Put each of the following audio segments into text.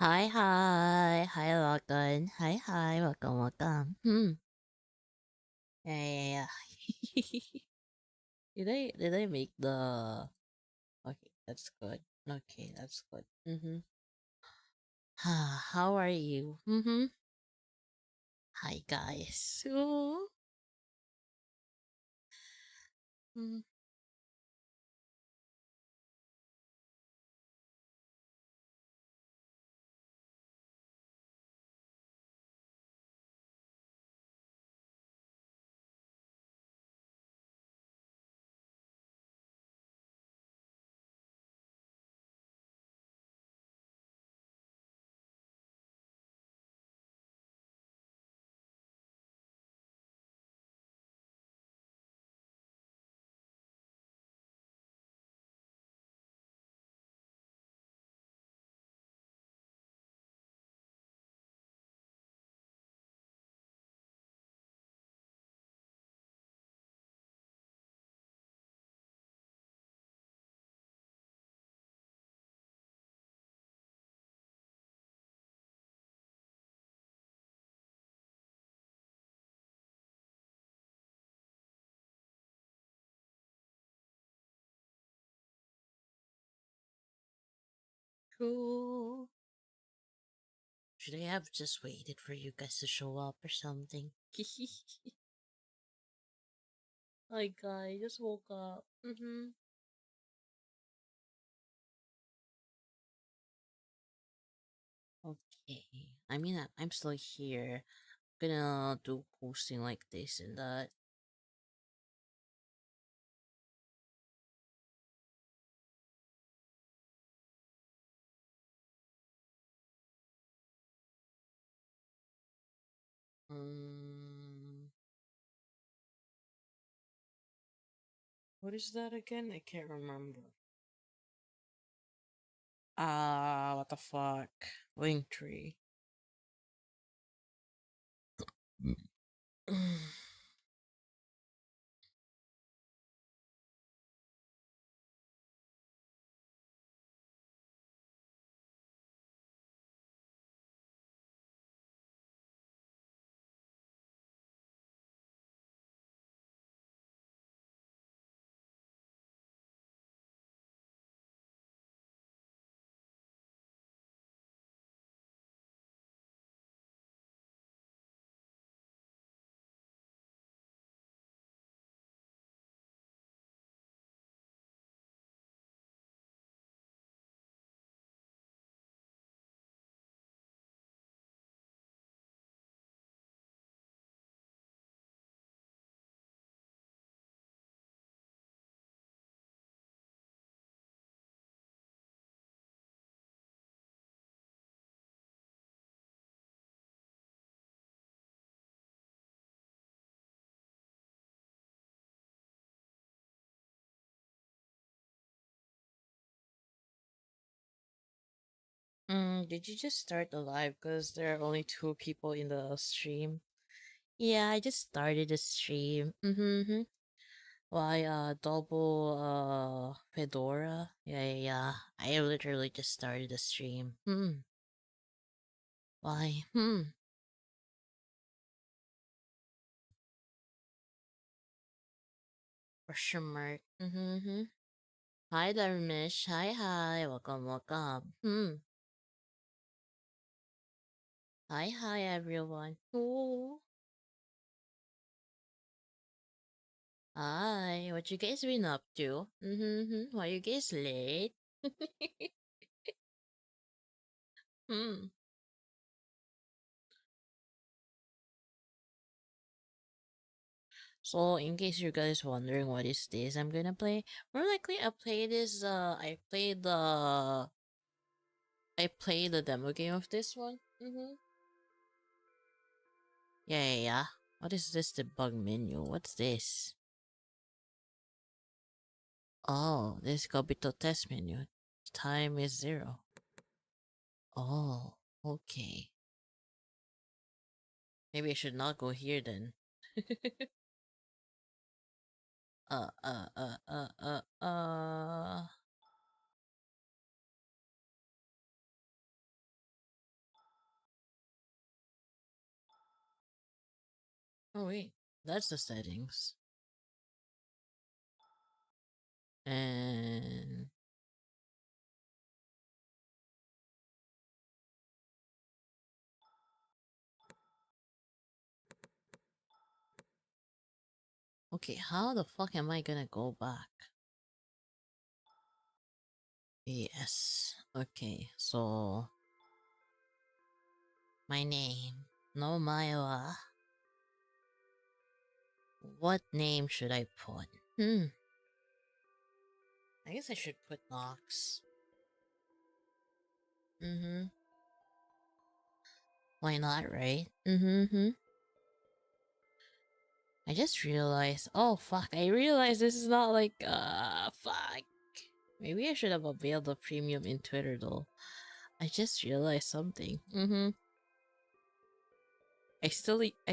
Hi, hi. Hi, welcome. Hi, hi. Welcome, welcome. Yeah, yeah, yeah. did I make the okay, that's good. Okay, that's good. How are you? Hi guys. Ooh. Mm, cool. Should I have just waited for you guys to show up or something? Hi guys, just woke up. Okay. I mean, I'm still here. Gonna do posting like this and that. Um, what is that again? I can't remember. What the fuck? Wing tree. Did you just start the live? Because there are only two people in the stream. Yeah, I just started the stream. Why, double, Fedora? Yeah, yeah, yeah. I literally just started the stream. Why? Question mark. Hi, Darmish. Hi, hi. Welcome, welcome. Hi, hi, everyone. Ooh. Hi, what you guys been up to? Why you guys late? hmm. So, in case you guys wondering what is this, I'm gonna play. More likely, I played the demo game of this one. Yeah, yeah, yeah. What is this debug menu? What's this? Oh, this Gobito test menu. Time is 0. Oh, okay. Maybe I should not go here then. uh, uh, uh, uh, uh. Oh wait, that's the settings. And okay, how the fuck am I gonna go back? Yes. Okay, so my name. No Maiwa. What name should I put? I guess I should put Nox. Mm-hmm. Why not, right? Mm-hmm. I just realized. Oh fuck! I realized this is not like fuck. Maybe I should have availed the premium in Twitter though. I just realized something. Mm-hmm. I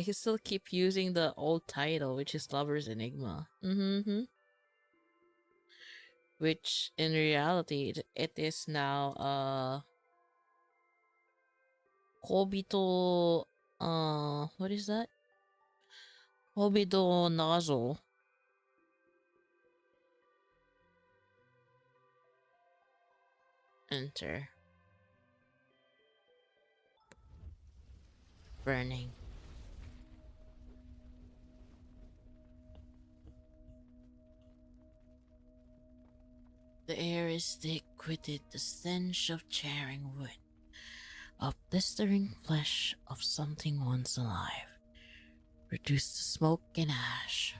can still keep using the old title, which is Lover's Enigma. Mm-hmm. Which in reality it is now Kobito what is that? Kobito Nozzle. Enter. Burning. The air is thick with it, the stench of charring wood, of blistering flesh of something once alive, reduced to smoke and ash.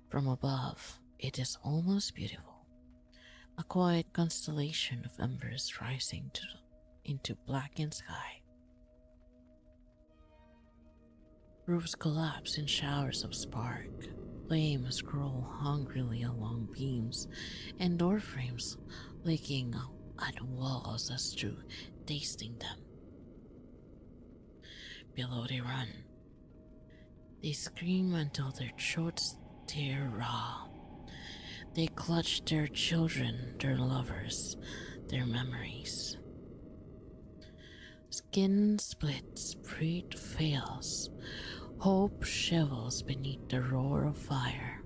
From above, it is almost beautiful, a quiet constellation of embers rising into blackened sky. Roofs collapse in showers of spark. Flames crawl hungrily along beams, and door frames licking at walls as through tasting them. Below they run. They scream until their throats tear raw. They clutch their children, their lovers, their memories. Skin splits, breath fails. Hope shivers beneath the roar of fire.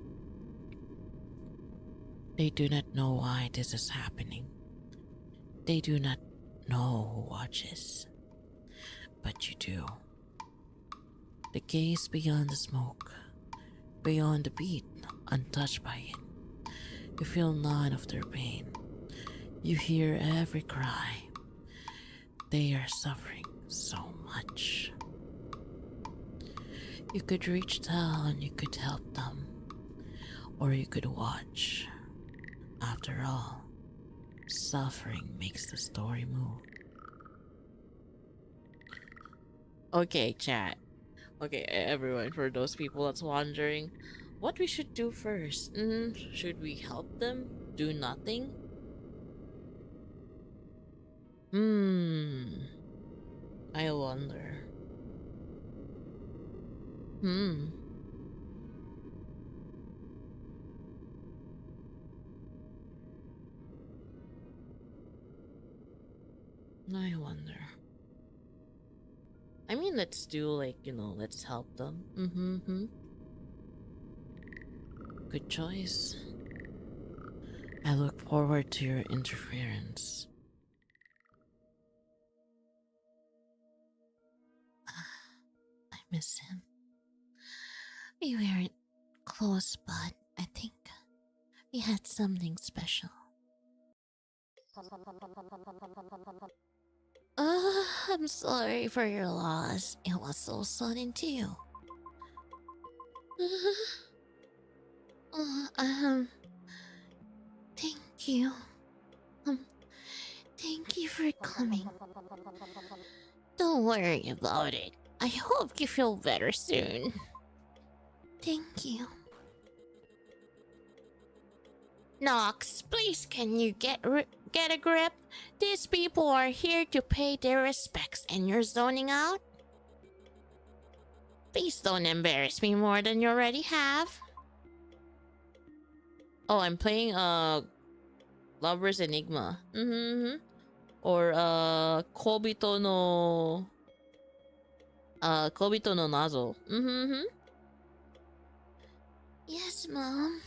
They do not know why this is happening. They do not know who watches. But you do. The gaze beyond the smoke, beyond the beat, untouched by it. You feel none of their pain. You hear every cry. They are suffering so much. You could reach down and you could help them. Or you could watch. After all, suffering makes the story move. Okay, chat. Okay, everyone, for those people that's wondering, what we should do first? Should we help them? Do nothing? I wonder. I wonder. I mean, let's do like, let's help them. Good choice. I look forward to your interference. I miss him. We weren't close, but I think we had something special. I'm sorry for your loss. It was so sudden too. Thank you. Thank you for coming. Don't worry about it. I hope you feel better soon. Thank you. Nox, please can you get a grip? These people are here to pay their respects and you're zoning out? Please don't embarrass me more than you already have. Oh, I'm playing Lover's Enigma. Or Kobito no Kobito no Nazo. Mm-hmm. Yes, Mom.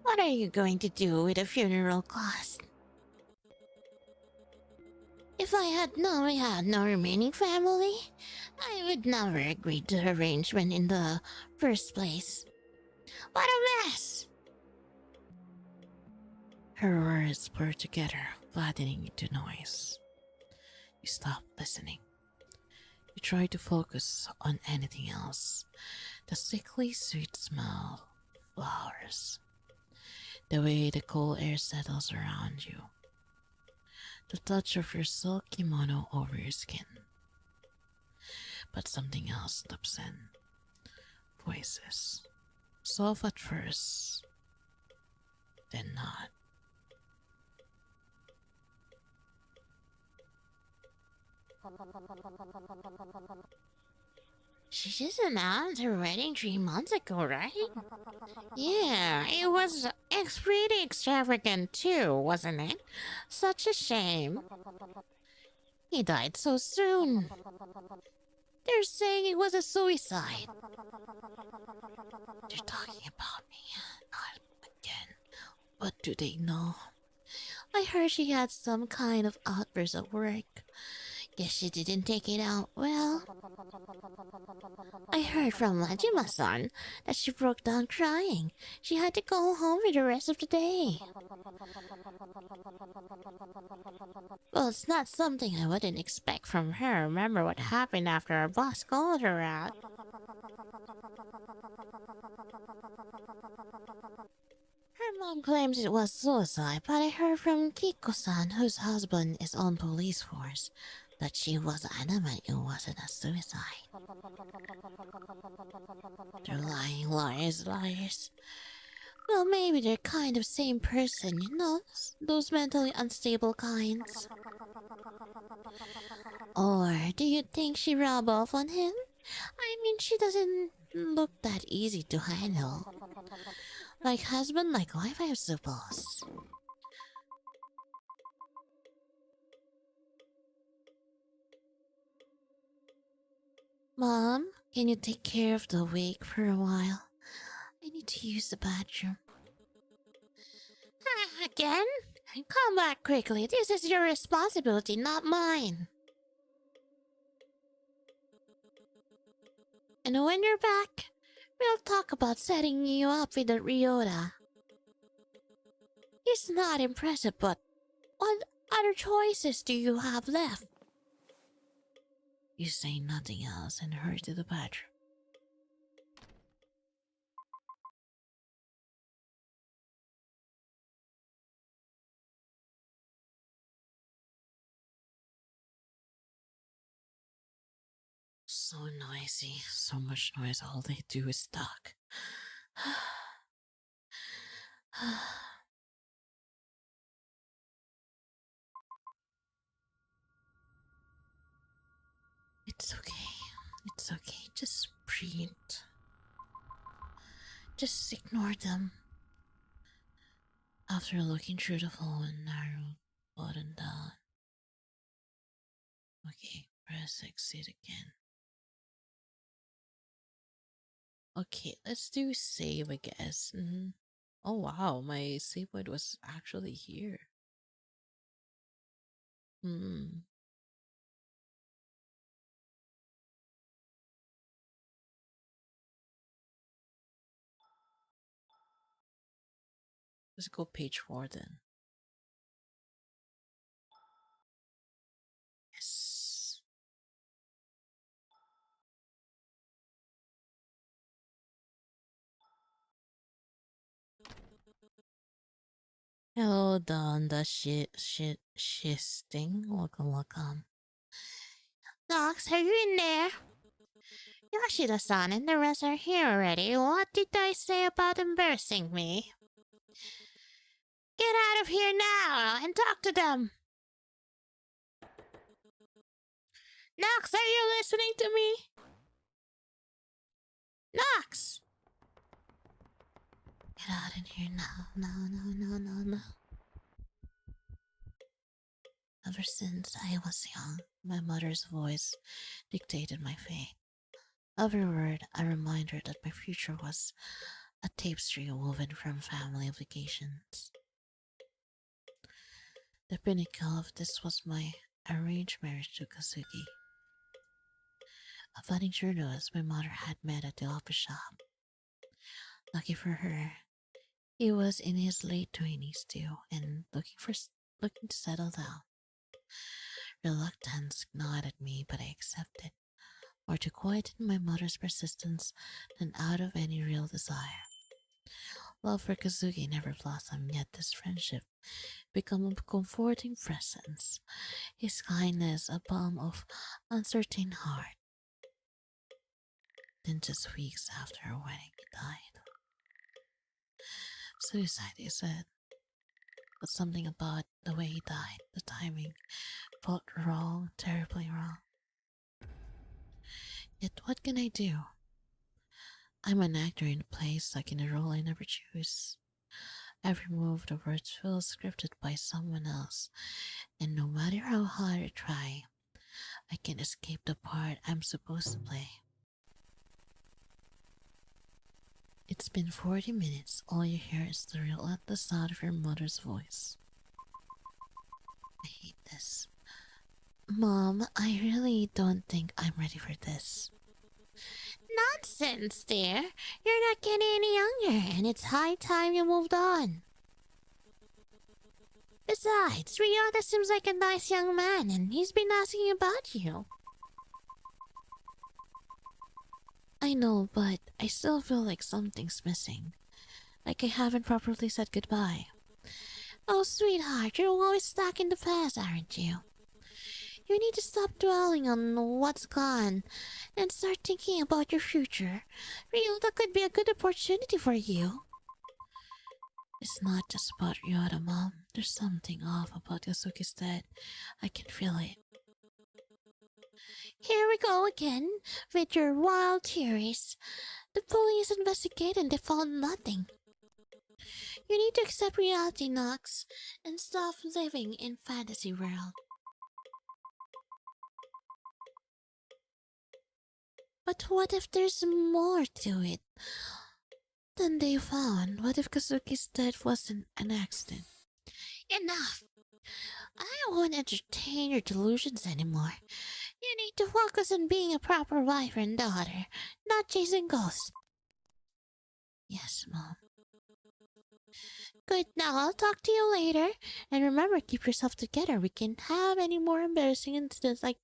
What are you going to do with the funeral cost? If I had no remaining family, I would never agree to the arrangement in the first place. What a mess! Her words blur together, flattening into noise. You stop listening. You try to focus on anything else. The sickly sweet smell of flowers. The way the cool air settles around you. The touch of your silk kimono over your skin. But something else steps in. Voices. Soft at first, then not. She just announced her wedding 3 months ago, right? Yeah, it was pretty extravagant too, wasn't it? Such a shame. He died so soon. They're saying it was a suicide. They're talking about me. Not again. What do they know? I heard she had some kind of outburst at work. Guess she didn't take it out well. I heard from Majima-san that she broke down crying. She had to go home for the rest of the day. Well, it's not something I wouldn't expect from her. Remember what happened after our boss called her out? Her mom claims it was suicide, but I heard from Kiko-san, whose husband is on police force, that she was adamant it wasn't a suicide. They're lying, liars, liars. Well, maybe they're kind of same person, you know? Those mentally unstable kinds. Or do you think she rubbed off on him? I mean, she doesn't look that easy to handle. Like husband, like wife, I suppose. Mom, can you take care of the wake for a while? I need to use the bathroom. Again? Come back quickly. This is your responsibility, not mine. And when you're back, we'll talk about setting you up with the Ryota. He's not impressive, but what other choices do you have left? You say nothing else and hurry to the bathroom. So noisy, so much noise. All they do is talk. It's okay. It's okay. Just breathe. Just ignore them. After looking through the phone, narrow button down. Okay, press exit again. Okay, let's do save, I guess. Oh wow, my save point was actually here. Hmm. Let's go page 4 then. Yes. Hello, Don the shisting. Welcome, welcome. Nox, are you in there? Yoshida-san and the rest are here already. What did I say about embarrassing me? Get out of here now and talk to them! Nox, are you listening to me? Nox! Get out in here now. No. Ever since I was young, my mother's voice dictated my fate. Every word a reminder that my future was a tapestry woven from family obligations. The pinnacle of this was my arranged marriage to Kazuki, a budding journalist my mother had met at the office shop. Lucky for her, he was in his late 20s too and looking to settle down. Reluctance gnawed at me, but I accepted, more to quieten my mother's persistence than out of any real desire. Love for Kazuki never blossomed, yet this friendship became a comforting presence. His kindness a balm of uncertain heart. Then just weeks after our wedding he died. Suicide, he said, but something about the way he died, the timing, felt wrong, terribly wrong. Yet what can I do? I'm an actor in a play stuck in a role I never choose. Every move the words feel scripted by someone else, and no matter how hard I try, I can't escape the part I'm supposed to play. It's been 40 minutes. All you hear is the relentless sound of your mother's voice. I hate this. Mom, I really don't think I'm ready for this. Nonsense, dear. You're not getting any younger, and it's high time you moved on. Besides, Ryota seems like a nice young man, and he's been asking about you. I know, but I still feel like something's missing. Like I haven't properly said goodbye. Oh, sweetheart, you're always stuck in the past, aren't you? You need to stop dwelling on what's gone and start thinking about your future. Ryota could be a good opportunity for you. It's not just about Ryota, Mom. There's something off about Yasuki's death. I can feel it. Here we go again with your wild theories. The police investigated and they found nothing. You need to accept reality, Nox, and stop living in fantasy world. But what if there's more to it than they found? What if Kazuki's death wasn't an accident? Enough! I won't entertain your delusions anymore. You need to focus on being a proper wife and daughter, not chasing ghosts. Yes, Mom. Good, now I'll talk to you later. And remember, keep yourself together. We can't have any more embarrassing incidents like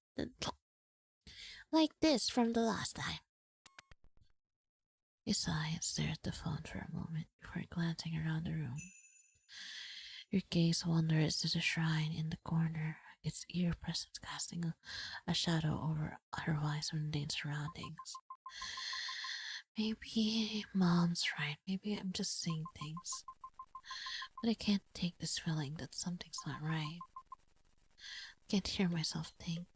this from the last time. You sigh and stare at the phone for a moment before glancing around the room. Your gaze wanders to the shrine in the corner, its eerie presence casting a shadow over otherwise mundane surroundings. Maybe Mom's right. Maybe I'm just saying things. But I can't take this feeling that something's not right. I can't hear myself think.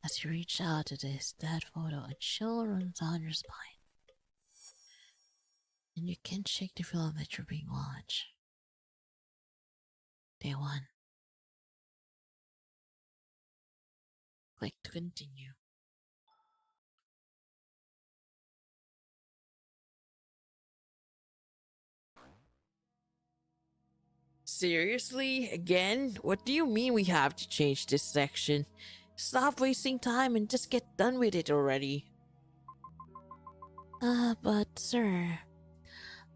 As you reach out to this dead photo, a chill runs down your spine. And you can't shake the feeling that you're being watched. Day 1. Click to continue. Seriously? Again? What do you mean we have to change this section? Stop wasting time and just get done with it already. But sir,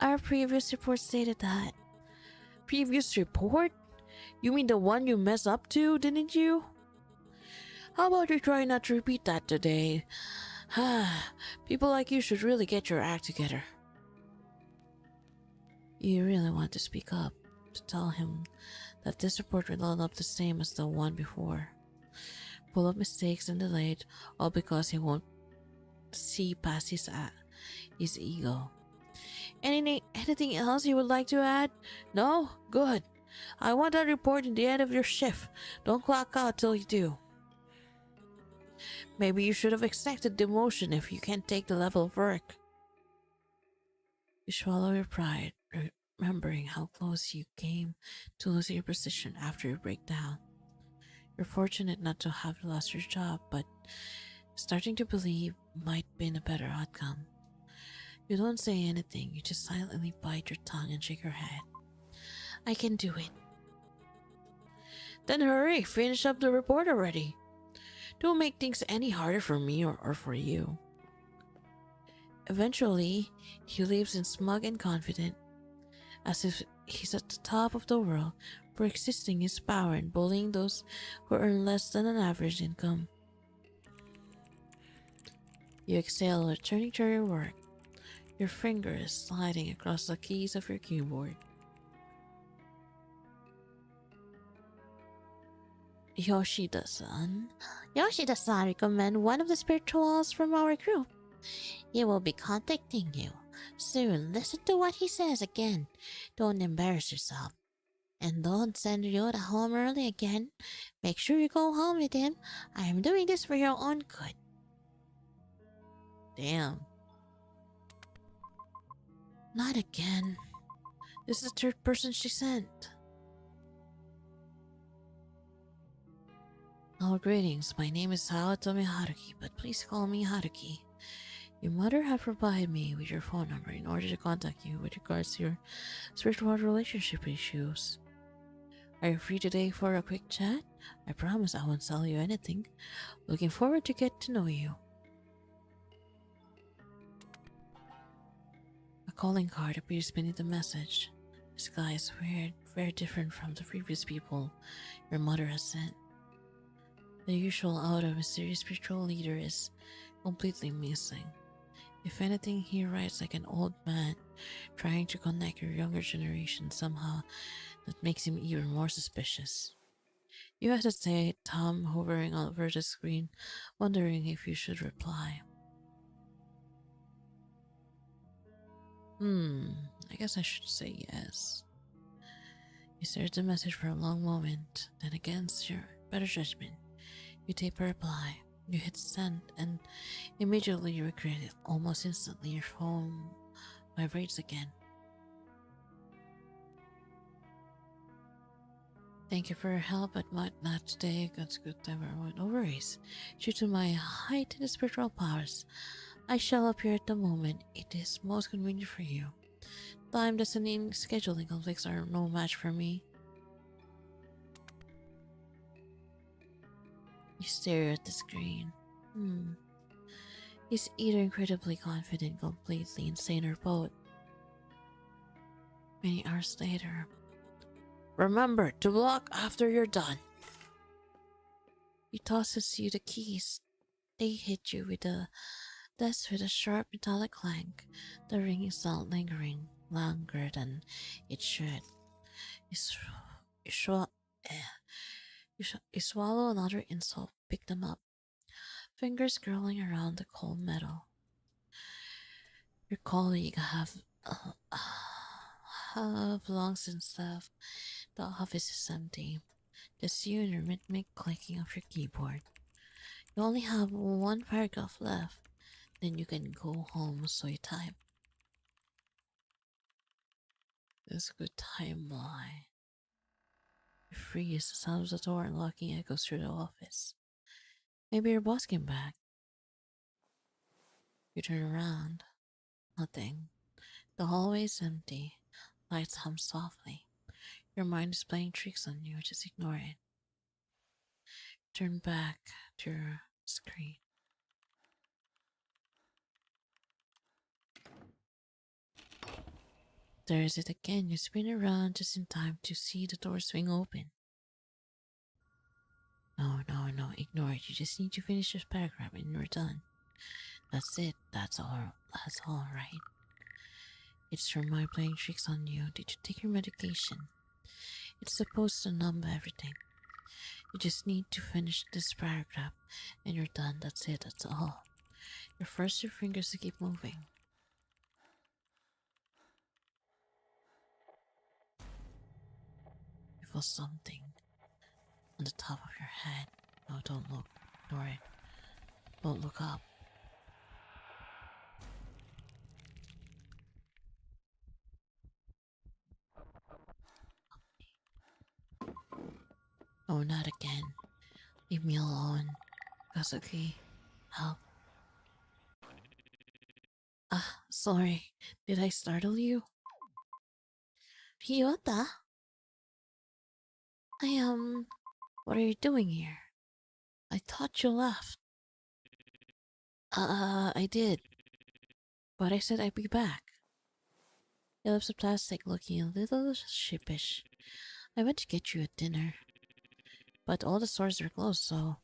our previous report stated that. Previous report? You mean the one you messed up to, didn't you? How about you try not to repeat that today? People like you should really get your act together. You really want to speak up, to tell him that this report will end up the same as the one before. Full of mistakes and delayed, all because he won't see past his ego. Anything else you would like to add? No? Good. I want that report in the end of your shift. Don't clock out till you do. Maybe you should have accepted demotion if you can't take the level of work. You swallow your pride, remembering how close you came to losing your position after your breakdown. You're fortunate not to have lost your job, but starting to believe might be a better outcome. You don't say anything, you just silently bite your tongue and shake your head. I can do it. Then hurry, finish up the report already. Don't make things any harder for me or for you. Eventually, he leaves in smug and confident, as if he's at the top of the world for existing his power and bullying those who earn less than an average income. You exhale, returning to your work, your fingers sliding across the keys of your keyboard. Yoshida-san. Yoshida-san recommend one of the spirituals from our group. He will be contacting you. Soon, listen to what he says again. Don't embarrass yourself. And don't send Ryota home early again. Make sure you go home with him. I am doing this for your own good. Damn. Not again. This is the third person she sent. Oh, greetings. My name is Saotome Haruki, but please call me Haruki. Your mother had provided me with your phone number in order to contact you with regards to your spiritual relationship issues. Are you free today for a quick chat? I promise I won't sell you anything. Looking forward to get to know you. A calling card appears beneath the message. This guy is weird, very different from the previous people your mother has sent. The usual aura of a mysterious spiritual leader is completely missing. If anything, he writes like an old man, trying to connect your younger generation somehow that makes him even more suspicious. You hesitate, thumb hovering over the screen, wondering if you should reply. I guess I should say yes. You stare at the message for a long moment, then against your better judgment, you tape a reply. You hit send and immediately you regret it. Almost instantly your phone vibrates again. Thank you for your help, but not today. God's good time, everyone. No worries. Due to my heightened spiritual powers, I shall appear at the moment it is most convenient for you. Time, destiny, and scheduling conflicts are no match for me. You stare at the screen. He's either incredibly confident, completely insane, or both. Many hours later. Remember to block after you're done. He tosses you the keys. They hit you with a desk with a sharp metallic clank. The ringing sound lingering longer than it should. You swallow another insult, pick them up, fingers curling around the cold metal. Your colleague have long since left. The office is empty. Just you and your rhythmic clicking of your keyboard. You only have one paragraph left. Then you can go home, so you type. This good timeline. You freeze, the sound of the door unlocking echoes through the office. Maybe your boss came back. You turn around. Nothing. The hallway is empty. Lights hum softly. Your mind is playing tricks on you, just ignore it. Turn back to your screen. There is it again. You spin around just in time to see the door swing open. No, ignore it. You just need to finish this paragraph and you're done. That's it. That's all. That's all, right? It's your mind playing tricks on you. Did you take your medication? It's supposed to numb everything. You just need to finish this paragraph and you're done. That's it. That's all. You force your fingers to keep moving. You feel something on the top of your head. No, don't look. Ignore it. Don't look up. Oh, not again. Leave me alone. That's okay. Help. Ah, sorry. Did I startle you? Ryota? What are you doing here? I thought you left. I did. But I said I'd be back. Your lips are plastic, looking a little sheepish. I went to get you a dinner. But all the stores are closed, so...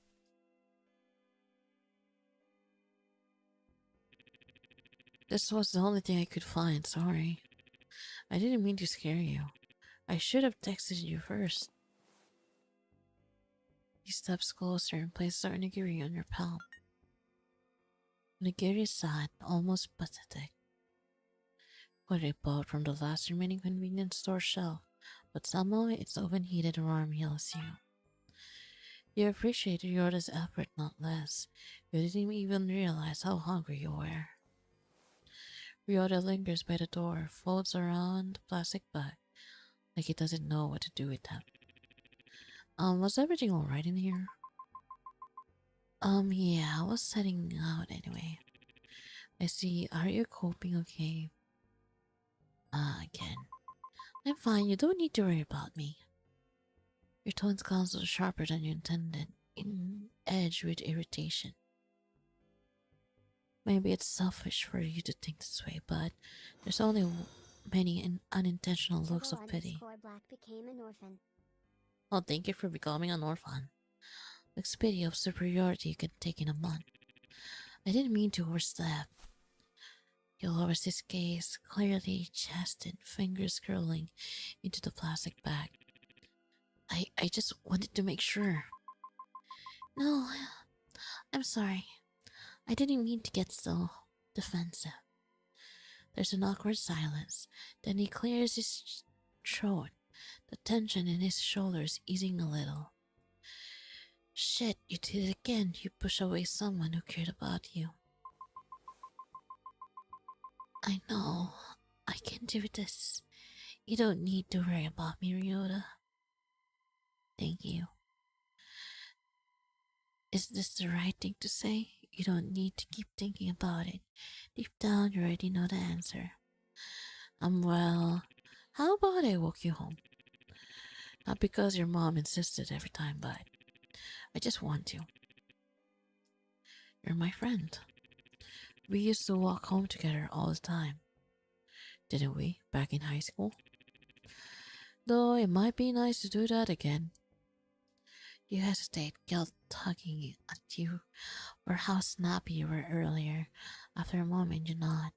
This was the only thing I could find, sorry. I didn't mean to scare you. I should have texted you first. He steps closer and places our onigiri on your palm. Onigiri is sad, almost pathetic. What I bought from the last remaining convenience store shelf, but somehow its oven-heated aroma heals you. You appreciate Ryota's effort not less. You didn't even realize how hungry you were. Ryota lingers by the door, folds around the plastic bag, like he doesn't know what to do with them. Was everything alright in here? Yeah, I was heading out anyway. I see, are you coping okay? Again. I'm fine, you don't need to worry about me. Your tone sounds sharper than you intended, edged with irritation. Maybe it's selfish for you to think this way, but there's only many unintentional looks of pity. Black became an orphan. Oh, thank you for becoming an orphan. Looks pity of superiority you can take in a month. I didn't mean to overstep. He lowers his gaze, clearly chested, fingers curling into the plastic bag. I just wanted to make sure. No, I'm sorry. I didn't mean to get so defensive. There's an awkward silence. Then he clears his throat, the tension in his shoulders easing a little. Shit, you did it again. You push away someone who cared about you. I know. I can do this. You don't need to worry about me, Ryota. Thank you. Is this the right thing to say? You don't need to keep thinking about it. Deep down, you already know the answer. Well, how about I walk you home? Not because your mom insisted every time, but I just want to. You're my friend. We used to walk home together all the time. Didn't we, back in high school? Though it might be nice to do that again. You hesitate, guilt tugging at you, or how snappy you were earlier. After a moment, you nod.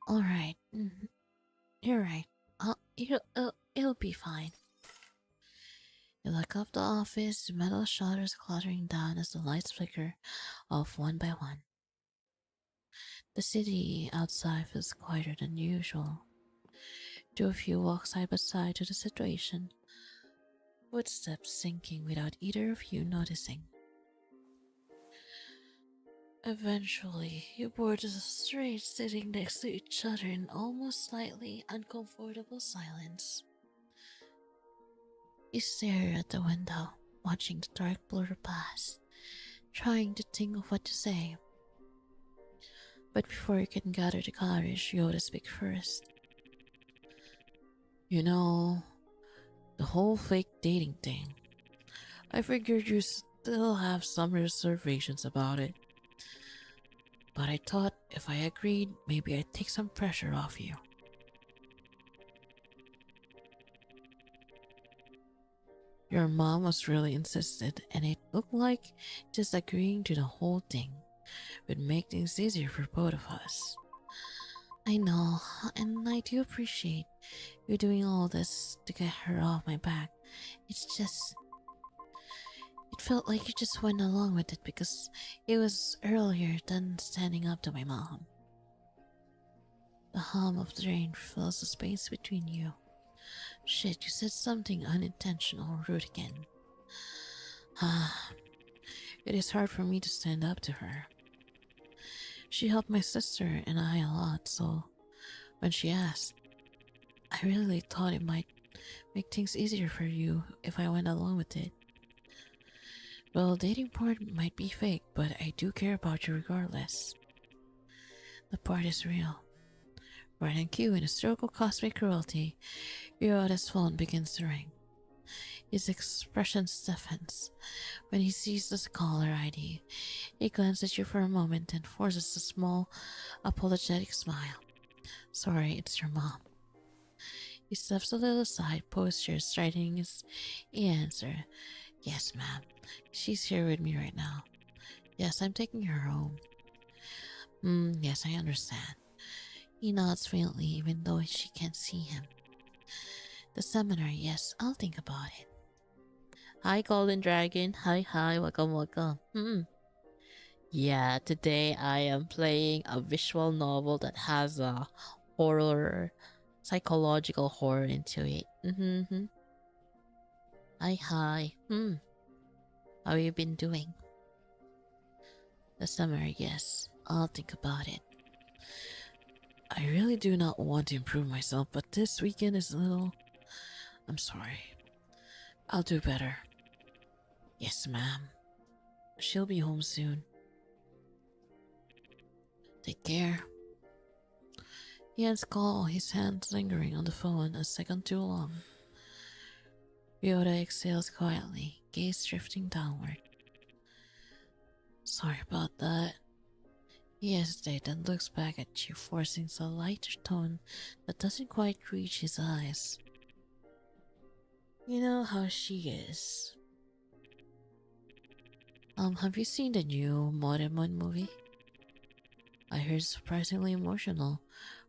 Alright, you're right. It'll be fine. You look up the office, metal shutters clattering down as the lights flicker off one by one. The city outside feels quieter than usual. Two of you walk side by side to the situation, footsteps sinking without either of you noticing. Eventually, you board straight, sitting next to each other in almost slightly uncomfortable silence. You stare at the window, watching the dark blur past, trying to think of what to say. But before you can gather the courage, Yoda speaks first. You know, the whole fake dating thing. I figured you still have some reservations about it. But I thought if I agreed, maybe I'd take some pressure off you. Your mom was really insisted, and it looked like just agreeing to the whole thing would make things easier for both of us. I know, and I do appreciate you doing all this to get her off my back. It's just... It felt like you just went along with it because it was earlier than standing up to my mom. The hum of the rain fills the space between you. Shit, you said something unintentional, rude again. It is hard for me to stand up to her. She helped my sister and I a lot, so when she asked, I really thought it might make things easier for you if I went along with it. Well, dating part might be fake, but I do care about you regardless. The part is real. Right on cue, in a stroke of cosmic cruelty, Ryoda's phone begins to ring. His expression stiffens when he sees the caller ID. He glances at you for a moment and forces a small, apologetic smile. Sorry, it's your mom. He steps a little aside, posture straightening his answer. Yes, ma'am. She's here with me right now. Yes, I'm taking her home. Yes, I understand. He nods faintly, even though she can't see him. The seminar, yes, I'll think about it. Hi, Golden Dragon. Hi, welcome, welcome. Yeah, today I am playing a visual novel that has a horror, psychological horror into it. Hi. How you been doing? The summer, yes. I'll think about it. I really do not want to improve myself, but this weekend is a little... I'm sorry. I'll do better. Yes, ma'am. She'll be home soon. Take care. He ends call, his hands lingering on the phone a second too long. Ryota exhales quietly, gaze drifting downward. Sorry about that. He hesitates and looks back at you, forcing a lighter tone that doesn't quite reach his eyes. You know how she is. Have you seen the new Moremon movie? I heard it's surprisingly emotional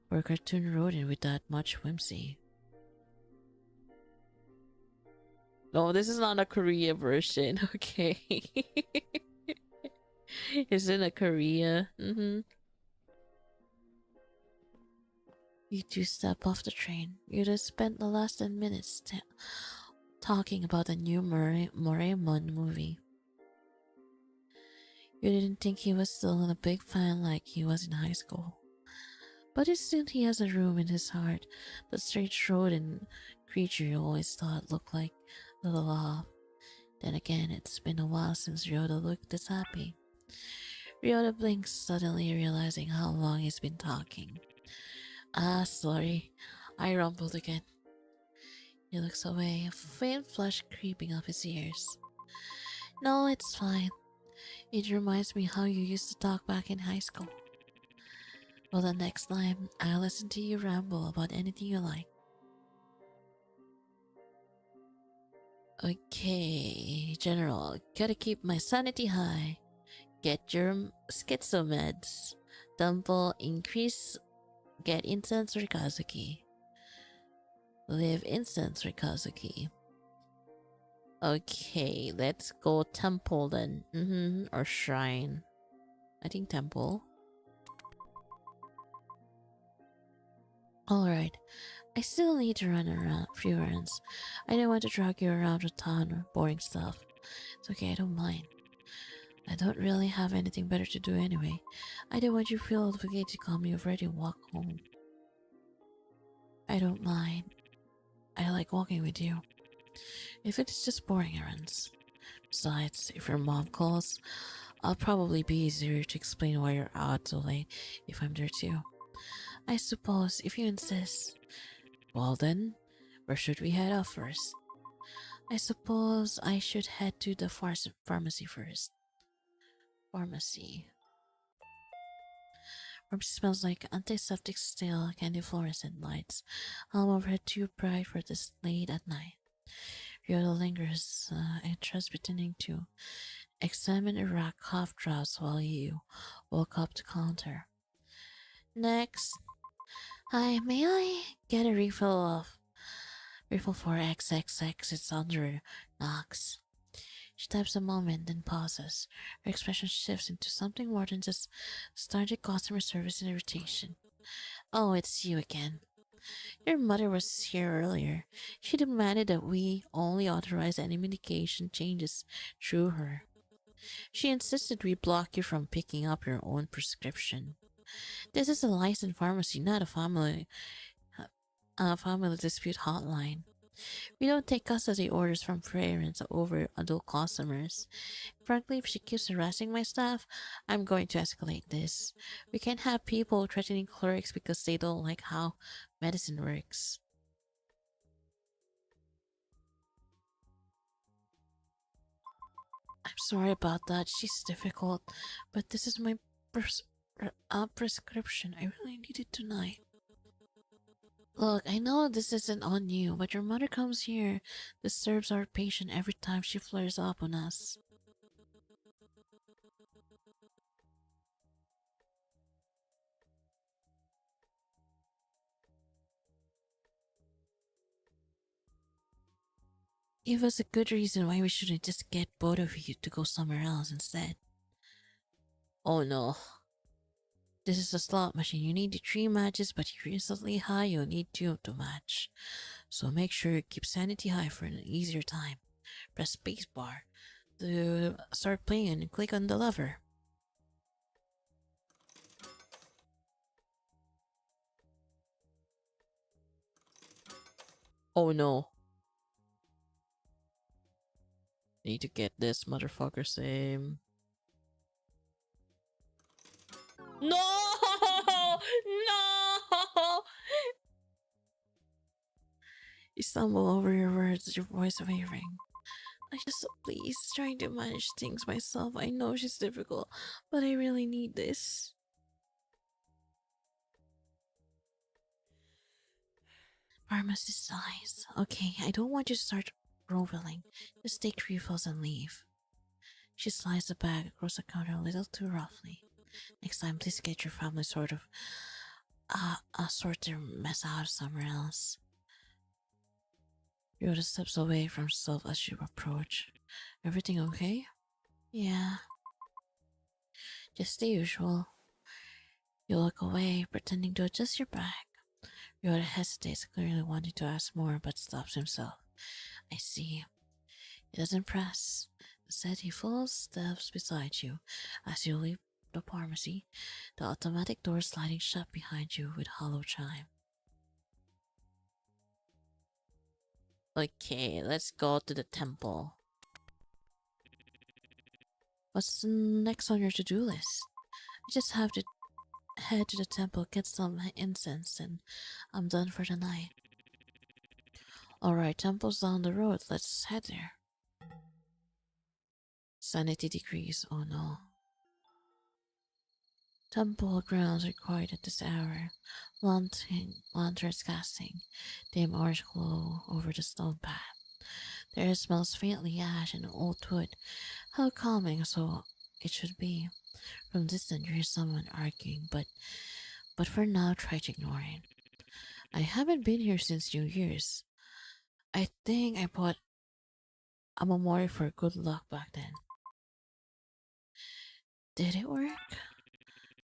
for a cartoon wrote in with that much whimsy. No, this is not a Korea version, okay? It's in a Korea. You two step off the train. You just spent the last 10 minutes talking about the new Moremon movie. You didn't think he was still a big fan like he was in high school. But it seemed he has a room in his heart. The strange rodent creature you always thought looked like little off. Then again, it's been a while since Ryota looked this happy. Ryota blinks, suddenly realizing how long he's been talking. Ah, sorry. I rumbled again. He looks away, a faint flush creeping up his ears. No, it's fine. It reminds me how you used to talk back in high school. Well, the next time, I'll listen to you ramble about anything you like. Okay, General, gotta keep my sanity high. Get your schizo meds. Dumble, increase, get incense or Kazuki. Live incense or Kazuki. Okay, let's go temple then. Or shrine. I think temple. Alright, I still need to run around a few errands. I don't want to drag you around the town or boring stuff. It's okay, I don't mind. I don't really have anything better to do anyway. I don't want you to feel obligated to call me over and walk home. I don't mind. I like walking with you. If it's just boring errands. Besides, if your mom calls, I'll probably be easier to explain why you're out so late if I'm there too. I suppose, if you insist. Well then, where should we head off first? I suppose I should head to the pharmacy first. Pharmacy. Room smells like antiseptic stale candy fluorescent lights. Home overhead too bright for this late at night. Ryota lingers, interest pretending to examine a rack cough drops while you walk up to counter. Next. Hi, may I get a refill for XXX? It's under Knox. She types a moment, then pauses. Her expression shifts into something more than just standard customer service and irritation. Oh, it's you again. Your mother was here earlier. She demanded that we only authorize any medication changes through her. She insisted we block you from picking up your own prescription. This is a licensed pharmacy, not a family dispute hotline. We don't take custody orders from parents over adult customers. Frankly, if she keeps harassing my staff, I'm going to escalate this. We can't have people threatening clerks because they don't like how medicine works. I'm sorry about that. She's difficult, but this is my prescription. I really need it tonight. Look, I know this isn't on you, but your mother comes here, disturbs our patient every time she flares up on us. Give us a good reason why we shouldn't just get both of you to go somewhere else instead. Oh no. This is a slot machine. You need the 3 matches, but you're instantly high, you'll need 2 to match. So make sure you keep sanity high for an easier time. Press spacebar to start playing and click on the lever. Oh no. Need to get this motherfucker same. No! No! You stumble over your words, your voice wavering. I just, please, trying to manage things myself. I know she's difficult, but I really need this. Pharmacist sighs. Okay, I don't want you to start groveling. Just take refills and leave. She slides the bag across the counter a little too roughly. Next time, please get your family sort their mess out somewhere else. Yoda steps away from herself as you approach. Everything okay? Yeah, just the usual. You look away, pretending to adjust your bag. Yoda hesitates, clearly wanting to ask more, but stops himself. I see. He doesn't press. Instead, he full steps beside you. As you leave the pharmacy, the automatic door sliding shut behind you with hollow chime. Okay, let's go to the temple. What's next on your to-do list? I just have to head to the temple, get some incense, and I'm done for the night. Alright, temple's down the road. Let's head there. Sanity decrease. Oh no. Temple grounds are quiet at this hour. Lanterns casting dim orange glow over the stone path. The air smells faintly ash and old wood. How calming, so it should be. From distance, you hear someone arguing, but for now, try to ignore it. I haven't been here since New Year's. I think I bought a memorial for good luck back then. Did it work?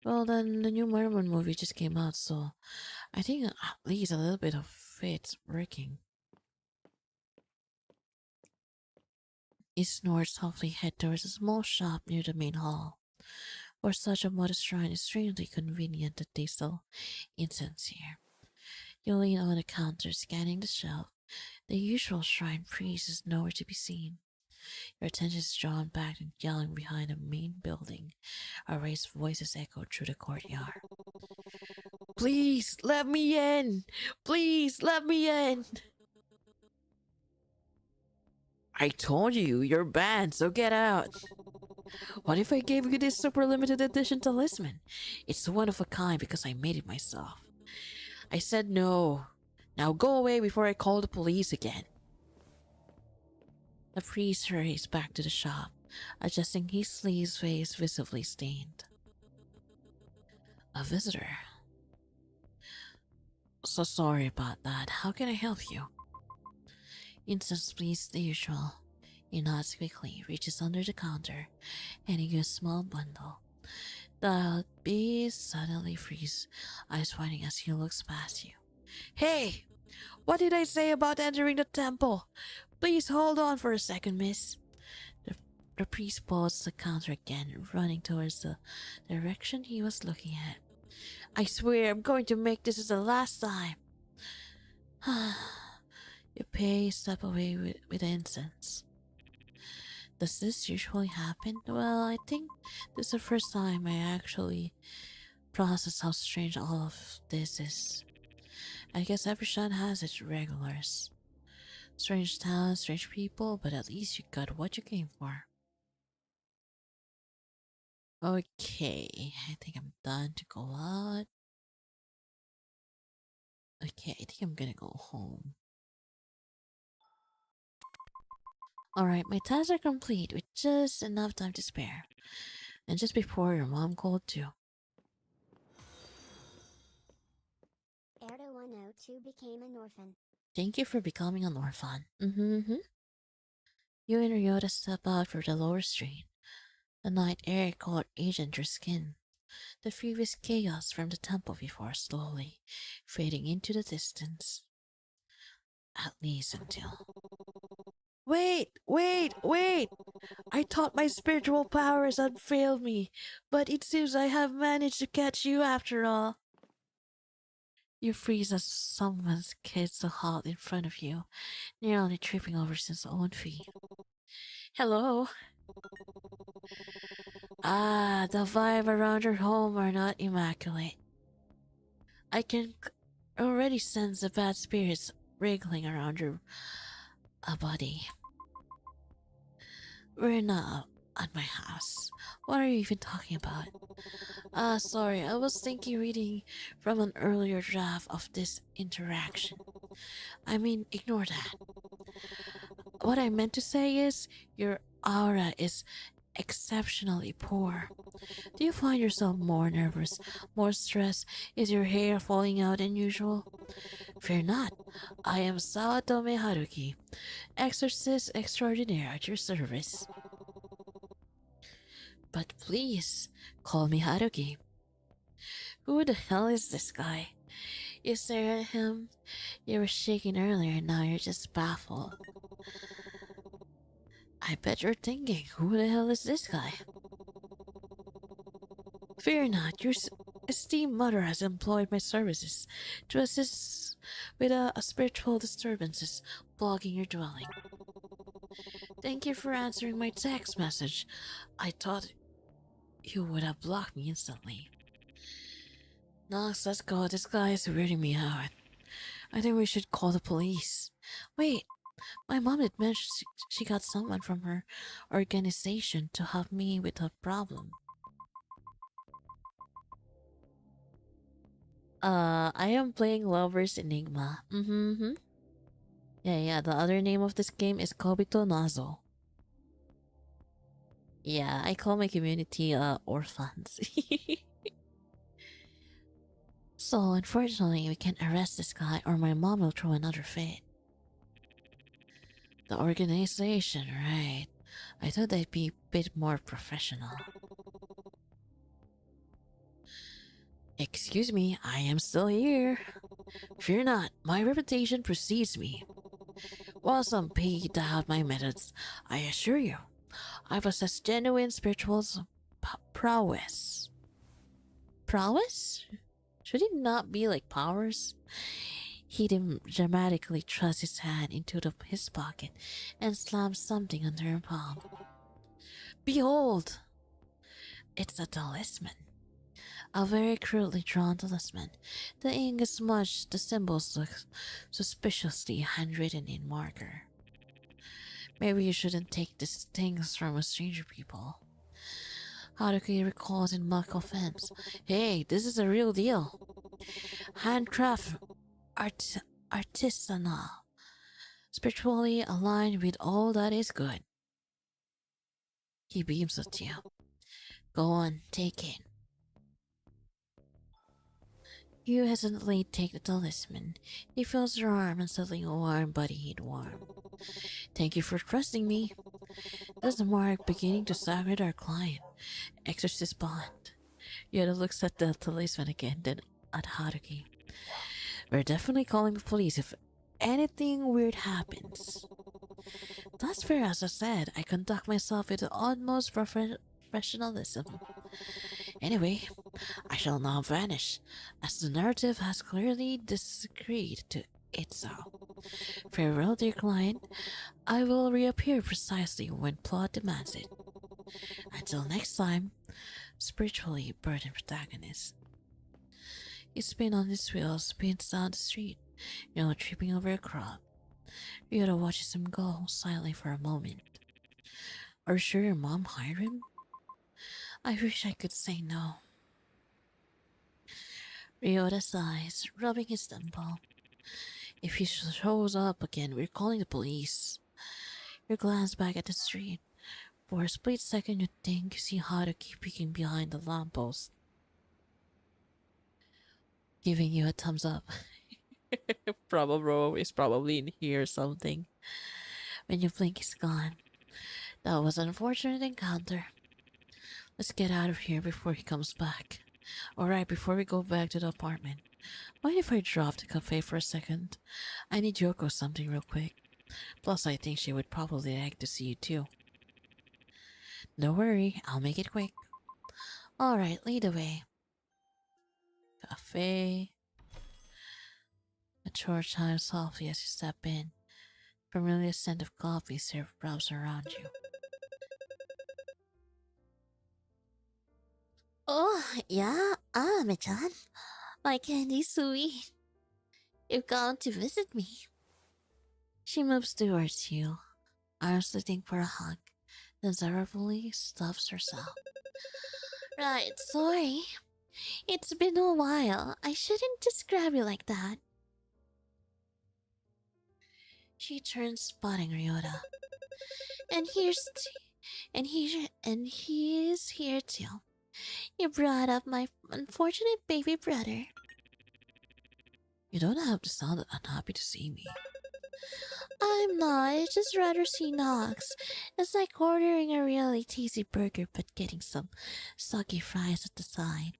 Well, then the new Merman movie just came out, so I think at least a little bit of it's working. He snorts softly, head towards a small shop near the main hall. For such a modest shrine, it's strangely convenient that they sell incense here. You lean on the counter, scanning the shelf. The usual shrine priest is nowhere to be seen. Your attention is drawn back and yelling behind the main building. A raised voices echo through the courtyard. Please, let me in! Please, let me in! I told you, you're banned, so get out. What if I gave you this super limited edition talisman? It's one of a kind because I made it myself. I said no. Now go away before I call the police again. The priest hurries back to the shop, adjusting his sleeves, face visibly stained. A visitor. So sorry about that. How can I help you? Incense, please, the usual. He nods quickly, reaches under the counter, handing you a small bundle. The beast suddenly freezes, eyes widening as he looks past you. Hey! What did I say about entering the temple? Please hold on for a second, miss. The priest paused the counter again, running towards the direction he was looking at. I swear I'm going to make this the last time. You pay, step away with incense. Does this usually happen? Well, I think this is the first time I actually process how strange all of this is. I guess every shrine has its regulars. Strange towns, strange people, but at least you got what you came for. Okay, I think I'm done to go out. Okay, I think I'm gonna go home. Alright, my tasks are complete with just enough time to spare. And just before your mom called too. Erdo 102 became an orphan. Thank you for becoming an orphan. Mm-hmm. You and Ryota step out for the lower street. The night air colored agent your skin. The previous chaos from the temple before slowly fading into the distance. At least until. Wait! I thought my spiritual powers had failed me, but it seems I have managed to catch you after all. You freeze as someone's kids a halt in front of you, nearly tripping over his own feet. Hello? Ah, the vibe around your home are not immaculate. I can already sense the bad spirits wriggling around your body. We're not at my house. What are you even talking about? Ah, sorry, I was thinking reading from an earlier draft of this interaction. I mean, ignore that. What I meant to say is, your aura is exceptionally poor. Do you find yourself more nervous, more stressed? Is your hair falling out than usual? Fear not, I am Sawatome Haruki, exorcist extraordinaire at your service. But please, call me Haruki. Who the hell is this guy? You stare at him. You were shaking earlier and now you're just baffled. I bet you're thinking, who the hell is this guy? Fear not, your esteemed mother has employed my services to assist with spiritual disturbances blocking your dwelling. Thank you for answering my text message. I thought you would have blocked me instantly. Nox, let's go. This guy is weirding me out. I think we should call the police. Wait, my mom had mentioned she got someone from her organization to help me with a problem. I am playing Lovers Enigma. Mm-hmm. Yeah, the other name of this game is Kobito Nazo. Yeah, I call my community, orphans. So, unfortunately, we can't arrest this guy or my mom will throw another fit. The organization, right. I thought they'd be a bit more professional. Excuse me, I am still here. Fear not, my reputation precedes me. While some may doubt my methods, I assure you, I possess genuine spiritual prowess. Prowess? Should it not be like powers? He dramatically thrust his hand into his pocket and slammed something under her palm. Behold! It's a talisman. A very crudely drawn talisman. The ink is smudged, the symbols look suspiciously handwritten in marker. Maybe you shouldn't take these things from a stranger, people. Haruki recalls in mock offense. Hey, this is a real deal. Handcraft, artisanal, spiritually aligned with all that is good. He beams at you. Go on, take it. You hesitantly take the talisman. He feels your arm and suddenly a warm body heat warm. Thank you for trusting me. This is the mark beginning to side with our client. Exorcist bond. Yoda looks at the talisman again, then at Haruki. We're definitely calling the police if anything weird happens. That's fair, as I said. I conduct myself with the utmost professionalism. Anyway, I shall now vanish, as the narrative has clearly disagreed to It's so. Farewell, dear client. I will reappear precisely when plot demands it. Until next time, spiritually burdened protagonist. You spin on his wheel, spins down the street, tripping over a crowd. Ryota watches him go silently for a moment. Are you sure your mom hired him? I wish I could say no. Ryota sighs, rubbing his temple. If he shows up again, we're calling the police. You glance back at the street. For a split second, you think you see Haru keep peeking behind the lamppost, giving you a thumbs up. Probably is probably in here or something. When you blink, he's gone. That was an unfortunate encounter. Let's get out of here before he comes back. Alright, before we go back to the apartment, mind if I drop the cafe for a second? I need Yoko something real quick. Plus, I think she would probably like to see you too. Don't worry, I'll make it quick. Alright, lead the way. Cafe. A chore chimes softly as you step in. Familiar scent of coffee served wraps around you. Oh, yeah, Mechan. My candy sweet. You've come to visit me. She moves towards you, arms lifting for a hug, then sorrowfully stuffs herself. Right, sorry. It's been a while. I shouldn't describe you like that. She turns, spotting Ryota. And he is here too. You brought up my unfortunate baby brother. You don't have to sound unhappy to see me. I'm not. I just rather see Nox. It's like ordering a really tasty burger but getting some soggy fries at the side.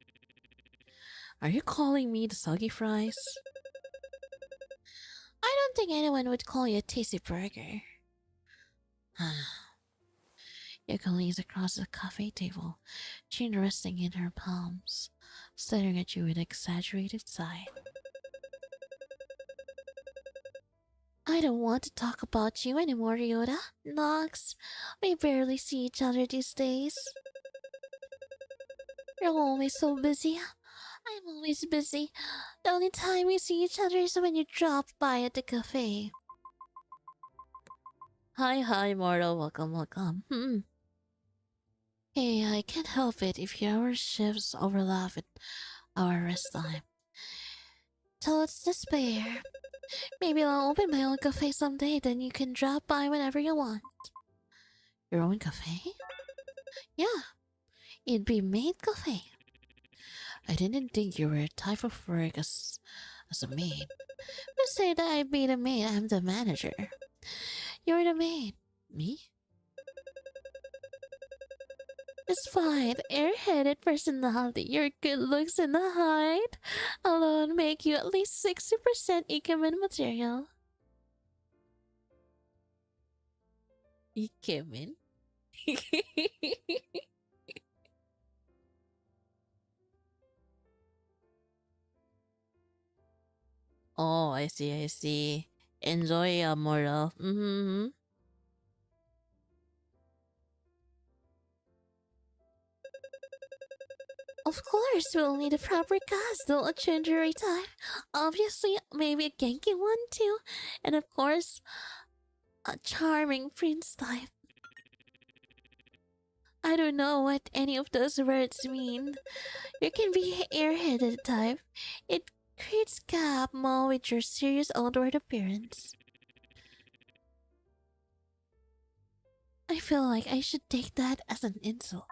Are you calling me the soggy fries? I don't think anyone would call you a tasty burger. Yoko leans across the cafe table, chin resting in her palms, staring at you with an exaggerated sigh. I don't want to talk about you anymore, Ryota. Nox, we barely see each other these days. You're always so busy. I'm always busy. The only time we see each other is when you drop by at the cafe. Hi, mortal. Welcome. Hey, I can't help it if our shifts overlap with our rest time. So it's to spare. Maybe I'll open my own cafe someday, then you can drop by whenever you want. Your own cafe? Yeah, it'd be maid cafe. I didn't think you were a type of work as a maid. You say that I'd be the maid, I'm the manager. You're the maid. Me? It's fine. Airheaded personality, your good looks and the height alone make you at least 60% Ikemen material. Ikemen? Oh, I see. Enjoy, mortal. Of course, we'll need a proper costume, a treasury type. Obviously, maybe a Genki one too. And of course, a charming prince type. I don't know what any of those words mean. You can be airheaded type. It creates gap more with your serious outward appearance. I feel like I should take that as an insult.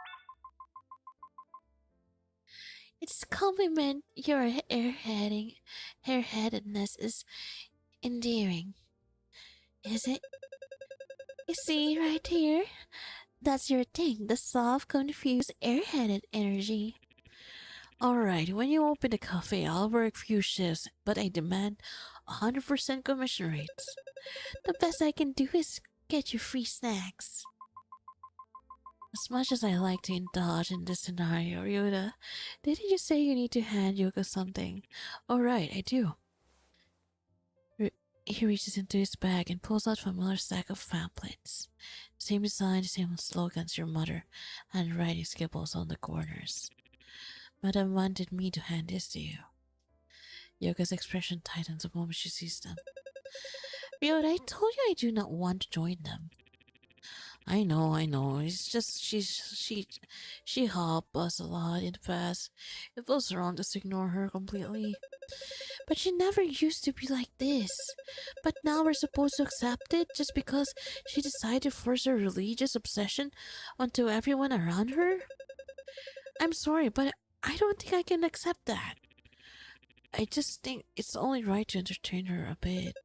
It's a compliment. Your airheadedness is endearing. Is it? You see right here? That's your thing, the soft, confused, airheaded energy. Alright, when you open the cafe, I'll work few shifts, but I demand 100% commission rates. The best I can do is get you free snacks. As much as I like to indulge in this scenario, Ryota, didn't you say you need to hand Yoko something? Alright, I do. He reaches into his bag and pulls out a familiar stack of pamphlets. Same design, same slogans your mother, and writing scribbles on the corners. Madame wanted me to hand this to you. Yoga's expression tightens the moment she sees them. Ryota, I told you I do not want to join them. I know. It's just she helped us a lot in the past. It feels wrong to just ignore her completely. But she never used to be like this. But now we're supposed to accept it just because she decided to force her religious obsession onto everyone around her? I'm sorry, but I don't think I can accept that. I just think it's only right to entertain her a bit.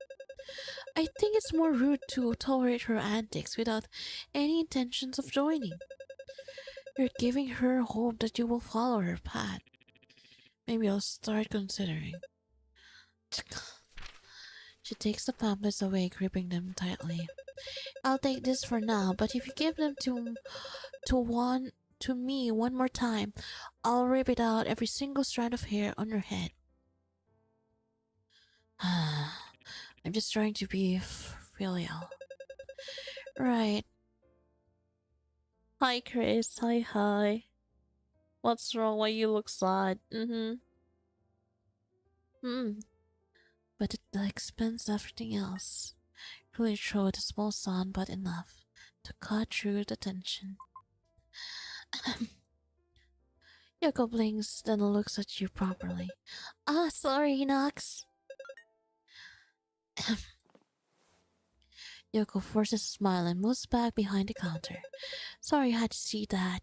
I think it's more rude to tolerate her antics without any intentions of joining. You're giving her hope that you will follow her path. Maybe I'll start considering. She takes the pamphlets away, gripping them tightly. I'll take this for now, but if you give them to me one more time, I'll rip it out every single strand of hair on your head. I'm just trying to be filial. Right. Hi, Chris. Hi. What's wrong? Why you look sad? But at the expense of everything else, really showed a small sound but enough to cut through the tension. Yoko blinks, then looks at you properly. Ah, sorry, Nox. Yoko forces a smile and moves back behind the counter. Sorry, I had to see that.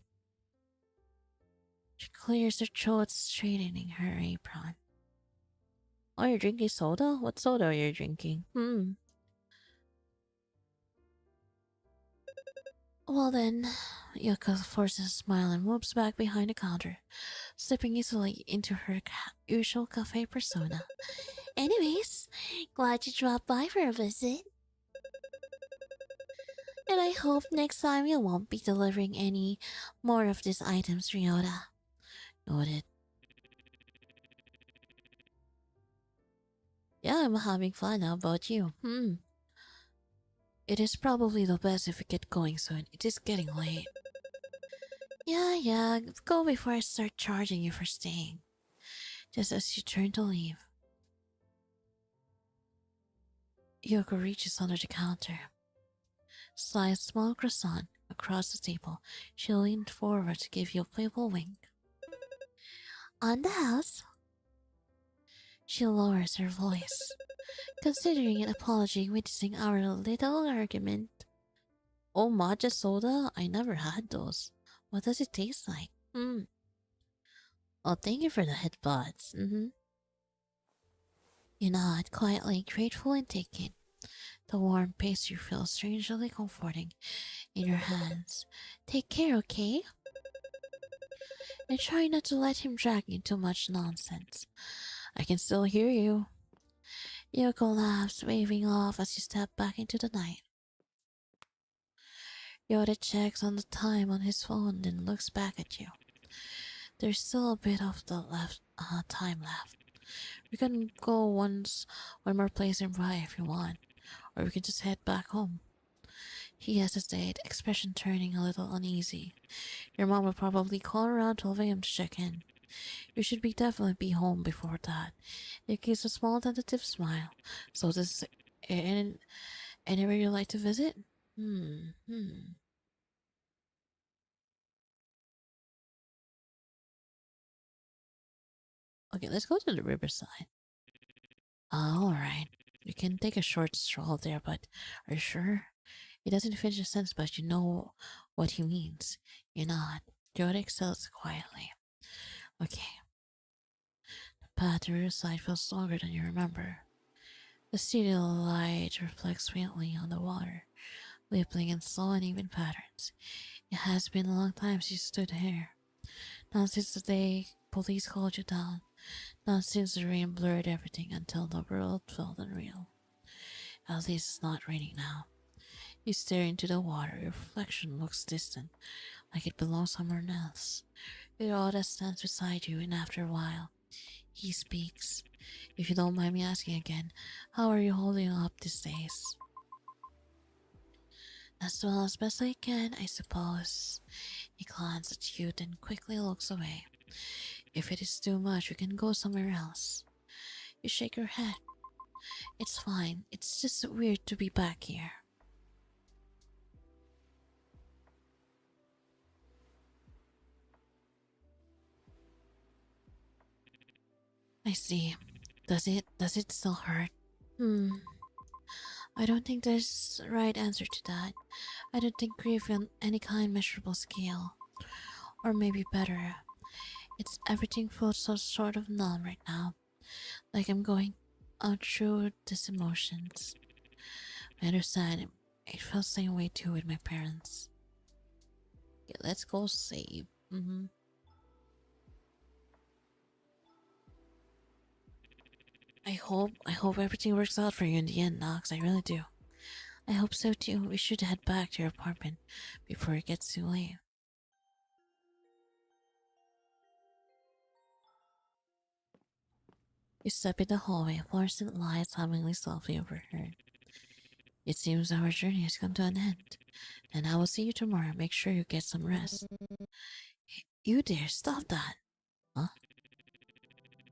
She clears her throat, straightening her apron. Oh, you're drinking soda? What soda are you drinking? Well then, Yoko forces a smile and moves back behind the counter, slipping easily into her usual cafe persona. Anyways, glad you dropped by for a visit. And I hope next time you won't be delivering any more of these items, Ryota. Noted. Yeah, I'm having fun. How about you? It is probably the best if we get going soon. It is getting late. Yeah, go before I start charging you for staying. Just as you turn to leave, Yoko reaches under the counter. Slides a small croissant across the table. She leaned forward to give you a playful wink. On the house. She lowers her voice, considering an apology witnessing our little argument. Oh, matcha soda? I never had those. What does it taste like? Oh, thank you for the headbuds. You nod quietly, grateful and taken. The warm pastry feels strangely comforting in your hands. Take care, okay? And try not to let him drag you into much nonsense. I can still hear you. Yoko laughs, waving off as you step back into the night. Yoda checks on the time on his phone, then looks back at you. There's still a bit of the time left. We can go one more place nearby if you want, or we can just head back home. He hesitates, expression turning a little uneasy. Your mom will probably call around 12 a.m. to check in. You should definitely be home before that. It gives a small tentative smile. So this anywhere you like to visit? Okay, let's go to the riverside. Alright. You can take a short stroll there, but are you sure? It doesn't finish a sentence, but you know what he means. You're not. Yoda exhales quietly. Okay. The path to riverside feels longer than you remember. The city light reflects faintly on the water, rippling in slow and even patterns. It has been a long time since you stood here. Not since the day police called you down. Not since the rain blurred everything until the world felt unreal. At least it's not raining now. You stare into the water. Your reflection looks distant, like it belongs somewhere else. Yoda stands beside you, and after a while, He speaks. If you don't mind me asking again, how are you holding up these days? As well as best I can, I suppose. He glances at you, then quickly looks away. If it is too much, we can go somewhere else. You shake your head. It's fine. It's just weird to be back here. I see. Does it still hurt? Hmm. I don't think there's a right answer to that. I don't think grief on any kind measurable scale. Or maybe better. It's everything feels so sort of numb right now. Like I'm going out through these emotions. I understand it felt the same way too with my parents. Okay, let's go save. I hope everything works out for you in the end, Knox. I really do. I hope so too. We should head back to your apartment before it gets too late. You step in the hallway, fluorescent lights humming softly overhead. It seems our journey has come to an end. And I will see you tomorrow. Make sure you get some rest. You dare stop that! Huh?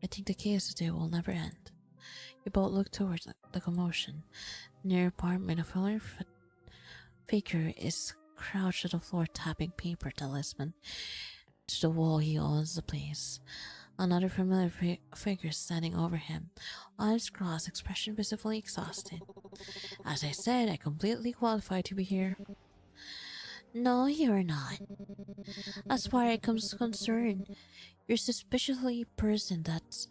I think the chaos today will never end. You both look towards the commotion. Near your apartment, a familiar figure is crouched to the floor, tapping paper talisman to the wall. He owns the place. Another familiar figure standing over him, arms crossed, expression visibly exhausted. As I said, I completely qualified to be here. No, you're not. As far as I'm concerned, you're suspiciously person that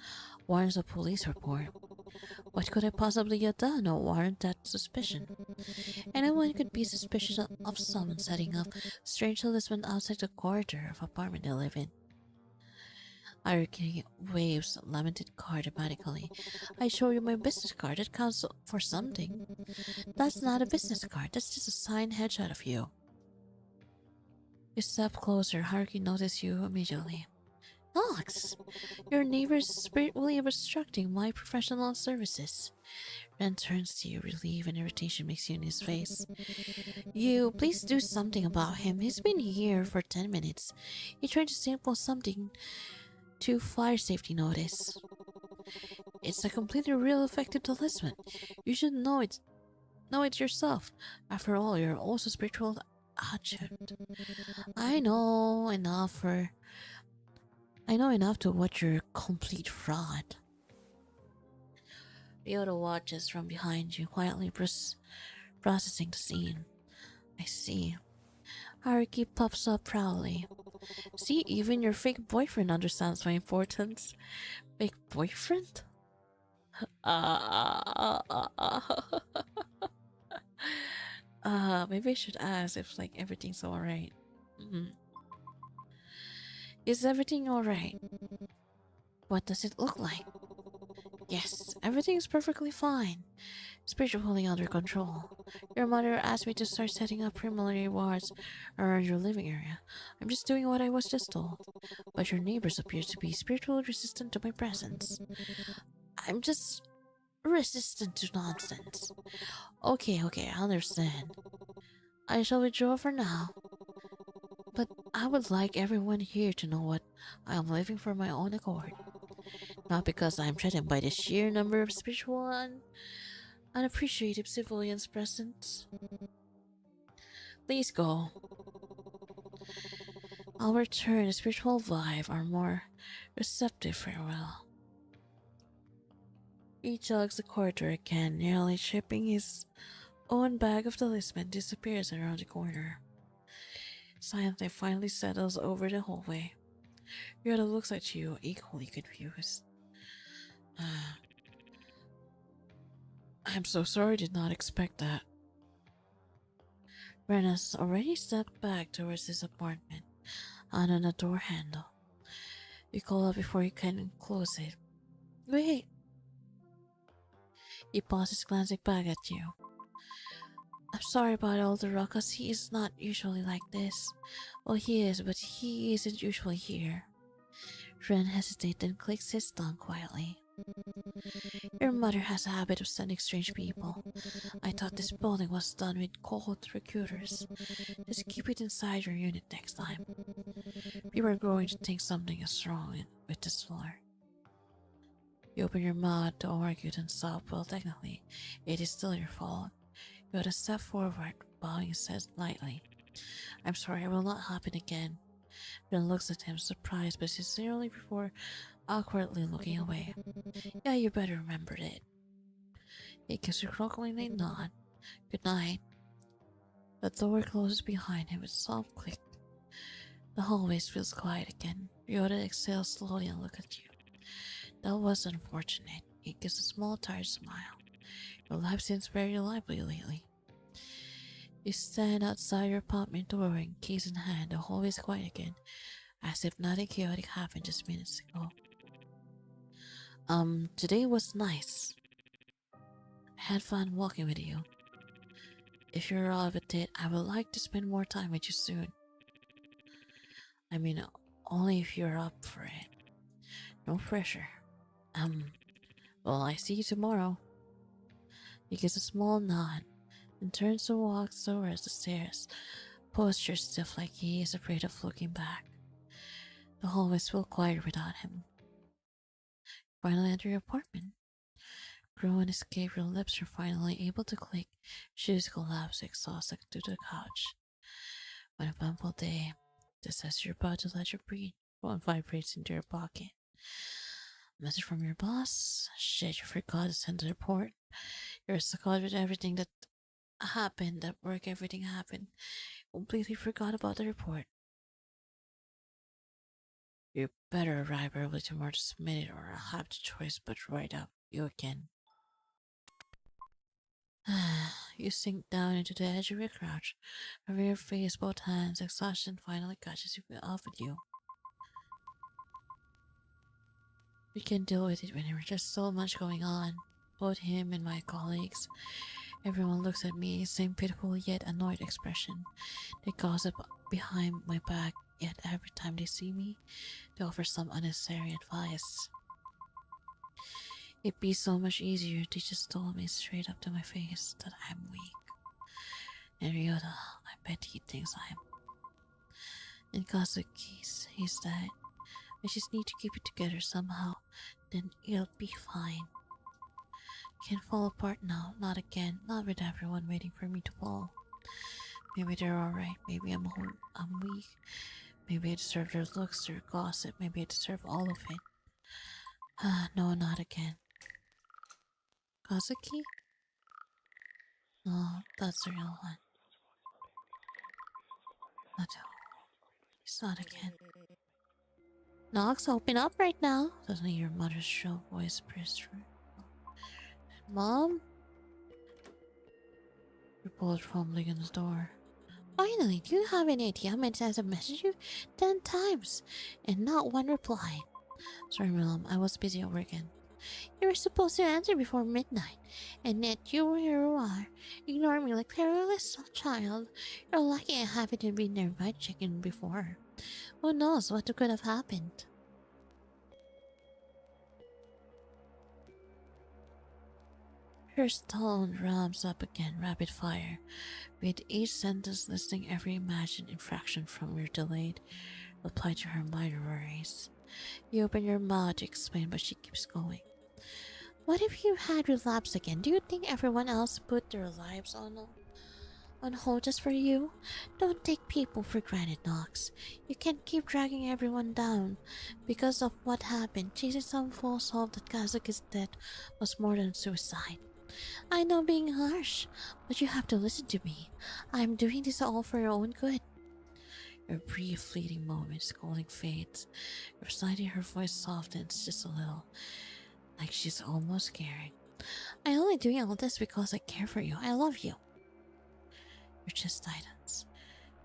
warrants a police report. What could I possibly have done to warrant that suspicion? Anyone could be suspicious of someone setting up strange talisman outside the corridor of apartment they live in. Araki waves a limited card dramatically. I show you my business card. That counts for something. That's not a business card. That's just a signed headshot of you. You step closer. Haruki notices you immediately. Nox! Your neighbor's spiritually obstructing my professional services. Ren turns to you. Relief and irritation makes you in his face. You, please do something about him. He's been here for 10 minutes. He tried to sample something to fire safety notice. It's a completely real effective talisman. You should know it yourself. After all, you're also spiritual adjunct. I know enough to watch you're a complete fraud. Ryota watches from behind you, quietly processing the scene. I see. Haruki pops up proudly. See, even your fake boyfriend understands my importance. Fake boyfriend? Maybe I should ask if everything's alright. Is everything alright? What does it look like? Yes, everything is perfectly fine. Spiritually under control. Your mother asked me to start setting up preliminary wards around your living area. I'm just doing what I was just told. But your neighbors appear to be spiritually resistant to my presence. I'm just resistant to nonsense. Okay, I understand. I shall withdraw for now. But I would like everyone here to know what I am living for my own accord. Not because I am threatened by the sheer number of spiritual and unappreciative civilians present. Please go. I'll return. The spiritual vibe are more receptive farewell. He jogs the corridor again, nearly tripping his own bag of talisman, disappears around the corner. Silently finally settles over the hallway. Ryota looks at you, equally confused. I'm so sorry, did not expect that. Ren has already stepped back towards his apartment, and on the door handle. You call out before you can close it. Wait! He pauses, glancing back at you. I'm sorry about all the ruckus. He is not usually like this. Well, he is, but he isn't usually here. Ren hesitates and clicks his tongue quietly. Your mother has a habit of sending strange people. I thought this building was done with cold recruiters. Just keep it inside your unit next time. People are going to think something is wrong with this floor. You open your mouth to argue and stop. Well, technically, it is still your fault. You had a step forward, bowing his head lightly. I'm sorry, it will not happen again. Ren looks at him, surprised but sincerely before awkwardly looking away. Yeah, you better remember it. He gives a crocodile nod. Good night. The door closes behind him with a soft click. The hallway feels quiet again. Ryota exhales slowly and looks at you. That was unfortunate. He gives a small tired smile. Your life seems very lively lately. You stand outside your apartment door, keys in hand. The hallway is quiet again, as if nothing chaotic happened just minutes ago. Today was nice. I had fun walking with you. If you're all of it, I would like to spend more time with you soon. I mean, only if you're up for it. No pressure. Well, I see you tomorrow. He gives a small nod and turns to walk towards the stairs, posture stiff like he is afraid of looking back. The hallway is still quiet without him. Finally enter your apartment. Grow and escape, your lips are finally able to click. Shoes collapse exhausted to the couch. On a eventful day, just as you're about to let your phone vibrates into your pocket. Message from your boss. Shit, you forgot to send the report. You're so caught with everything that happened at work, everything happened. Completely forgot about the report. You better arrive early tomorrow to submit it, or I'll have the choice but to write up you again. You sink down into the edge of your couch, over your face, both hands. Exhaustion finally catches you off with you. We can deal with it when there's just so much going on. Both him and my colleagues. Everyone looks at me, same pitiful yet annoyed expression. They gossip behind my back, yet every time they see me, they offer some unnecessary advice. It'd be so much easier if they just told me straight up to my face that I'm weak. And Ryota, I bet he thinks I am. And Kazuki's, he's dead. I just need to keep it together somehow, then it'll be fine. Can't fall apart now, not again, not with everyone waiting for me to fall. Maybe they're alright, maybe I'm weak, maybe I deserve their looks, their gossip, maybe I deserve all of it. No, not again. Kazuki? No, that's the real one. Not, it's not again. Nox, open up right now. Suddenly your mother's shrill voice bursts through. Mom? You're both fumbling in the door. Finally, do you have any idea how many times I've messaged you? 10 times, and not one reply. Sorry, Mom, I was busy at work again. You were supposed to answer before midnight, and yet you are, ignoring me like a careless child. You're lucky I haven't been nearby checking before. Who knows what could have happened? Her tone ramps up again, rapid fire, with each sentence listing every imagined infraction from your delayed reply to her minor worries. You open your mouth to explain, but she keeps going. What if you had relapse again? Do you think everyone else put their lives on hold just for you? Don't take people for granted, Nox. You can't keep dragging everyone down because of what happened. Chasing some false hope that Kazuki's death was more than suicide. I know being harsh, but you have to listen to me. I'm doing this all for your own good. Your brief fleeting moment, scolding fades. Reciting her voice softens just a little, like she's almost caring. I'm only doing all this because I care for you. I love you. Your chest tightens.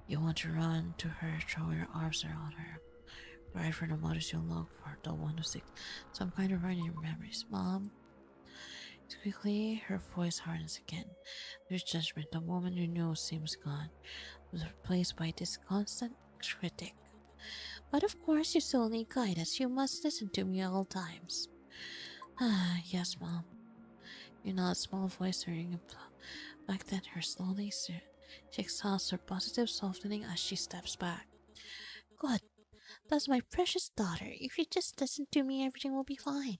You want to run to her, throw your arms around her. Right for the mothers you long for, the one who seeks some kind of run in your memories. Mom? Quickly, her voice hardens again. There's judgment. The moment you knew seems gone, was replaced by this constant critic. But of course, you still need guidance. You must listen to me at all times. Ah, yes, Mom. You know, a small voice turning back then her slowly she exhales her positive softening as she steps back. Good. That's my precious daughter. If you just listen to me, everything will be fine.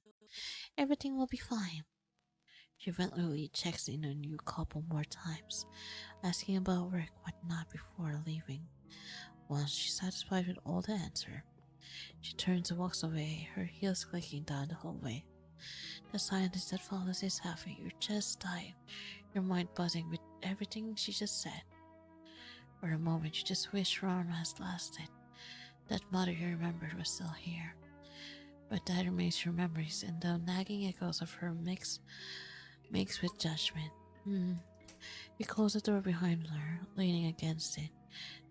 Everything will be fine. She eventually checks in on you a couple more times, asking about work, whatnot before leaving. Once she's satisfied with all the answer, she turns and walks away, her heels clicking down the hallway. The silence that follows is having your chest tight, your mind buzzing with everything she just said. For a moment, you just wish Ron has lasted. That mother you remembered was still here. But that remains your memories, and the nagging echoes of her mixed with judgment. You close the door behind her, leaning against it,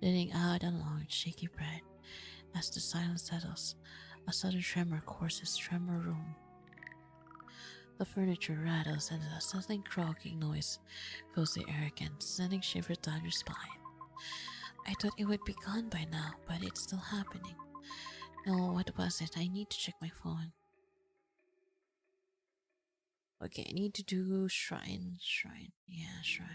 letting out a long, shaky breath. As the silence settles, a sudden tremor courses tremor room. The furniture rattles and a sudden croaking noise fills the air again, sending shivers down your spine. I thought it would be gone by now, but it's still happening. No, what was it? I need to check my phone. Okay, I need to do shrine. Yeah, shrine.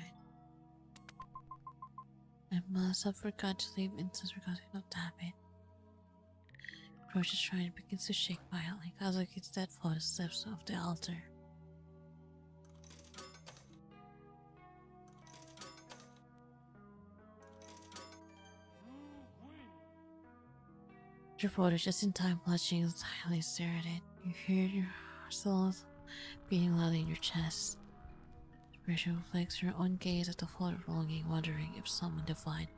I must have forgot to leave incense regarding no damn it. Approaches shrine and begins to shake violently. Kazuki instead follows the steps of the altar. Your photo just in time, blushing and silently stare at it. You hear your soul beating loudly in your chest. Rachel reflects her own gaze at the photo, longing, wondering if someone divine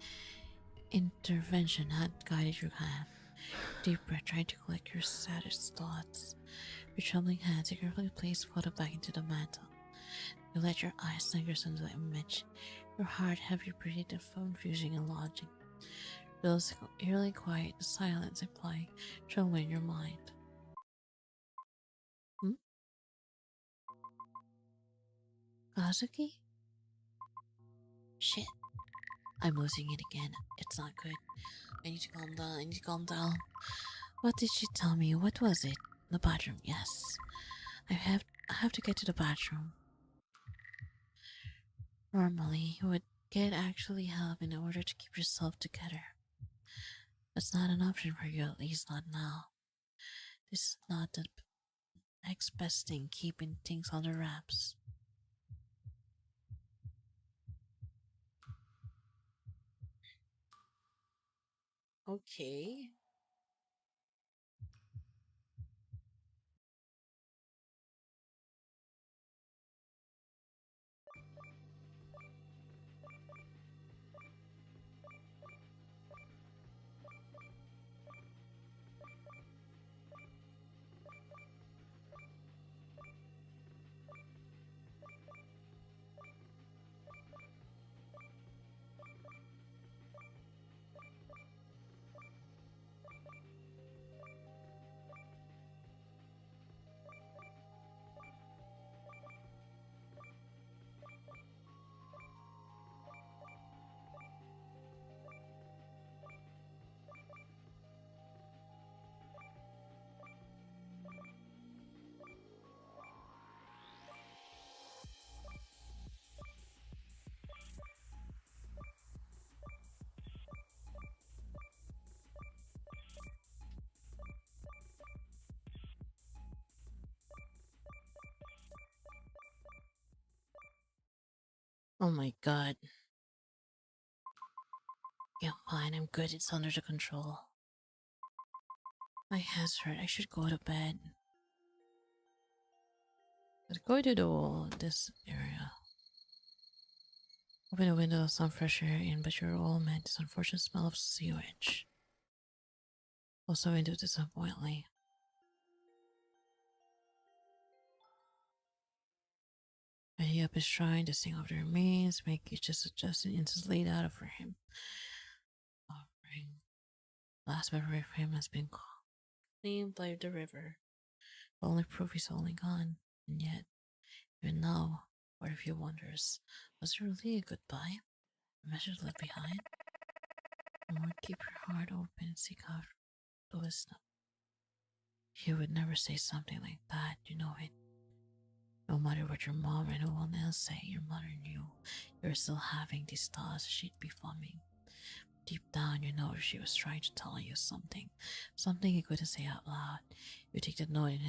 intervention had guided your hand. Deep breath, trying to collect your saddest thoughts. Your trembling hands carefully place the photo back into the mantle. You let your eyes linger on the image, your heart heavy breathing and confusing and lodging. Feels eerily quiet, the silence implying trouble in your mind. Hmm? Kazuki? Shit. I'm losing it again. It's not good. I need to calm down. I need to calm down. What did she tell me? What was it? The bathroom. Yes. I have to get to the bathroom. Normally, you would get actually help in order to keep yourself together. That's not an option for you, at least not now. This is not the next best thing, keeping things under wraps. Okay. Oh my god. Yeah, fine, I'm good. It's under the control. My head's hurt. I should go to bed. Let's go to the wall, this area. Open the window, some fresh air in, but you're all met this unfortunate smell of sewage. Also into disappointedly. Ready up his shrine to sing off the remains, make it just adjust and incense laid out for him. Offering. Last memory of him has been cleaned by the river. The only proof he's only gone. And yet, even now, what if he wonders, was it really a goodbye? A message left behind? Or keep your heart open and seek out Listen, you would never say something like that, you know it. No matter what your mom or anyone else say, your mother knew you were still having these thoughts she'd be forming. Deep down, you know she was trying to tell you something, something you couldn't say out loud. You take the note in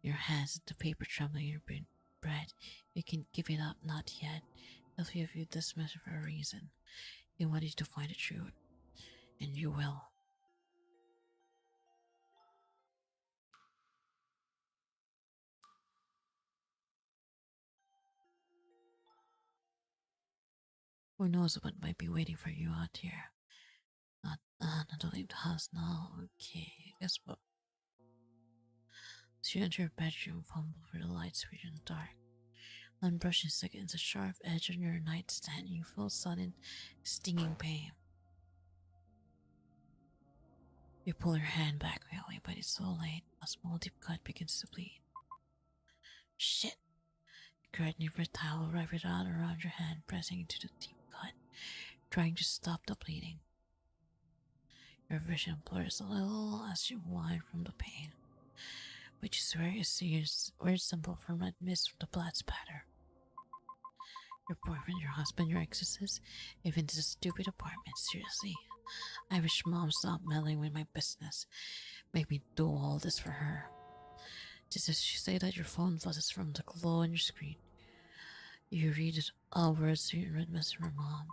your hands, the paper trembling in your breath. You can give it up, not yet. A few of you dismiss it for a reason. You want you to find the truth, and you will. Who knows what might be waiting for you out here? Not to leave the house now. Okay, guess what? So you enter your bedroom, fumble for the light switch in the dark. Unbrushed against a sharp edge on your nightstand, you feel sudden, stinging pain. You pull your hand back quickly, but it's so late. A small deep cut begins to bleed. Shit! You grab your towel, wrap it out around your hand, pressing into the deep cut, trying to stop the bleeding. Your vision blurs a little as you whine from the pain, which is where you see your weird symbol from red mist from the blood spatter. Your boyfriend, your husband, your exes, even this stupid apartment, seriously. I wish mom stopped meddling with my business. Make me do all this for her. Just as you say that, your phone buzzes from the glow on your screen. You read it all words to your red message from mom.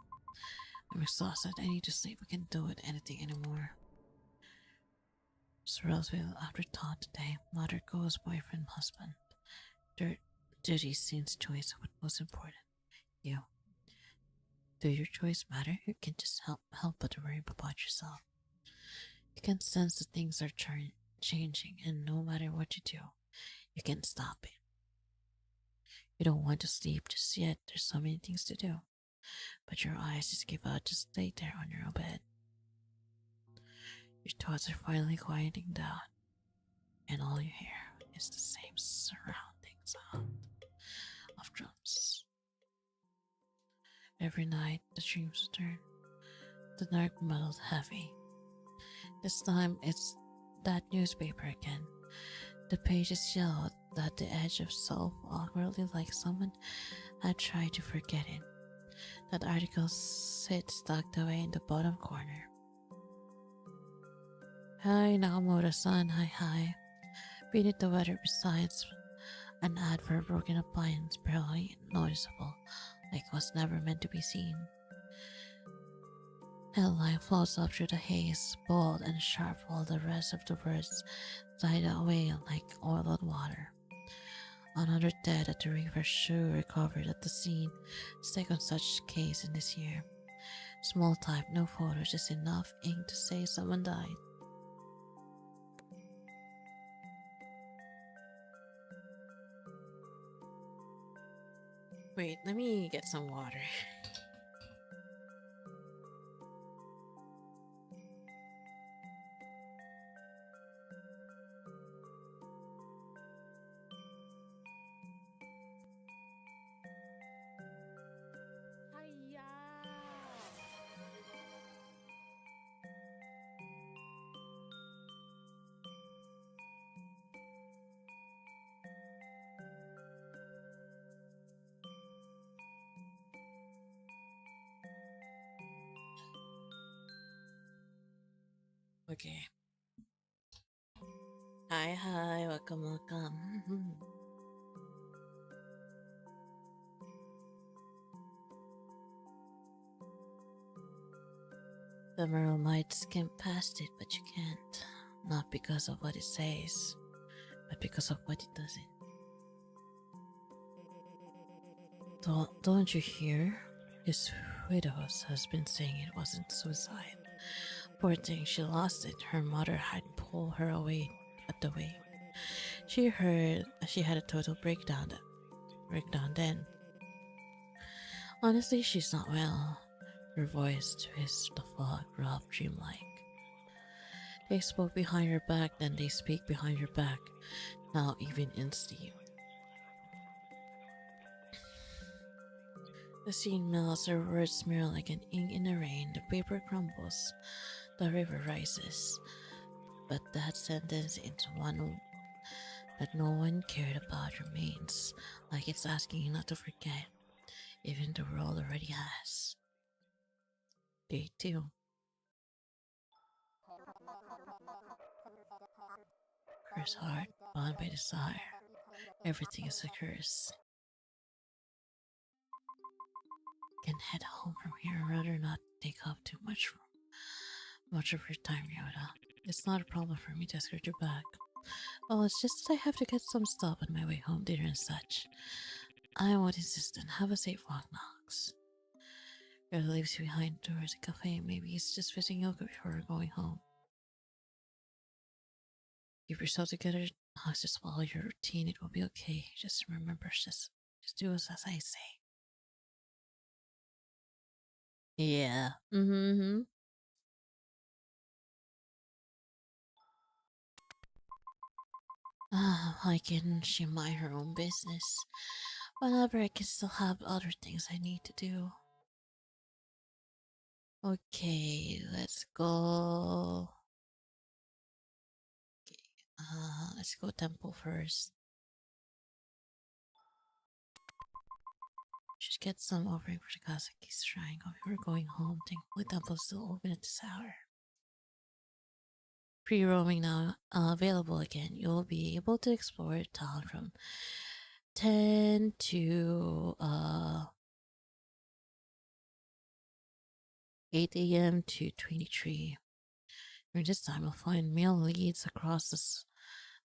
I'm exhausted. I need to sleep. I can't do it anything anymore. Sorrells with afterthought today. Mother goes, boyfriend, husband. Duty seems choice. What most important? You. Do your choice matter? You can just help but worry about yourself. You can sense that things are changing, and no matter what you do, you can't stop it. You don't want to sleep just yet. There's so many things to do. But your eyes just give out to stay there on your own bed. Your thoughts are finally quieting down, and all you hear is the same surrounding sound of drums. Every night the dreams return, the dark muddled heavy. This time it's that newspaper again. The pages yellowed at the edge of self awkwardly like someone had tried to forget it. That article sits tucked away in the bottom corner. Hi Nakamoto-san, hi. Read it the weather besides an ad for a broken appliance, barely noticeable, like it was never meant to be seen. Headline floats up through the haze, bold and sharp, while the rest of the words died away like oiled water. Another dead at the river shoe recovered at the scene, second such case in this year. Small type, no photos, just enough ink to say someone died. Wait, let me get some water. Okay. Hi, welcome. The mirror might skim past it, but you can't. Not because of what it says, but because of what it doesn't. Don't you hear? His widows has been saying it wasn't suicide. Poor thing, she lost it. Her mother had pulled her away at the way. She heard she had a total breakdown then. Honestly, she's not well. Her voice twists the fog, rough, dreamlike. They spoke behind her back, then they speak behind her back. Now even in sleep. The scene melts, her words smear like an ink in the rain. The paper crumbles. The river rises. but that sentence into one that no one cared about remains, like it's asking you not to forget, even the world already has. Day 2. Curse heart, bound by desire. Everything is a curse. Can head home from here, rather not take up too much of your time, Yoda. It's not a problem for me to escort you back. Oh, it's just that I have to get some stuff on my way home, dinner and such. I won't insist and have a safe walk, Knox. Yoda leaves you behind towards the cafe. Maybe he's just visiting Yoga before going home. Keep yourself together, Knox. Just follow your routine. It will be okay. Just remember, just do as I say. Yeah. Mm-hmm. I can she mind her own business. Whenever I can still have other things I need to do. Okay, let's go. Let's go temple first. Should get some offering for the Kazaki's shrine before going home. Thankfully, temple's still open at this hour. Pre-roaming now available again. You'll be able to explore town from 10 to 8 a.m. to 23. During this time, you'll find mail leads across this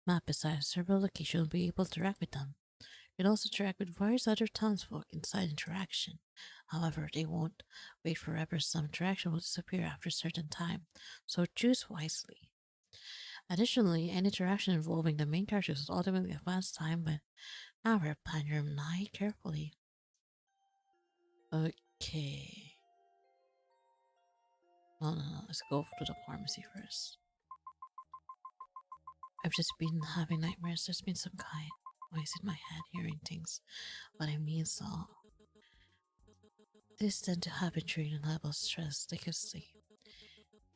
map beside several locations. You'll be able to interact with them. You can also interact with various other townsfolk inside interaction. However, they won't wait forever. Some interaction will disappear after a certain time, so choose wisely. Additionally, any interaction involving the main characters will automatically advance time by an hour. Plan your night carefully. Okay. No. Let's go to the pharmacy first. I've just been having nightmares. There's been some kind. Noise in my head, hearing things. What I mean, so. This tend to happen during a level of stress, lack of sleep.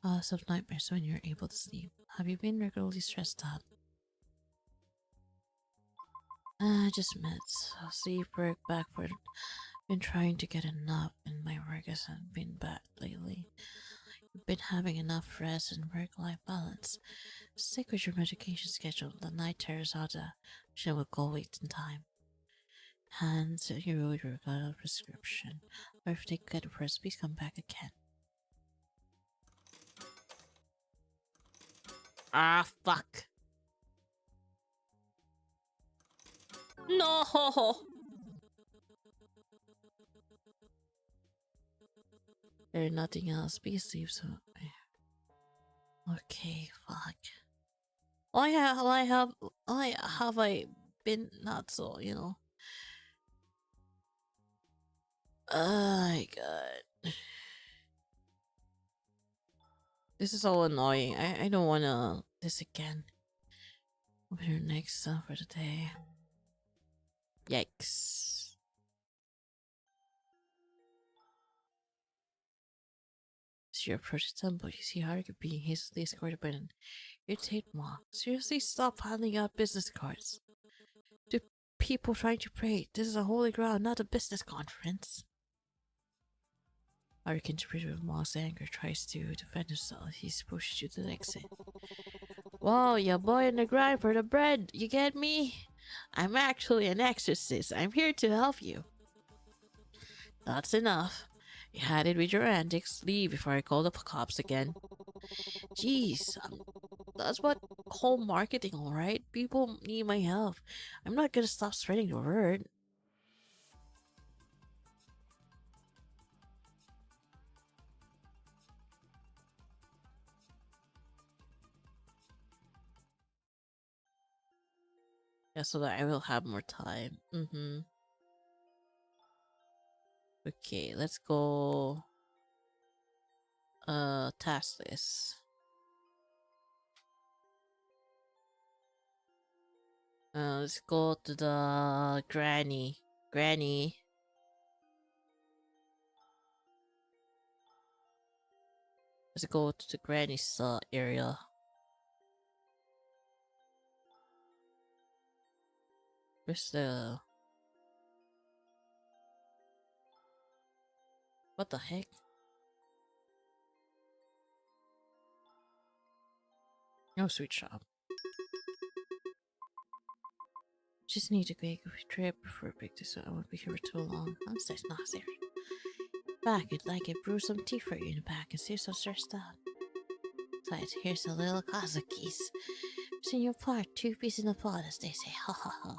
Lots of nightmares when you're able to sleep. Have you been regularly stressed out? Just meds. Sleep, work, backward. Been trying to get enough, and my work hasn't been bad lately. You've been having enough rest and work-life balance. Stick with your medication schedule. The night tears out the she will go wait in time. Hands, you wrote your got a prescription. Or if they get worse, please come back again. Ah, fuck. No! There's nothing else. Please sleep so. Okay, fuck. Why have I been not so, Oh my god. This is so annoying. I don't wanna this again. Open your next stuff for the day. Yikes. As you approach the temple, you see Haruka being hastily escorted by an irritated monk. Seriously, stop handing out business cards to people trying to pray. This is a holy ground, not a business conference. Haruka, interpreted with monk's anger, tries to defend himself. He's pushed you to the exit. Whoa, ya boy in the grind for the bread. You get me? I'm actually an exorcist. I'm here to help you. That's enough. You had it with your antics. Leave before I call the cops again. Jeez, that's what whole marketing, alright? People need my help. I'm not gonna stop spreading the word. Yeah, so that I will have more time. Okay, let's go. Task list. Let's go to the granny. Granny. Let's go to the granny's area. Where's the... What the heck? No sweet shop. Just need to make a trip for a big so I won't be here for too long. I'm so not serious. Back, I'd like to brew some tea for you in the back and see so stressed out. Besides, here's a little Kazaki's. Seen your part, 2 peas in a pod, as they say. Ha ha ha.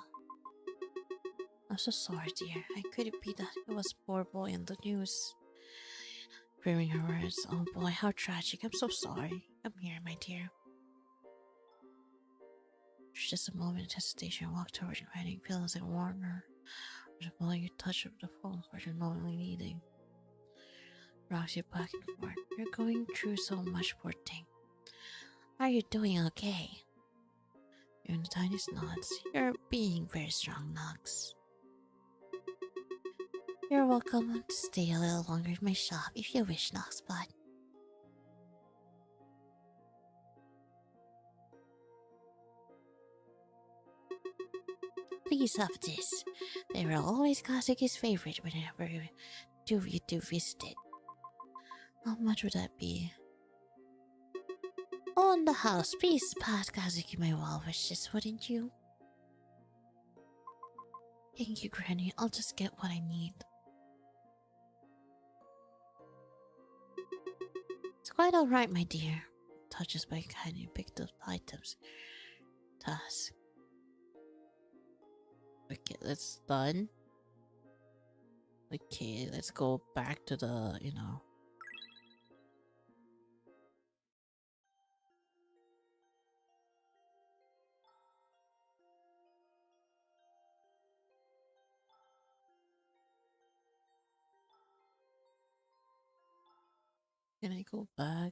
I'm so sorry, dear. I couldn't be that. It was poor boy in the news. Brimming her words. Oh boy, how tragic. I'm so sorry. Come here, my dear. For just a moment of hesitation, I walked toward you, writing, feeling like warmer. Or the familiar touch of the phone for your knowingly needing. Rocks you back and forth. You're going through so much, poor thing. Are you doing okay? You're in the tiniest nods. You're being very strong, Nox. You're welcome to stay a little longer in my shop if you wish, Noxbot. Please have this. They were always Kazuki's favorite whenever you two visited. How much would that be? On the house, please pass Kazuki my well wishes, wouldn't you? Thank you, Granny. I'll just get what I need. It's quite alright, my dear. Touches by kindly picked up items. Task. Okay, that's done. Okay, let's go back to the, Can I go back?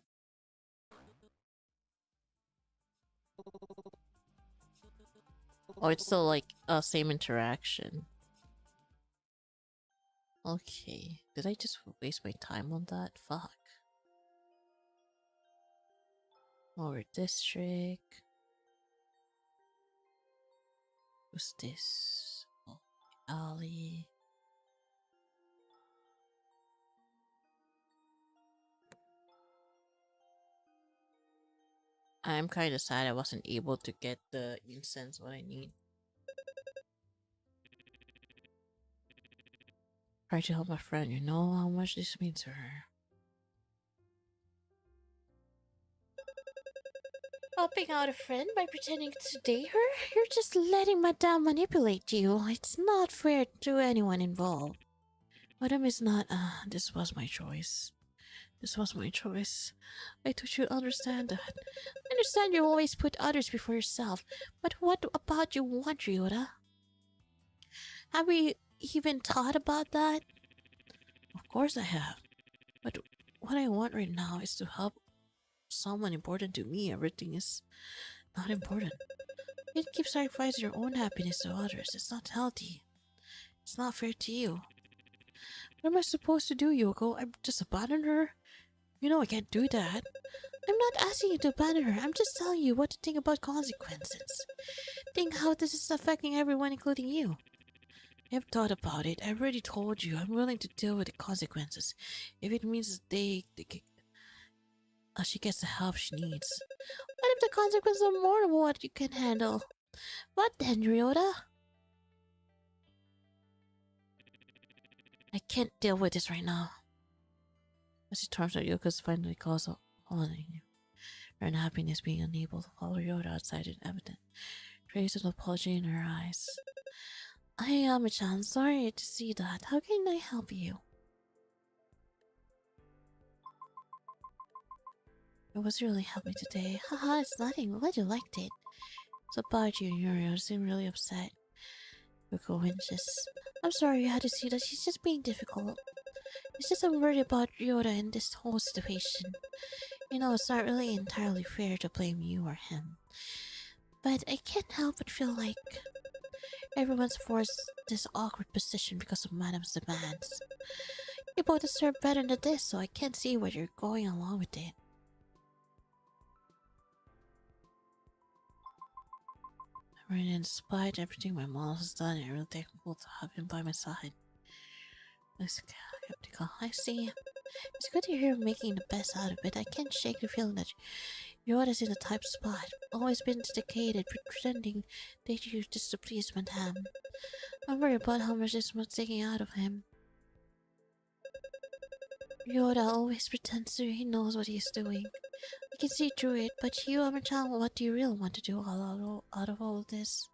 Oh, it's still like same interaction. Okay. Did I just waste my time on that? Fuck. Lower district. What's this? Oh, alley. I'm kind of sad I wasn't able to get the incense what I need. Try to help my friend. You know how much this means to her. Helping out a friend by pretending to date her? You're just letting Madame manipulate you. It's not fair to anyone involved. Madame is not. This was my choice. This was my choice. I thought you'd understand that. I understand you always put others before yourself, but what about you want, Ryota? Have we even thought about that? Of course I have. But what I want right now is to help someone important to me. Everything is not important. You keep sacrificing your own happiness to others. It's not healthy. It's not fair to you. What am I supposed to do, Yoko? I'm just abandon her? You know I can't do that. I'm not asking you to abandon her. I'm just telling you what to think about consequences. Think how this is affecting everyone, including you. I've thought about it. I've already told you. I'm willing to deal with the consequences. If it means she gets the help she needs. What if the consequences are more than what you can handle? What then, Ryota? I can't deal with this right now. As he turns out, Yoko's finally calls out, holding you. Her unhappiness being unable to follow Ryota outside is evident. Trace of apology in her eyes. I am Yama-chan, sorry to see that. How can I help you? It was really helping today. Haha, it's nothing. Glad you liked it. It's about you, Yuri. I seem really upset. Yoko winches. I'm sorry you had to see that. She's just being difficult. It's just I'm worried about Ryota and this whole situation. You know, it's not really entirely fair to blame you or him. But I can't help but feel like everyone's forced this awkward position because of Madame's demands. You both deserve better than this, so I can't see why you're going along with it. And despite everything my mom has done, I'm really thankful to have him by my side. Looks skeptical. I see. It's good to hear you making the best out of it. I can't shake the feeling that you're always in the type spot. Always been dedicated, pretending that you just to please Madame. I'm worried about how much this was taking out of him. Yoda always pretends to he knows what he's doing. I can see through it, but you, Amachan, what do you really want to do out of all of this?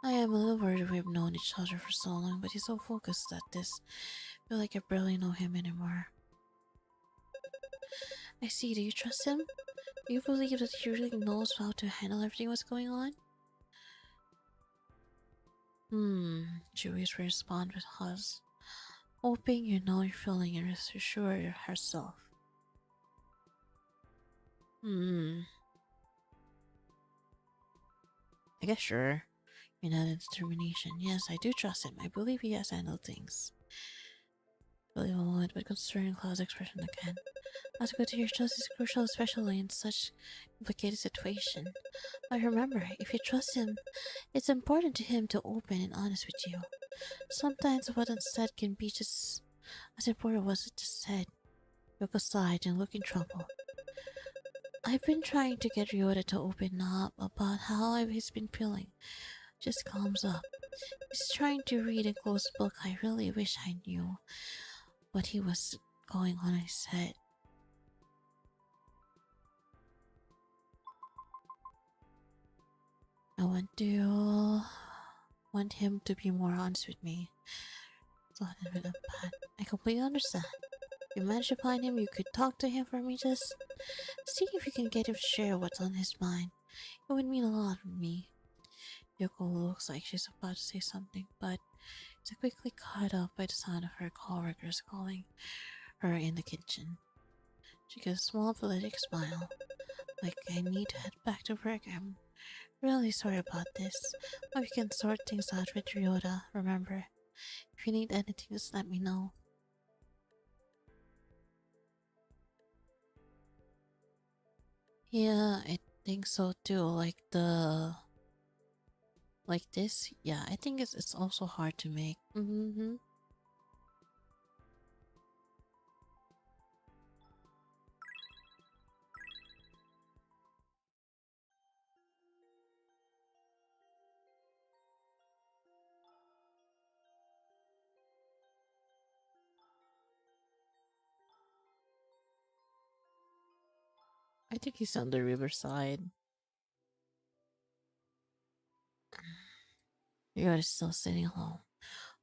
I am a little worried we've known each other for so long, but he's so focused at this. I feel like I barely know him anymore. I see, do you trust him? Do you believe that he really knows how to handle everything what's going on? Chewy's respond with Huz, hoping you know you're feeling and reassure herself. I guess sure. In that determination, yes, I do trust him. I believe he has handled things. Believe a moment, but concerning Cloud's expression again. That's good to hear. Trust is crucial, especially in such complicated situation. But remember, if you trust him, it's important to him to open and honest with you. Sometimes what unsaid can be just as important as it just said. Look aside and look in trouble. I've been trying to get Ryota to open up about how he's been feeling. Just calms up. He's trying to read a closed book. I really wish I knew what he was going on in his head. I want him to be more honest with me. I completely understand. If you manage to find him, you could talk to him for me. Just see if you can get him to share what's on his mind. It would mean a lot to me. Yoko looks like she's about to say something, but is quickly caught up by the sound of her coworkers calling her in the kitchen. She gives a small pathetic smile, like I need to head back to work. I'm really sorry about this, but we can sort things out with Ryota. Remember, if you need anything, just let me know. Yeah, I think so too. Like this. Yeah, I think it's also hard to make. I think he's on the riverside. Ryota is still sitting alone,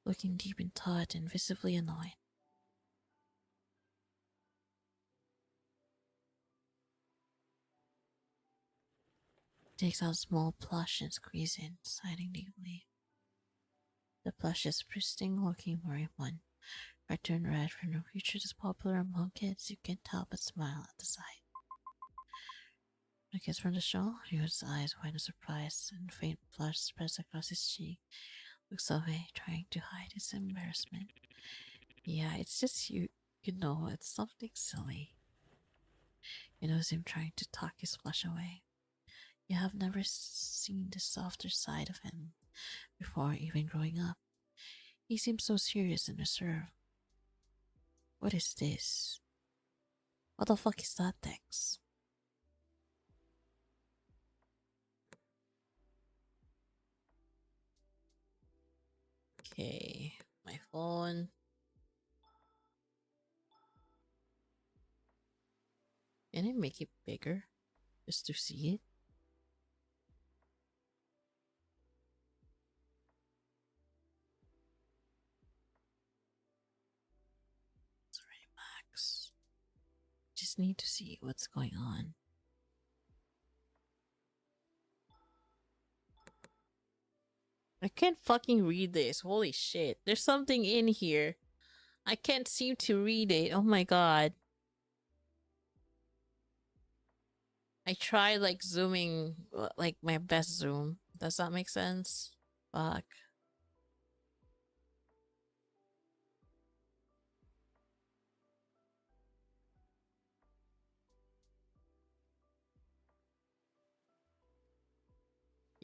looking deep in thought and visibly annoyed. Takes out a small plush and squeezes in, sighing deeply. The plush is pristine looking very one. I turn red from the creature is popular among kids. You can't help but smile at the sight. The kids from the show, Ryo's eyes wide in surprise and faint blush spreads across his cheek. Looks away, trying to hide his embarrassment. Yeah, it's just you know, it's something silly. You know, him trying to talk his flush away. You have never seen the softer side of him before, even growing up. He seems so serious and reserved. What is this? What the fuck is that text? Okay, my phone. Can I make it bigger just to see it? Sorry, Max. Just need to see what's going on. I can't fucking read this. Holy shit. There's something in here. I can't seem to read it. Oh my god. I tried like zooming, like my best zoom. Does that make sense? Fuck.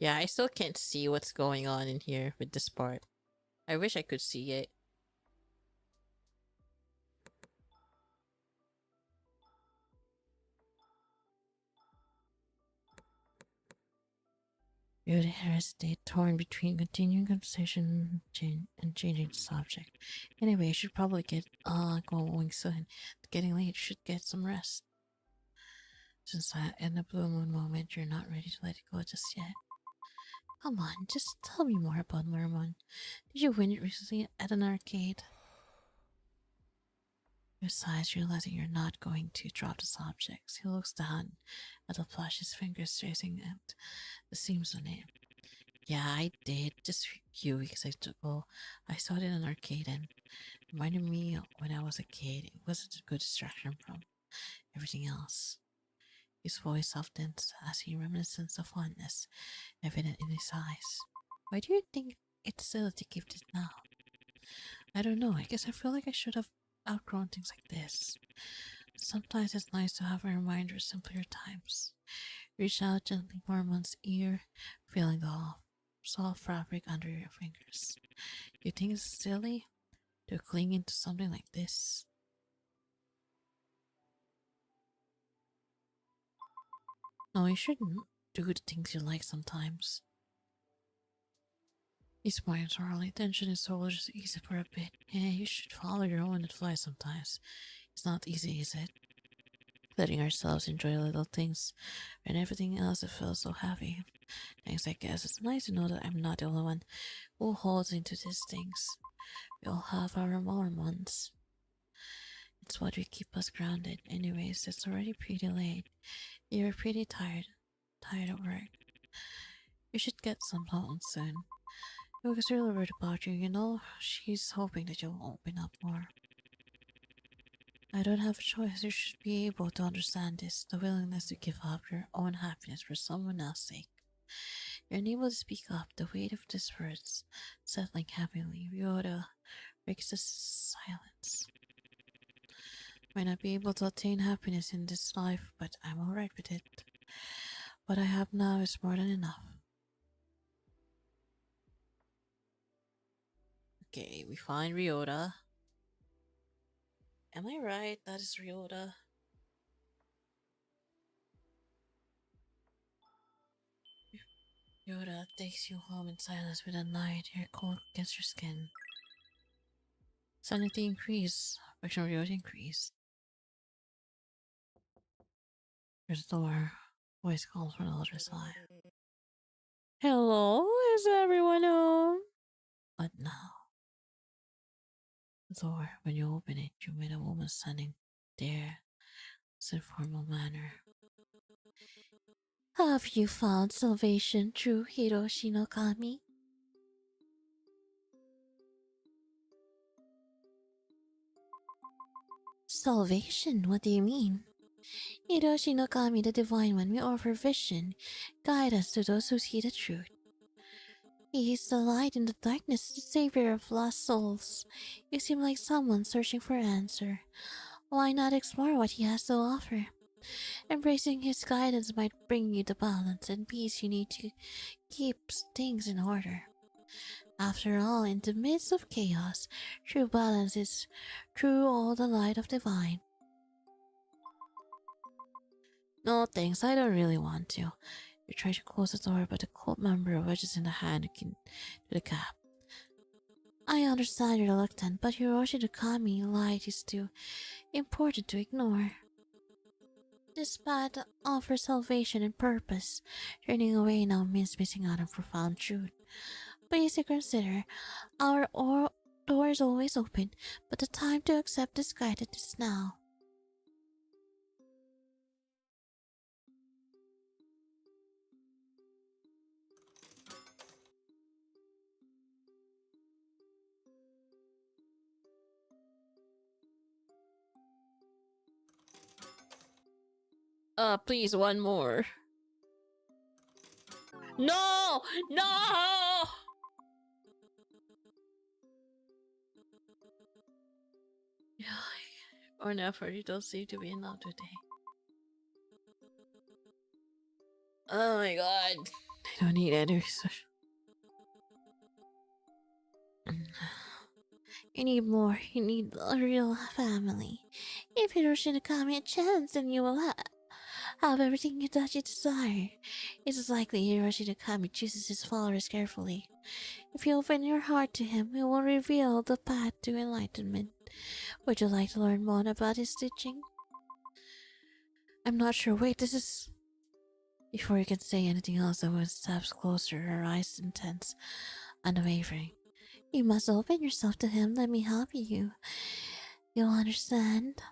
Yeah, I still can't see what's going on in here with this part. I wish I could see it. You would hesitate, torn between continuing conversation and changing the subject. Anyway, I should probably get going soon. It's getting late. Should get some rest. Since in the blue moon moment, you're not ready to let it go just yet. Come on, just tell me more about Mermon. Did you win it recently at an arcade? Besides, realizing you're not going to drop the subjects, he looks down at the plush, his fingers tracing out the seams on it. Yeah, I did. Just a few weeks ago, I saw it in an arcade and reminded me when I was a kid. It wasn't a good distraction from everything else. His voice softened as he reminisced of fondness evident in his eyes. Why do you think it's silly to keep this now? I don't know. I guess I feel like I should have outgrown things like this. Sometimes it's nice to have a reminder of simpler times. Reach out gently Mormon's ear, feeling the soft fabric under your fingers. You think it's silly to cling into something like this? No, you shouldn't do the things you like sometimes. These points are only tension is so just easy for a bit. Yeah, you should follow your own advice sometimes. It's not easy, is it? Letting ourselves enjoy little things when everything else feels so heavy. Thanks, I guess. It's nice to know that I'm not the only one who holds into these things. We all have our moments. It's what we keep us grounded. Anyways, it's already pretty late. You're pretty tired. Tired of work. You should get some help soon. Because really worried about you, you know? She's hoping that you'll open up more. I don't have a choice. You should be able to understand this. The willingness to give up your own happiness for someone else's sake. You're unable to speak up. The weight of these words settling heavily. Ryota breaks the silence. Might not be able to attain happiness in this life, but I'm alright with it. What I have now is more than enough. Okay, we find Ryota. Am I right? That is Ryota. Ryota takes you home in silence with a night, hair cold against your skin. Sanity increase. Affection of Ryota increase. There's the door. Voice calls from the other side. Hello, is everyone home? But now, the door, when you open it, you meet a woman standing there in a formal manner. Have you found salvation through Hiroshi no Kami? Salvation? What do you mean? Hiroshi no Kami, the Divine One, will offer vision, guidance to those who see the truth. He is the light in the darkness, the savior of lost souls. You seem like someone searching for an answer. Why not explore what he has to offer? Embracing his guidance might bring you the balance and peace you need to keep things in order. After all, in the midst of chaos, true balance is through all the light of divine. No thanks, I don't really want to. You try to close the door, but the cult member wedges in the hand to the cap. I understand you're reluctant, but Hiroshi the Kami light is too important to ignore. This path offers salvation and purpose. Turning away now means missing out on profound truth. Please consider, our door is always open, but the time to accept this guidance is now. Please, one more. No! No! Or never, you don't seem to be enough today. Oh my god. I don't need any research. You need more. You need a real family. If Hiroshi Nakami a chance, then you will have everything that you desire. It is likely Hiroshi Nakami chooses his followers carefully. If you open your heart to him, he will reveal the path to enlightenment. Would you like to learn more about his teaching? I'm not sure. Wait, this is... Before you can say anything else, the woman steps closer, her eyes intense, unwavering. You must open yourself to him. Let me help you. You'll understand.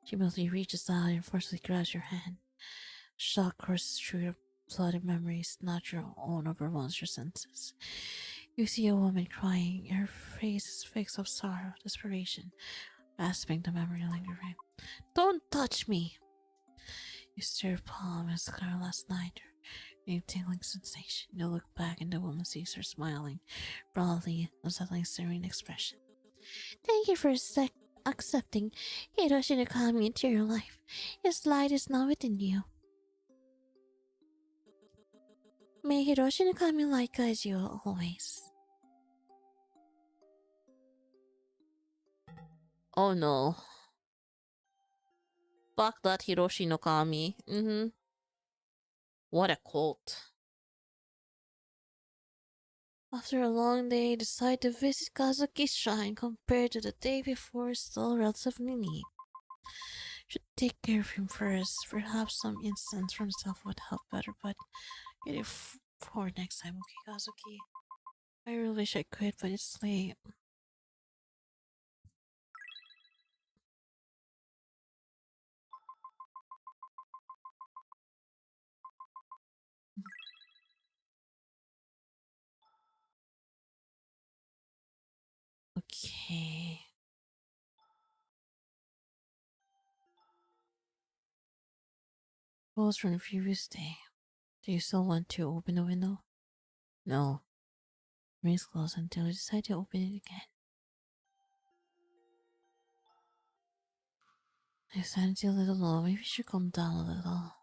She mostly reaches out and forcefully grabs your hand. Shock courses through your flooded memories, not your own overwhelms your senses. You see a woman crying. Her face is fixed of sorrow, desperation, grasping the memory lingering. Don't touch me! You stir her palm as her last night, a tingling sensation. You look back and the woman sees her smiling, broadly, unsettling, serene expression. Thank you for accepting Hiroshi Nakami into your life. His light is now within you. May Hiroshi Nakami light guide you always. Oh no. Fuck that Hiroshi Nakami. What a cult. After a long day, decide to visit Kazuki's shrine compared to the day before still relatively neat. Should take care of him first. Perhaps some instance from himself would help better, but get it for next time, okay, Kazuki? I really wish I could, but it's late. Okay. Goals from the previous day. Do you still want to open the window? No. Remains closed until you decide to open it again. Your sanity a little low. Maybe you should calm down a little.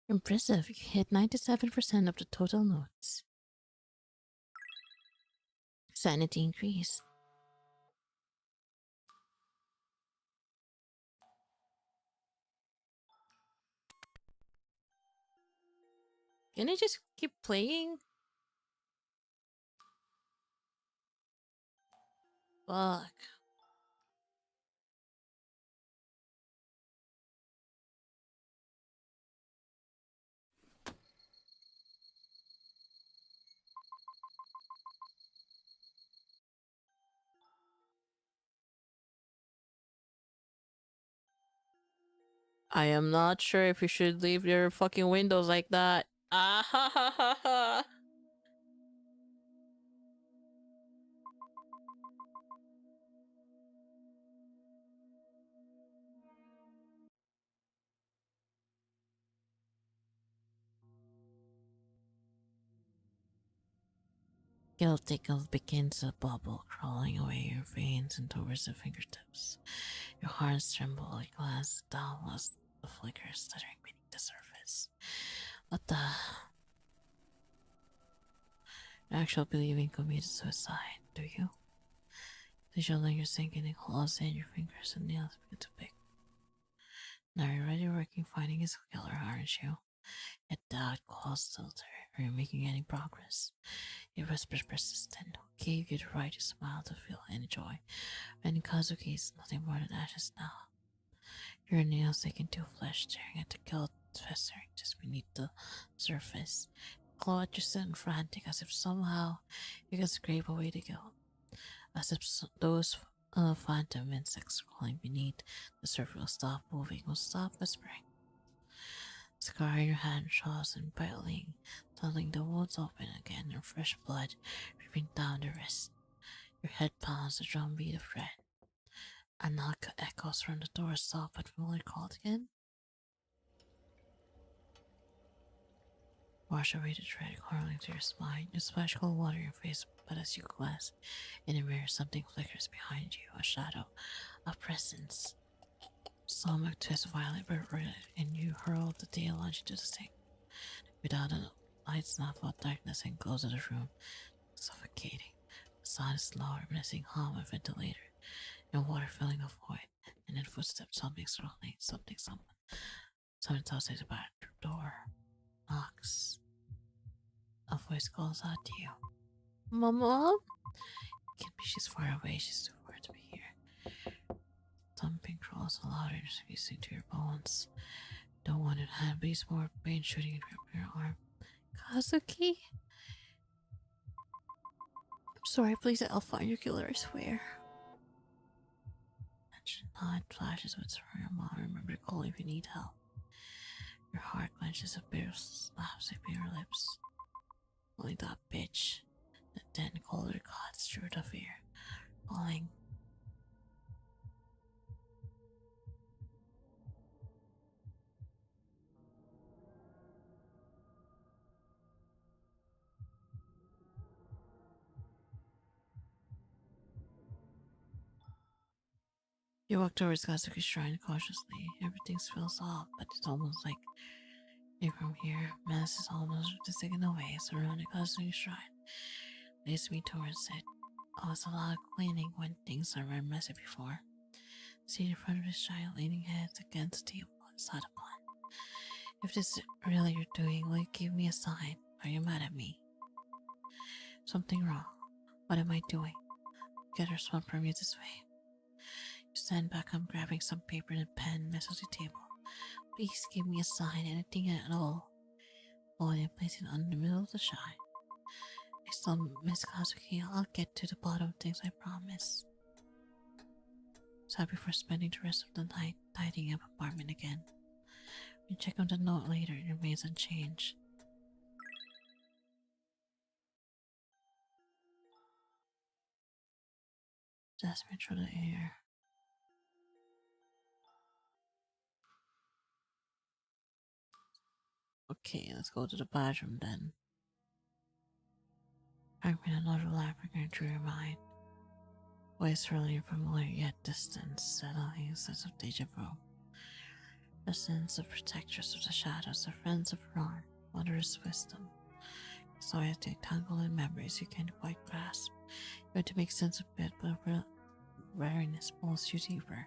Impressive. You hit 97% of the total notes. Sanity increase. Can I just keep playing? Fuck. I am not sure if you should leave your fucking windows like that. Ah ha ha ha ha. Guilt tickle begins to bubble, crawling away your veins and towards the fingertips. Your hands tremble like glass down as the flicker stuttering beneath the surface. What the? You actually believe in committed suicide, do you? Did you let your sinking claws in your fingers and nails begin to pick? Now you're already working finding his killer, aren't you? Yet doubt caused filter. Are you making any progress? It whispers persistent. Who gave you the right to smile to feel any joy? And Kazuki is nothing more than ashes now. Your nails sink into flesh, staring at the guilt thoughts festering just beneath the surface. Claw at yourself frantic as if somehow you can scrape away the guilt. As if those phantom insects crawling beneath the surface will stop moving, will stop whispering. Scar in your hand shows and battling, tunnelling the wounds open again and fresh blood dripping down the wrist. Your head pounds the drumbeat of dread. A knock echoes from the door, soft but familiar called again. Wash away the dread crawling to your spine. You splash cold water in your face, but as you glance in the mirror, something flickers behind you, a shadow, a presence. Stomach twists violently, but red, and you hurl the tail launch into the sink. Without a light snap of darkness and close of the room, suffocating. The sound is louder, menacing hum of ventilator, and water filling the void, and then footsteps, something scrolling, someone. Someone's outside the bathroom door. Knocks. A voice calls out to you. Mama? It can be she's far away, she's too far to be here. Thumping crawls louder, squeezing to your bones. Don't want it hand beats more pain shooting into your arm. Kazuki? I'm sorry, please I'll find your killer, I swear. Mention nod flashes what's from your mom. Remember to call if you need help. Your heart clenches, a bitter slaps between your lips. Only that bitch. The then color gods through the fear, calling. You walk towards Kazuki's shrine cautiously. Everything feels off, but it's almost like you're from here. Mass is almost just taken away, surrounding Kazuki's shrine. Leads me towards it. Oh, it's a lot of cleaning when things are very messy before. Seated in front of his shrine, leaning heads against the table inside a pond. If this is really you're doing, will you give me a sign? Are you mad at me? Something wrong. What am I doing? Get a response from you this way. You stand back, I'm grabbing some paper and a pen, next to the table. Please give me a sign, anything at all. Hold and place it on the middle of the shrine. Next time, Miss Kazuki, I'll get to the bottom of things, I promise. So before spending the rest of the night tidying up apartment again. We check on the note later, it remains unchanged. Jasmine through the air. Okay, let's go to the bathroom then. I've been another laugh going through your mind. Voice really familiar yet distant, settling a sense of deja vu. A sense of protectors of the shadows, of friends of wrong, wondrous wisdom. So I take tangled in memories you can't quite grasp. You want to make sense of it, but weariness pulls you deeper.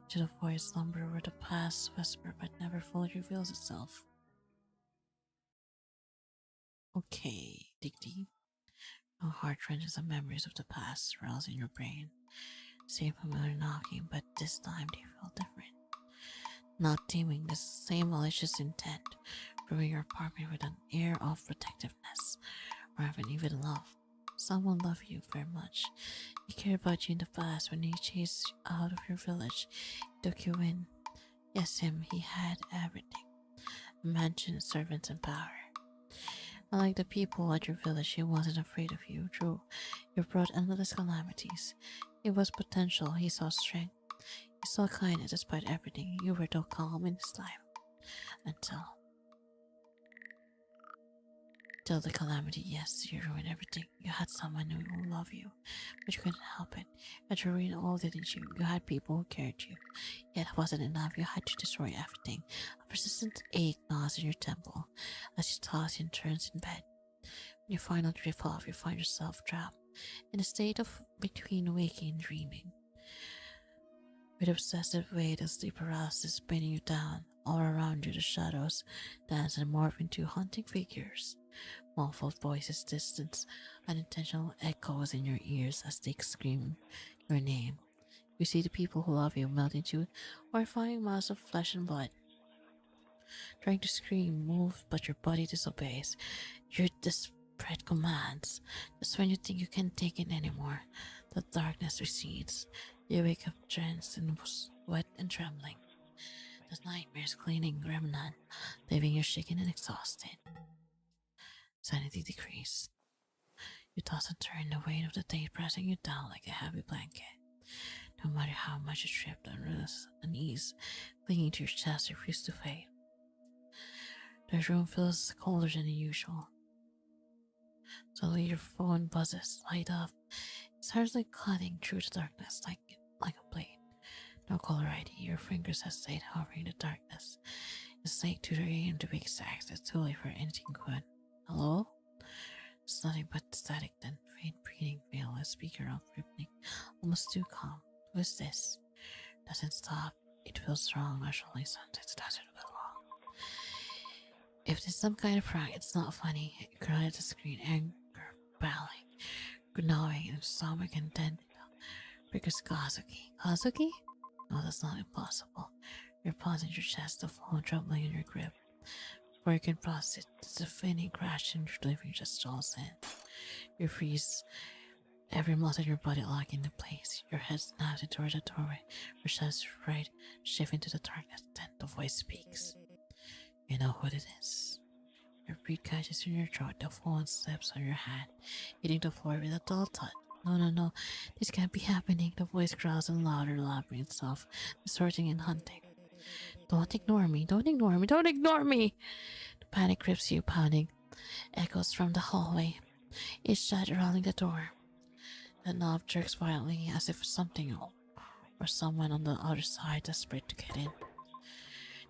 To the void slumber where the past whisper but never fully reveals itself. Okay, dig deep. No heart wrenches of memories of the past rouse in your brain. Same familiar knocking, but this time they feel different. Not teeming the same malicious intent, filling your apartment with an air of protectiveness, or even love. Someone loved you very much. He cared about you in the past when he chased you out of your village, took you in. Yes, him, he had everything. A mansion, servants, and power. Unlike the people at your village, he wasn't afraid of you. True, you brought endless calamities. It was potential, he saw strength. He saw kindness despite everything. You were though calm in his time. Until the calamity, yes, you ruined everything. You had someone who loved you, but you couldn't help it. You had to ruin all, didn't you? You had people who cared you. Yet it wasn't enough. You had to destroy everything. A persistent ache gnaws in your temple as you toss and turns in bed. When you finally drift off, you find yourself trapped in a state of between waking and dreaming. With obsessive weight of sleep paralysis spinning you down, all around you the shadows dance and morph into haunting figures. Muffled voices distance, unintentional echoes in your ears as they scream your name. You see the people who love you melt into horrifying mass of flesh and blood. trying to scream, move, but your body disobeys. Your desperate commands. Just when you think you can't take it anymore, the darkness recedes. You wake up drenched in sweat and trembling. The nightmares cleaning remnant, leaving you shaken and exhausted. Sanity decreased. You toss and turn, the weight of the day pressing you down like a heavy blanket. No matter how much you tripped on unease, clinging to your chest, refused to fade. The room feels colder than usual. Suddenly your phone buzzes, light up. It's hardly cutting through the darkness like a blade. No caller ID, your fingers hesitate, hovering in the darkness. It's late 2 a.m. to be exact. It's too late for anything good. Hello? It's nothing but static, then faint breathing veil, a speaker up rippling, almost too calm. Who is this? Doesn't stop. It feels wrong, actually. Sometimes it doesn't feel wrong. If it's some kind of prank, it's not funny. You cry at the screen, anger, bowing, gnawing in your stomach, and then because Kazuki. Kazuki? No, that's not impossible. Your paws in your chest, the phone trembling in your grip. Before you can process it, there's a fainting crash and your living just jolts in. You freeze, every muscle in your body locked into place. Your head snaps toward the doorway, your chest right, shift into the darkness. Then the voice speaks. You know what it is. Your breath catches in your throat, the phone slips on your hand, hitting the floor with a dull thud. No, no, no, this can't be happening. The voice growls and louder, lapping itself, distorting and hunting. Don't ignore me, don't ignore me, don't ignore me! The panic grips you, pounding. Echoes from the hallway, each shot rolling the door. The knob jerks violently as if something or someone on the other side desperate to get in.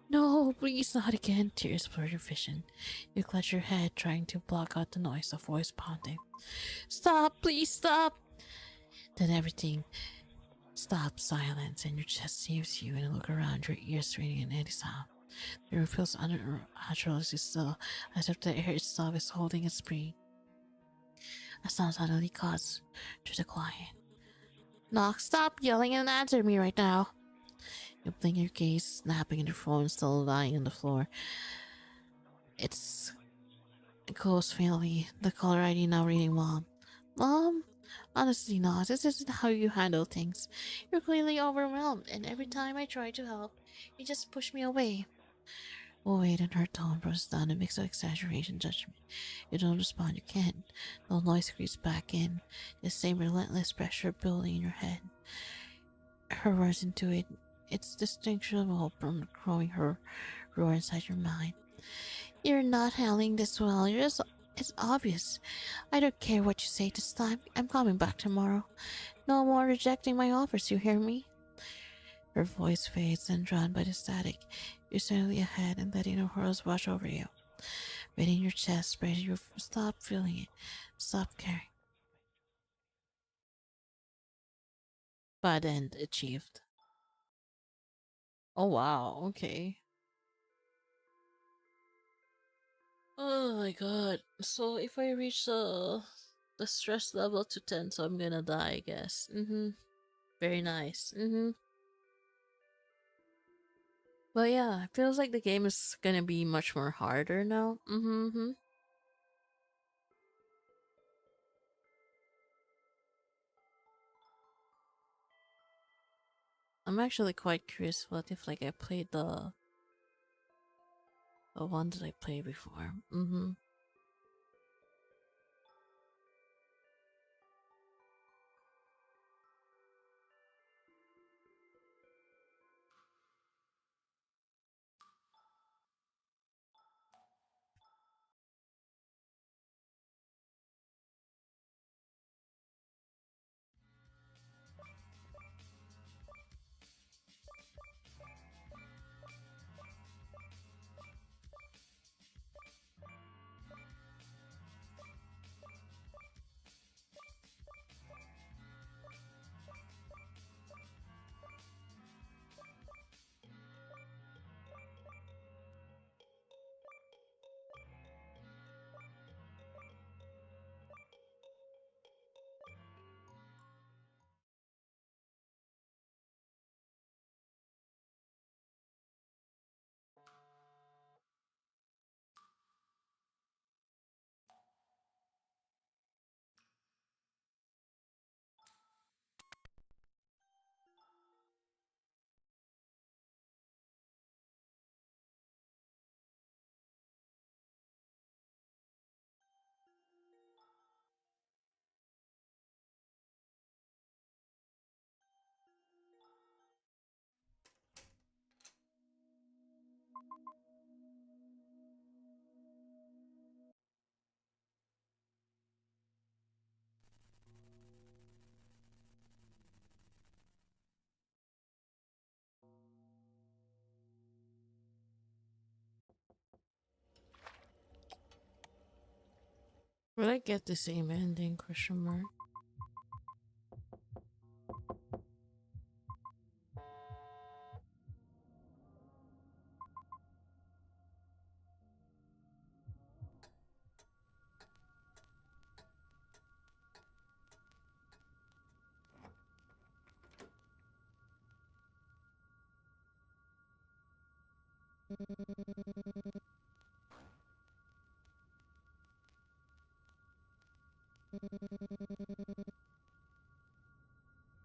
No, please not again. Tears blur your vision. You clutch your head, trying to block out the noise of voice pounding. Stop, please stop! Then everything stops, silence, and your chest saves you, and you look around, your ears straining in any sound. The room feels unnaturally still, as if the air itself is holding its breath. A sound suddenly cuts through the quiet. Knock, stop yelling and answer me right now. You blink your gaze, snapping at your phone still lying on the floor. It's goes faintly, the caller ID now reading Mom. Mom? Honestly, not. This isn't how you handle things. You're clearly overwhelmed, and every time I try to help, you just push me away. Oh, wait, and her tone bursts down a mix of exaggeration and judgment. You don't respond, you can't. The noise creeps back in, the same relentless pressure building in your head. Her words into it, it's distinguishable from the growing roar inside your mind. You're not handling this well. It's obvious. I don't care what you say this time. I'm coming back tomorrow. No more rejecting my offers, you hear me? Her voice fades and drowned by the static. You're suddenly ahead and letting the whirls wash over you. Beating your chest, ready you stop feeling it. Stop caring. Bad end achieved. Oh wow, okay. Oh my god. So if I reach the stress level to 10, so I'm gonna die, I guess. Very nice. But yeah, it feels like the game is gonna be much more harder now. I'm actually quite curious what if like I played the one that I played before. Will I get the same ending? Question mark.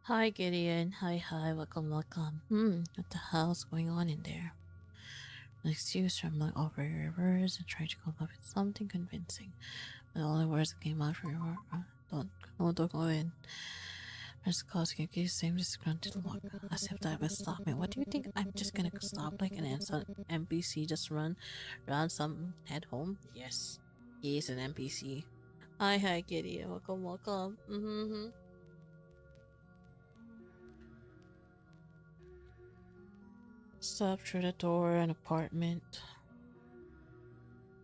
Hi Gideon. Hi, welcome. What the hell's going on in there? An excuse from like over your words and try to come up with something convincing. But the only words that came out from your don't go in. Mr. Koski gives the same disgruntled look, as if that would stop me. What do you think? I'm just gonna stop like an NPC, just run some head home? Yes, he is an NPC. Hi, Gideon. Welcome. Step through the door, an apartment.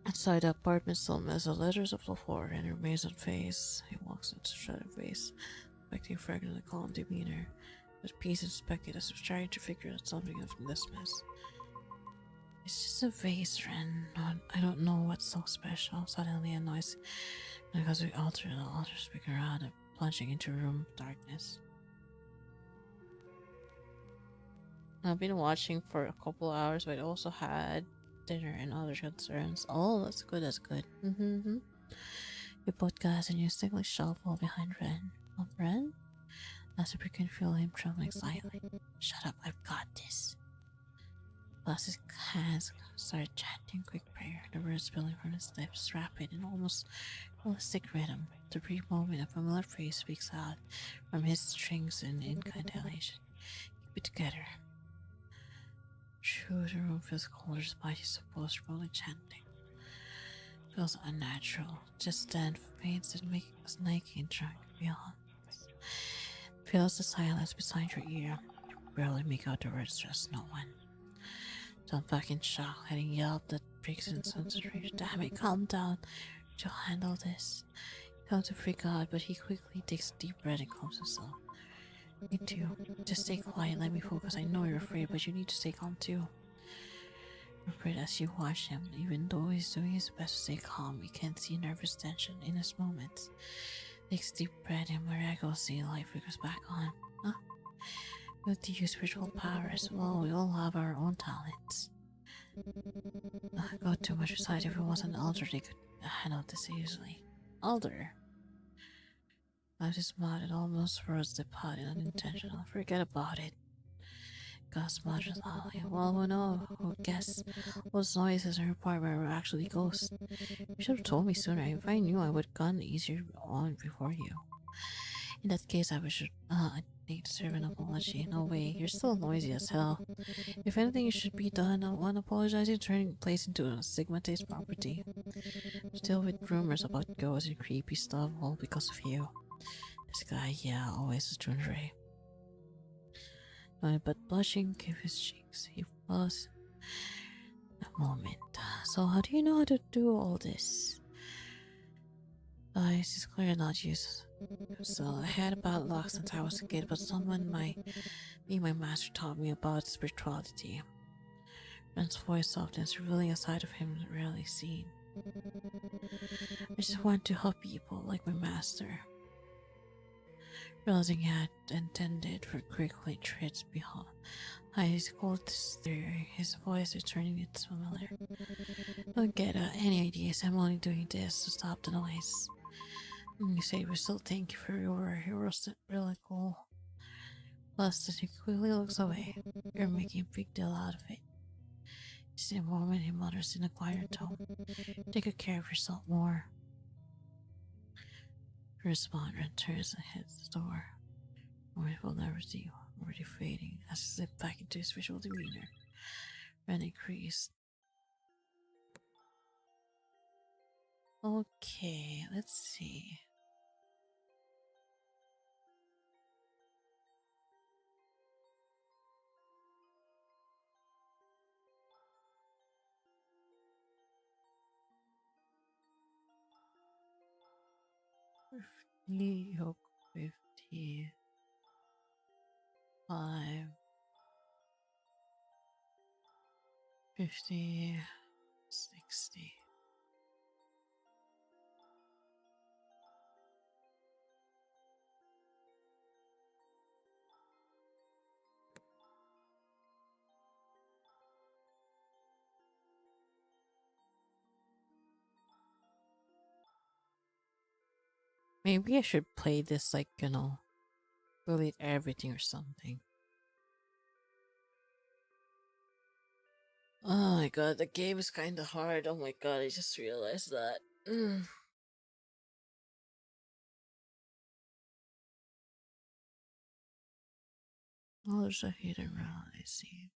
Inside the apartment, still mess of letters of the floor and her amazed face. He walks into the shuttered face, expecting fragrantly calm demeanor, but peace inspected as if trying to figure out something of this mess. It's just a vase, friend. I don't know what's so special. Suddenly a noise goes to the altar and the altar speaking around and plunging into room darkness. I've been watching for a couple hours, but I also had dinner and other concerns. Oh, that's good. Your podcast and your stickly shelf fall behind Ren. Oh, Ren? As if you can feel him trembling slightly. Shut up, I've got this. Plus his hands started chanting quick prayer, the words spilling from his lips, rapid and almost realistic rhythm. The brief moment a familiar phrase speaks out from his strings and incantation. Keep it together. True, the room feels colder despite his supposed rolling chanting. Feels unnatural. Just then, pains that make us naked and drunk beyond. Feels the silence beside your ear. You barely make out the words, trust no one. Jump back in shock, letting yelp that breaks in rage. Damn it, calm down. You'll handle this. You come to freak out, but he quickly takes a deep breath and calms himself. Me too. Just stay quiet, let me focus. I know you're afraid, but you need to stay calm too. You're afraid as you watch him, even though he's doing his best to stay calm, you can see nervous tension in his moments. Takes a deep breath and miraculously light flickers back on. Huh? We have to use spiritual powers. Well, we all have our own talents. Got too much aside. If it was an elder, they could handle this easily. Elder? I just smiled. Almost froze the pot unintentional. Forget about it. Gus smudged loudly. Well, who guess those noises in her apartment were actually ghosts? You should have told me sooner. If I knew, I would have gone easier on before you. In that case, I should need to serve an apology. No way, you're still noisy as hell. If anything you should be done on apologizing, turning the place into a stigmatized property. Still with rumors about ghosts and creepy stuff, all because of you. This guy, yeah, always a Junrei. But blushing gave his cheeks. He paused a moment. So how do you know how to do all this? It's clearly not used. So I had a bad luck since I was a kid, but someone my master taught me about spirituality. Ren's voice softens, revealing a side of him rarely seen. I just want to help people like my master. Realizing he had intended for quickly treads behind. I called this theory, his voice returning its familiar. Don't get any ideas, I'm only doing this to stop the noise. You say we still thank you for your heroes, really cool. Plus, he quickly looks away. You're making a big deal out of it. Just in a moment, he mutters in a quieter tone. Take good care of yourself more. Responder turns and heads the door. Wonderful nervosity already fading as he slipped back into his visual demeanor. Ren increased. Okay, let's see. Yoke 55, 50, 60. Maybe I should play this like, delete everything or something. Oh my god, the game is kinda hard. Oh my god, I just realized that. Oh, there's a hidden round, I see.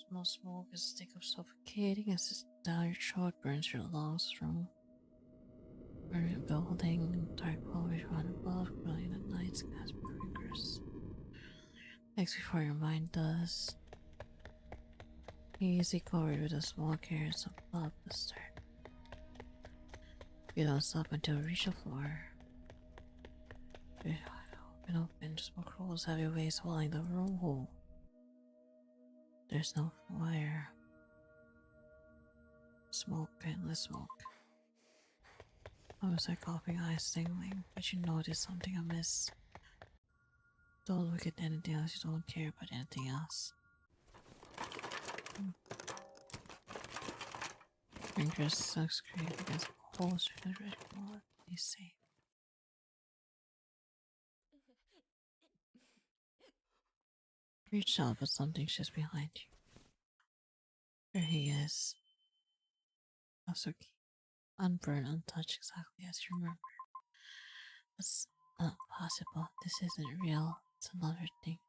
Small smoke is a stick of suffocating as it's down your throat, burns your lungs through. Burning a building, dark foliage run above, brilliant at night, skies fingers. Next before your mind does. Easy covered with a small carrots of blood blister. You don't stop until you reach the floor. Open, smoke rolls heavy waves swelling the room whole. There's no fire. Smoke, endless smoke. Almost like coughing, eyes tingling, but you notice something amiss. Don't look at anything else, you don't care about anything else. Fingers sucks create against holes through the red blood. You see. Reach out, but something's just behind you. There he is. Asuki. Unburned, untouched, exactly as you remember. That's not possible. This isn't real. It's another thing.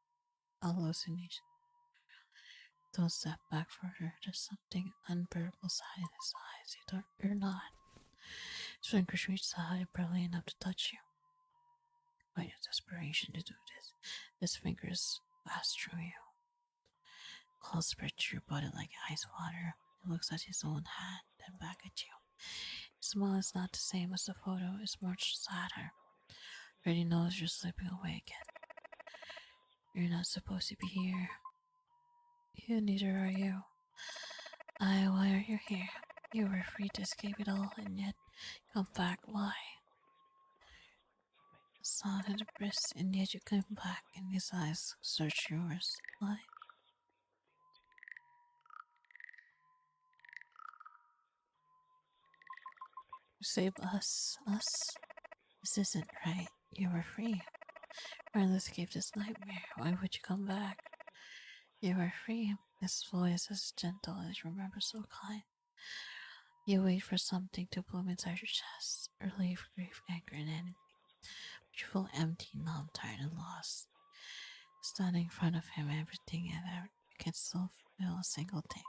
A hallucination. Don't step back further. There's something unbearable sad in his eyes. You're not. His fingers reach out barely enough to touch you. By your desperation to do this, his fingers pass through you. Cold spread through your body like ice water. He looks at his own hand, then back at you. His smile is not the same as the photo, it's much sadder. Already knows you're slipping away again. You're not supposed to be here. You neither are you. Why are you here? You were free to escape it all, and yet come back. Why? It's not in the breast, and yet you come back, and his eyes search yours. Why? You save us. Us? This isn't right. You were free. Trying to escape this nightmare. Why would you come back? You were free. His voice is gentle as you remember, so kind. You wait for something to bloom inside your chest. Relief, grief, anger, and anything. But you feel empty, numb, tired, and lost. Standing in front of him, everything and ever, you can still feel a single thing.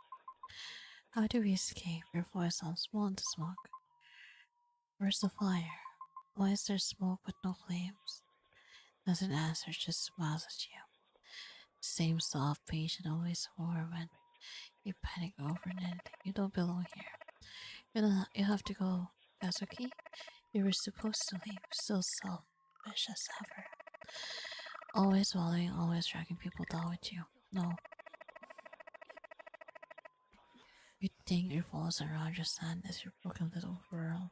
How do we escape? Your voice sounds small in the smoke. Where's the fire? Why is there smoke but no flames? Doesn't answer, just smiles at you. Same soft, patient, always for when you panic over anything. You don't belong here. You have to go, Kazuki. You were supposed to leave, still selfish as ever. Always following, always dragging people down with you. No. You think it revolves around your son as your broken little world.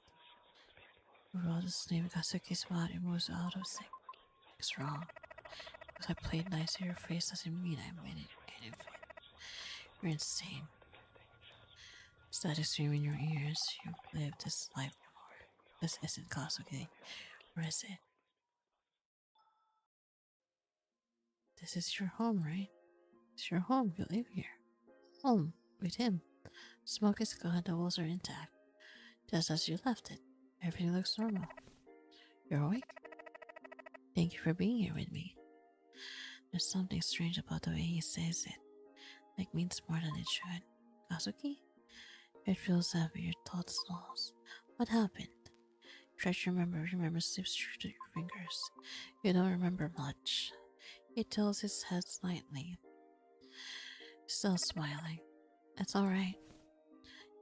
The world is named Kazuki's body moves out of sync. It's wrong. Because I played nice to your face doesn't mean I made it anything. You're insane. Static scream in your ears. You've lived this life before. This isn't Kazuki. Or is it? This is your home, right? It's your home. You live here. Home. With him. Smoke is gone. The walls are intact. Just as you left it. Everything looks normal. You're awake? Thank you for being here with me. There's something strange about the way he says it. like means more than it should. Kazuki? It feels heavy, your thoughts lost. What happened? Try to remember slips through your fingers. You don't remember much. He tilts his head slightly, still smiling. It's alright.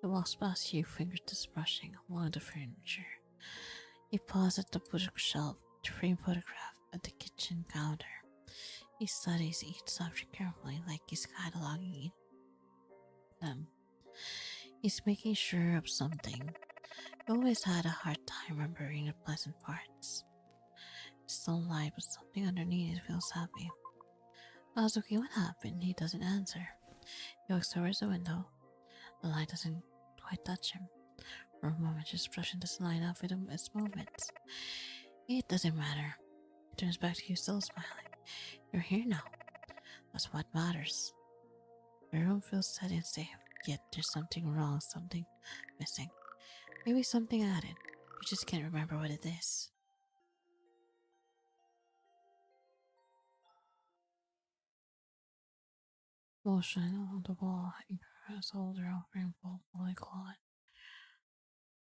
He walks past you, fingertips brushing along the furniture. He pauses at the bookshelf to frame photograph at the kitchen counter. He studies each subject carefully, like he's cataloging them. He's making sure of something. He always had a hard time remembering the pleasant parts. It's still light, but something underneath it feels happy. Kazuki, what happened? He doesn't answer. He looks towards the window. The light doesn't quite touch him. For a moment, just brushing this line off with its movements. It doesn't matter. He turns back to you, still smiling. You're here now. That's what matters. The room feels steady and safe, yet there's something wrong, something missing. Maybe something added. You just can't remember what it is. Motion on the wall, increase older offering bolt polyglot.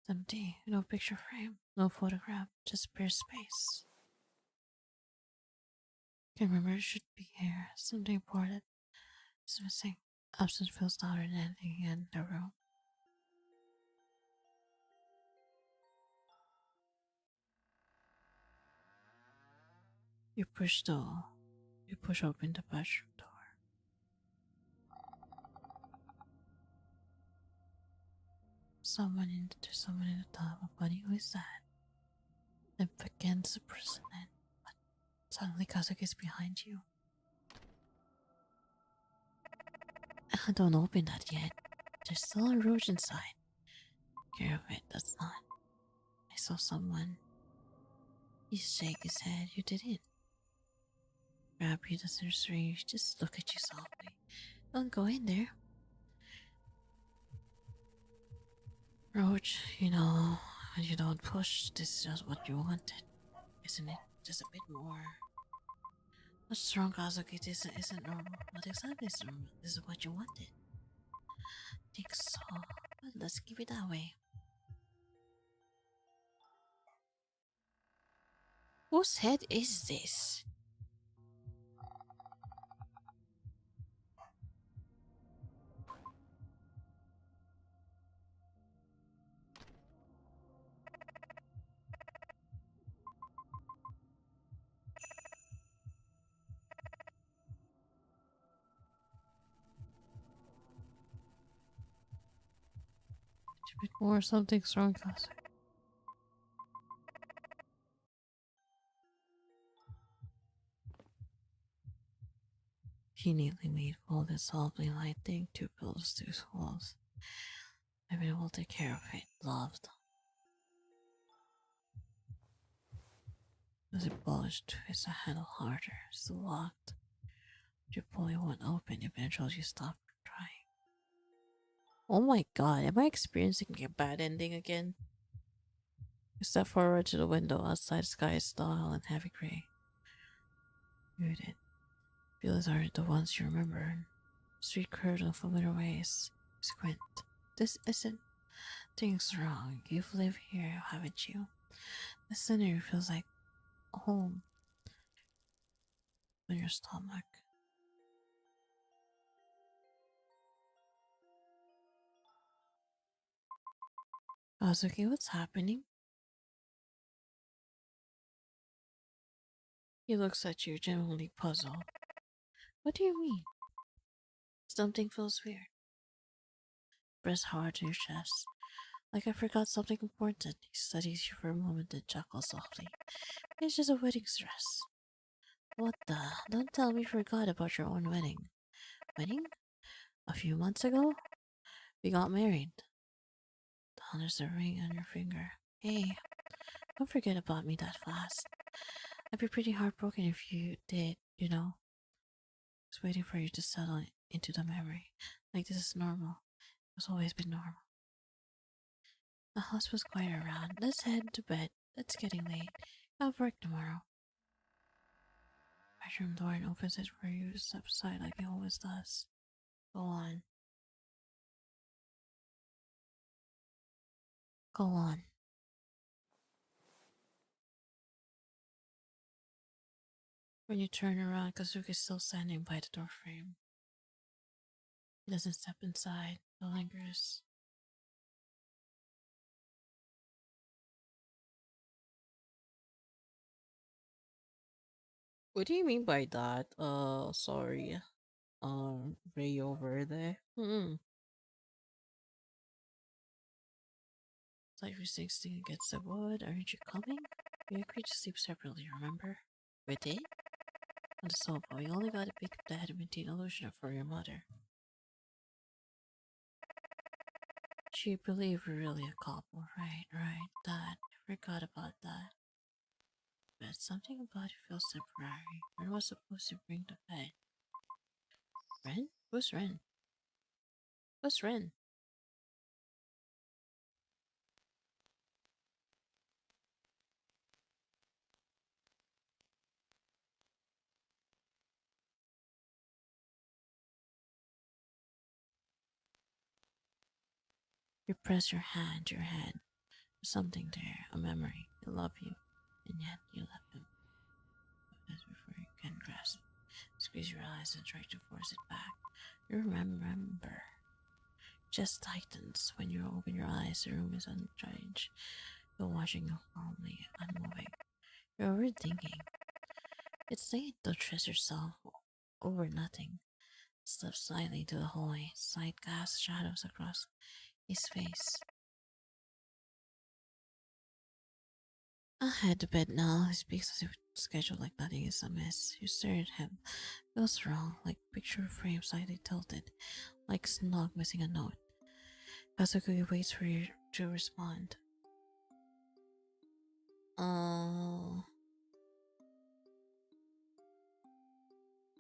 It's empty. No picture frame, no photograph, just bare space. Can't remember it should be here. Something important is missing. Absence feels louder than anything in the room. You push the you push open the bedroom door. There's someone in the tub. Buddy, who is that? It begins to prison in, but suddenly Kazuki is behind you. Don't open that yet. There's still a roach inside. Care of it, that's not. I saw someone. He shake his head. You didn't. Grab you the nursery. Just look at you softly. Don't go in there. Roach, when you don't push, this is just what you wanted. Isn't it? Just a bit more. What's wrong, Kazuki? This isn't normal. What exactly is normal? This is what you wanted. Think so. Well, let's keep it that way. Whose head is this? A bit more. Something's wrong, Kazuki. He neatly made folded softly lighting two pillows to his walls. I've been able to take care of it, loved. As it polished twists a handle harder, still locked. You pull it won't open, eventually you stop trying. Oh my god, am I experiencing a bad ending again? You step forward to the window. Outside, the sky is dull and heavy gray. Muted. Fields aren't the ones you remember. Street curves in familiar ways. Squint. This isn't. Things wrong. You've lived here, haven't you? The scenery feels like home in your stomach. Kazuki, what's happening? He looks at you, genuinely puzzled. What do you mean? Something feels weird. Press hard to your chest. Like I forgot something important. He studies you for a moment and chuckles softly. It's just a wedding dress. What the? Don't tell me you forgot about your own wedding. Wedding? A few months ago? We got married. There's a ring on your finger. Hey, don't forget about me that fast. I'd be pretty heartbroken if you did, I was waiting for you to settle into the memory. Like this is normal. It's always been normal. The house was quiet around. Let's head to bed. It's getting late. I have work tomorrow. Bedroom door and opens it for you to step aside like he always does. Go on. Go on. When you turn around, Kazuki's still standing by the doorframe. He doesn't step inside, but lingers. What do you mean by that? Sorry. Ray over there. It's like you're 16 against the wood. Aren't you coming? We agreed to sleep separately, remember? We did? On the sofa, we only got to pick up the adamantine illusion for your mother. She believed we're really a couple, right? Dad, I forgot about that. But something about it feels temporary. Ren was supposed to bring the bed. Ren? Who's Ren? Who's Ren? You press your hand to your head. There's something there, a memory. He loved you, and yet you left him. As before you can grasp. Squeeze your eyes and try to force it back. You remember. Just tightens when you open your eyes. The room is unchanged. You're watching it calmly, unmoving. You're overthinking. It's saying don't stress yourself over nothing. Step slightly to the hallway. Sight casts shadows across his face. I'll head to bed now. He speaks as if scheduled like nothing is amiss. You stare at him. Feels wrong, like picture frame slightly tilted, like Snog missing a note. Kazuki waits for you to respond.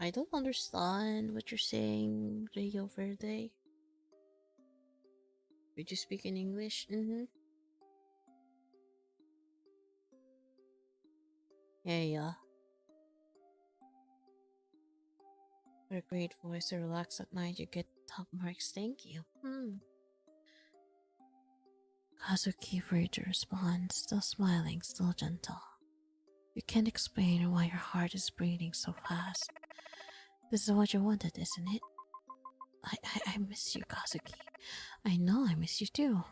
I don't understand what you're saying, Rio Verde. Did you speak in English? Yeah. What a great voice to relax at night. You get top marks. Thank you. Kazuki for you to respond, still smiling, still gentle. You can't explain why your heart is beating so fast. This is what you wanted, isn't it? I miss you, Kazuki. I know I miss you too.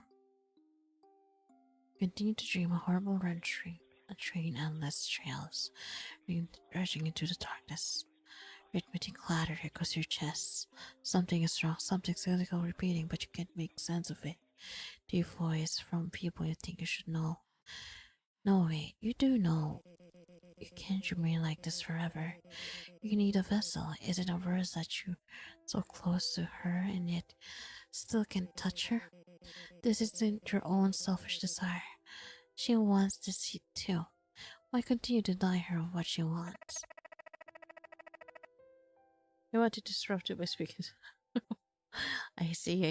Continue to dream a horrible red train, a train endless trails, rushing into the darkness. Rhythmic clatter echoes your chest. Something is wrong, something's cyclical repeating, but you can't make sense of it. Deep voice from people you think you should know. No, wait, you do know. You can't remain like this forever. You need a vessel. Is it a verse that you so close to her and yet still can touch her? This isn't your own selfish desire. She wants to see too. Why continue to deny her of what she wants? I want to disrupt it by speaking. I see.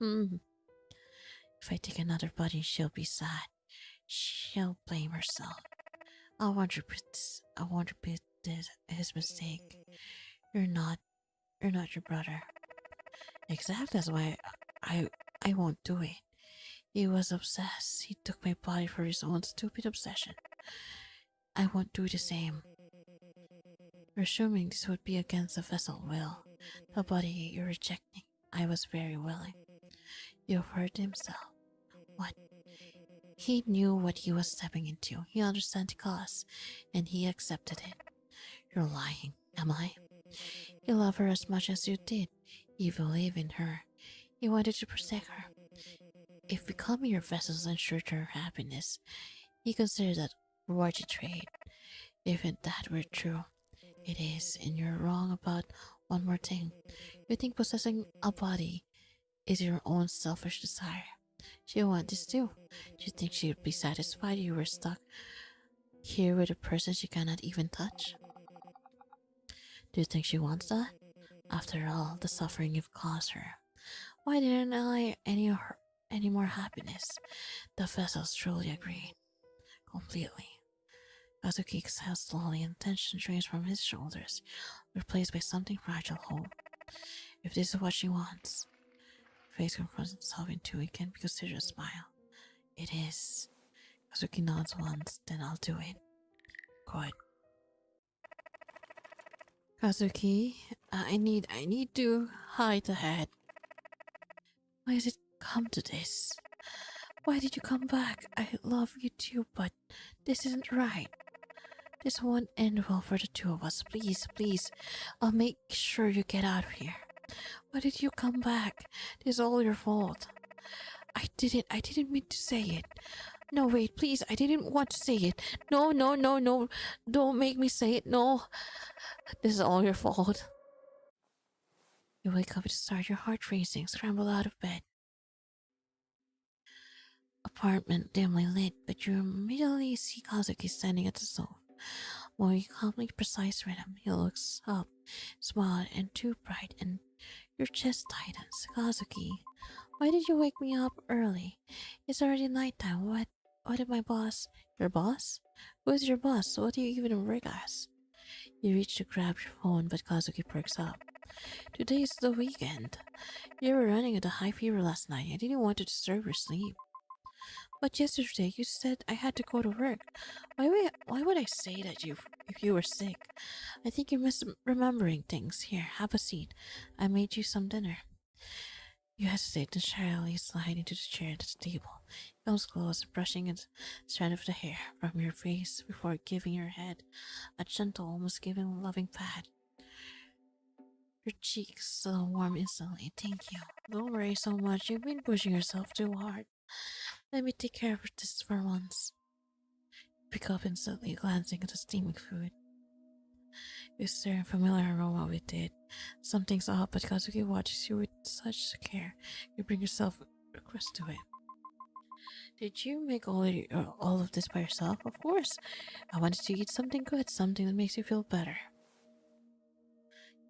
If I take another body, she'll be sad. She'll blame herself. I won't repeat this his mistake. You're not your brother. Exactly, that's why I won't do it. He was obsessed. He took my body for his own stupid obsession. I won't do the same. Assuming this would be against the vessel will, the body you're rejecting. I was very willing. You've hurt himself. What? He knew what he was stepping into. He understood the cost, and he accepted it. You're lying, am I? You love her as much as you did. You believe in her. You wanted to protect her. If becoming your vessels ensured her happiness, you consider that worthy trade. If that were true, it is, and you're wrong about one more thing. You think possessing a body is your own selfish desire. She wants this too. Do you think she would be satisfied you were stuck here with a person she cannot even touch? Do you think she wants that? After all, the suffering you've caused her. Why didn't I any more happiness? The vessels truly agreed. Completely. Kazuki exhales slowly and tension drains from his shoulders, replaced by something fragile whole. If this is what she wants, face confronts itself into it can be considered a smile. It is. Kazuki nods once, then I'll do it. Good. Kazuki, I need to hide the head. Why has it come to this? Why did you come back? I love you too, but this isn't right. This won't end well for the two of us. Please, please, I'll make sure you get out of here. Why did you come back? This is all your fault. I didn't mean to say it. No, wait, please, I didn't want to say it. No, no, no, no, don't make me say it, no. This is all your fault. You wake up to start your heart racing, scramble out of bed. Apartment dimly lit, but you immediately see Kazuki standing at the stove. Moving calmly precise rhythm, he looks up, smiled, and too bright, and your chest tightens. Kazuki, why did you wake me up early? It's already nighttime. What did my boss? Your boss? Who is your boss? What do you even work as? You reach to grab your phone, but Kazuki perks up. Today is the weekend. You were running at a high fever last night. I didn't want to disturb your sleep. But yesterday you said I had to go to work. Why would I say that if you were sick? I think you're misremembering things. Here, have a seat. I made you some dinner. You hesitate and shyly slide into the chair at the table. He comes close, brushing a strand of the hair from your face before giving your head a gentle, almost giving loving pat. Your cheeks warm instantly. Thank you. Don't worry so much. You've been pushing yourself too hard. Let me take care of this for once. Pick up instantly, glancing at the steaming food. You stare a familiar aroma with it. Something's up, but Kazuki watches you with such care. You bring yourself across to it. Did you make all of this by yourself? Of course. I wanted to eat something good, something that makes you feel better.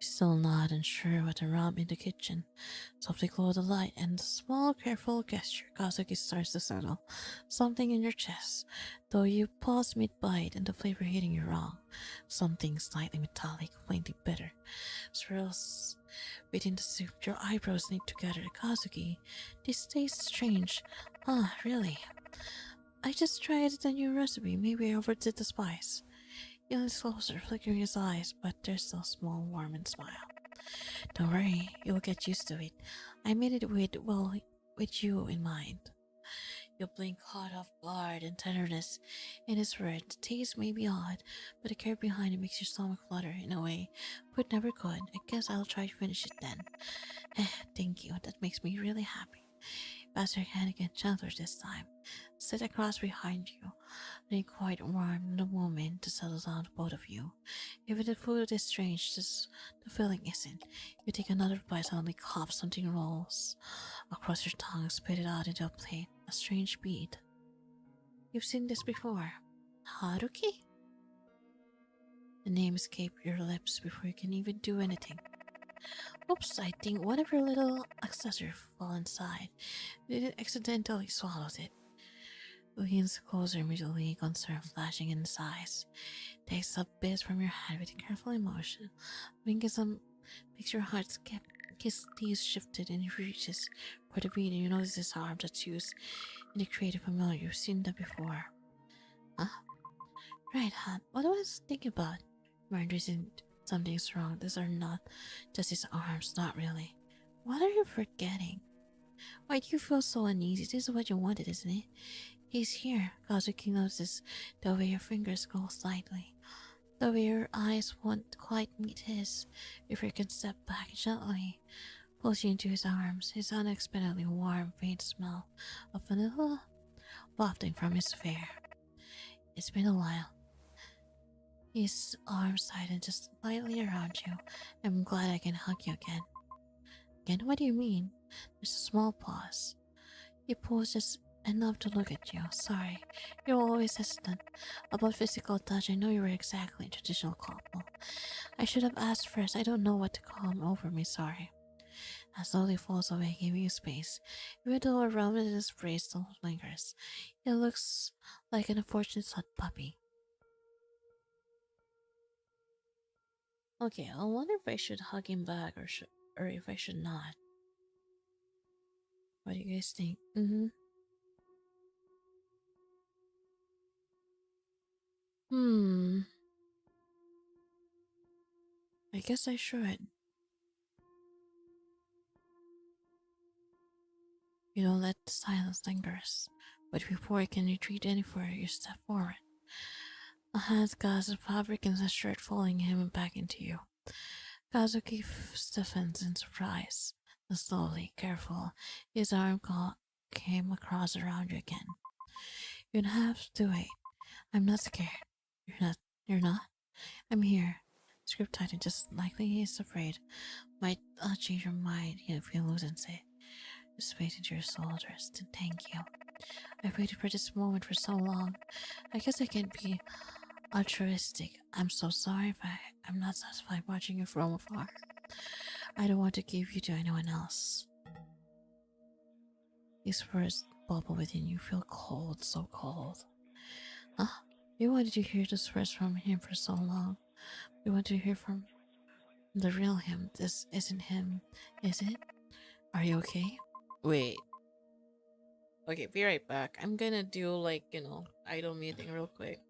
Still not unsure what to rub in the kitchen. Softly glow the light, and a small, careful gesture. Kazuki starts to settle something in your chest, though you pause mid-bite and the flavor hitting you wrong. Something slightly metallic, faintly bitter, swirls within the soup. Your eyebrows knit together. Kazuki, this tastes strange. Ah, really? I just tried the new recipe. Maybe I overdid the spice. He leans closer, flickering his eyes, but there's still a small, warm and smile. Don't worry, you'll get used to it. I made it with you in mind. You blink, caught off guard and tenderness in his word. The taste may be odd, but the care behind it makes your stomach flutter in a way but never could. I guess I'll try to finish it then. Thank you, that makes me really happy. Pass your hand again, gentler this time. Sit across behind you. They quite warm in the moment to settle down to both of you. Even the food is strange, just the feeling isn't. You take another bite, suddenly cough, something rolls across your tongue, spit it out into a plate. A strange beat. You've seen this before. Haruki? The name escaped your lips before you can even do anything. Oops, I think one of your little accessories fell inside. You didn't accidentally swallowed it. Leans closer immediately, concern flashing in his eyes. Takes a bit from your hand with a careful emotion. Makes your heart skip. His knees shifted and he reaches for the beat, and you notice his arm tattoos indicate familiar. You've seen them before. Huh? Right, Han. What was I thinking about? Mind isn't something's wrong. These are not just his arms, not really. What are you forgetting? Why do you feel so uneasy? This is what you wanted, isn't it? He's here. Kazuki notices the way your fingers go slightly, the way your eyes won't quite meet his. If you can step back gently, pulls you into his arms. His unexpectedly warm, faint smell of vanilla wafting from his hair. It's been a while. His arms tighten just slightly around you. I'm glad I can hug you again. Again, what do you mean? There's a small pause. He pulls just enough to look at you. Sorry, you're always hesitant about physical touch. I know you were exactly a traditional couple. I should have asked first. I don't know what to come over me. Sorry. As slowly falls away, giving you space. Even though around it his embrace still lingers, it looks like an unfortunate sad puppy. Okay, I wonder if I should hug him back or should. or if I should not. What do you guys think? Mm-hmm. Hmm. I guess I should. You don't let the silence lingers, but before you can retreat any further, you step forward. A hand grasps the fabric and the shirt, folding him back into you. Kazuki stiffens in surprise. Then slowly, careful, his arm came across around you again. You don't have to wait. I'm not scared. You're not. You're not. I'm here. Script tightened just likely he's afraid. Might change your mind if you loosen it. Just wait into your shoulders. Then thank you. I've waited for this moment for so long. I guess I can't be altruistic. I'm so sorry if I'm not satisfied watching you from afar. I don't want to give you to anyone else. These words bubble within you, feel cold, so cold. Huh? You wanted to hear those words from him for so long. You want to hear from the real him. This isn't him, is it? Are you okay? Wait. Okay, be right back. I'm gonna do like, idle muting real quick.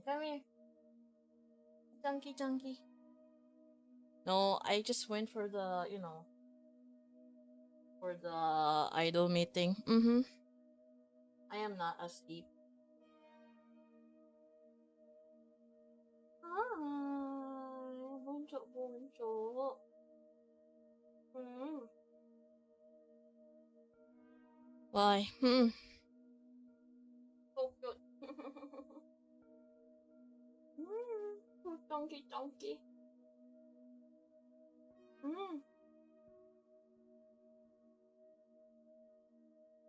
Come here. Chunky. No, I just went for the. for the idol meeting. Mm-hmm. I am not asleep. Hi, bonjour, bonjour. Hmm. Why? Hmm. So cute. Hmm. Donkey, donkey. Hmm.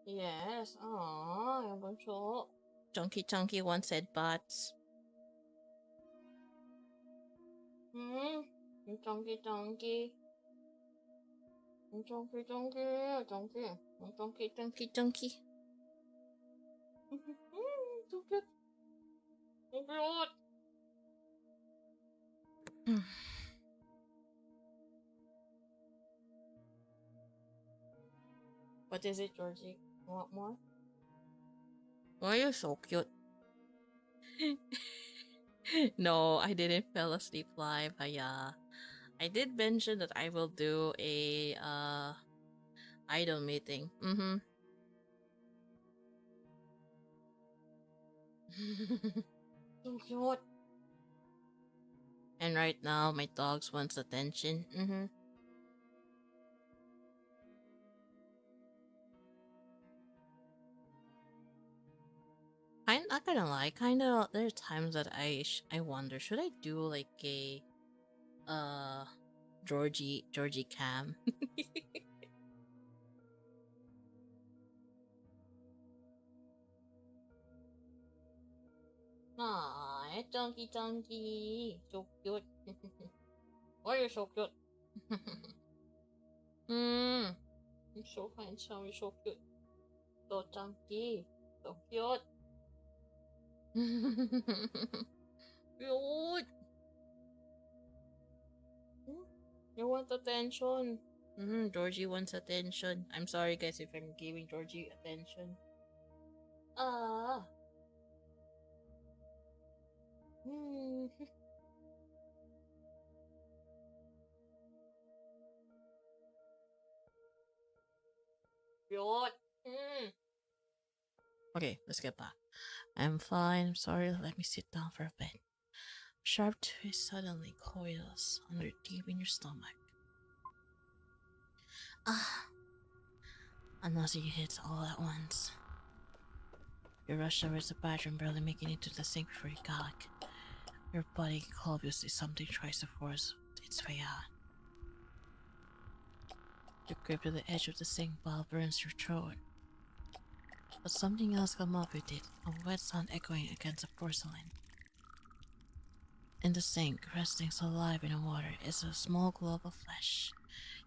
Yes. Ah, bonjour. Chunky Chunky once said butts. Hmm. Chunky Chunky. Chunky Chunky. Chunky. Chunky Chunky Chunky. So cute. So cute. What is it, Georgie? You want more? Why are you so cute? No, I didn't fall asleep live. I did mention that I will do a idol meeting. Mm-hmm. So cute. And right now my dogs wants attention. Mm-hmm. Not gonna lie, kinda. There are times that I wonder, should I do like a uh Georgie cam? Aw, chunky chunky, so cute. Why you're so cute? Mm, you're so handsome, you're so cute, so chunky, so cute. Cute. Mm, you want attention? Georgie wants attention. I'm sorry, guys, if I'm giving Georgie attention. Ah. Hmm. Cute. Mm. Okay, let's get back. I'm fine. I'm sorry. Let me sit down for a bit. Sharp twist suddenly coils under deep in your stomach. Ah, a nausea hits all at once. You rush towards the bathroom, barely making it to the sink before you gag. Your body obviously something tries to force its way out. You grip to the edge of the sink while burns your throat. But something else comes up with it, a wet sound echoing against the porcelain. In the sink, resting so alive in the water, is a small glob of flesh.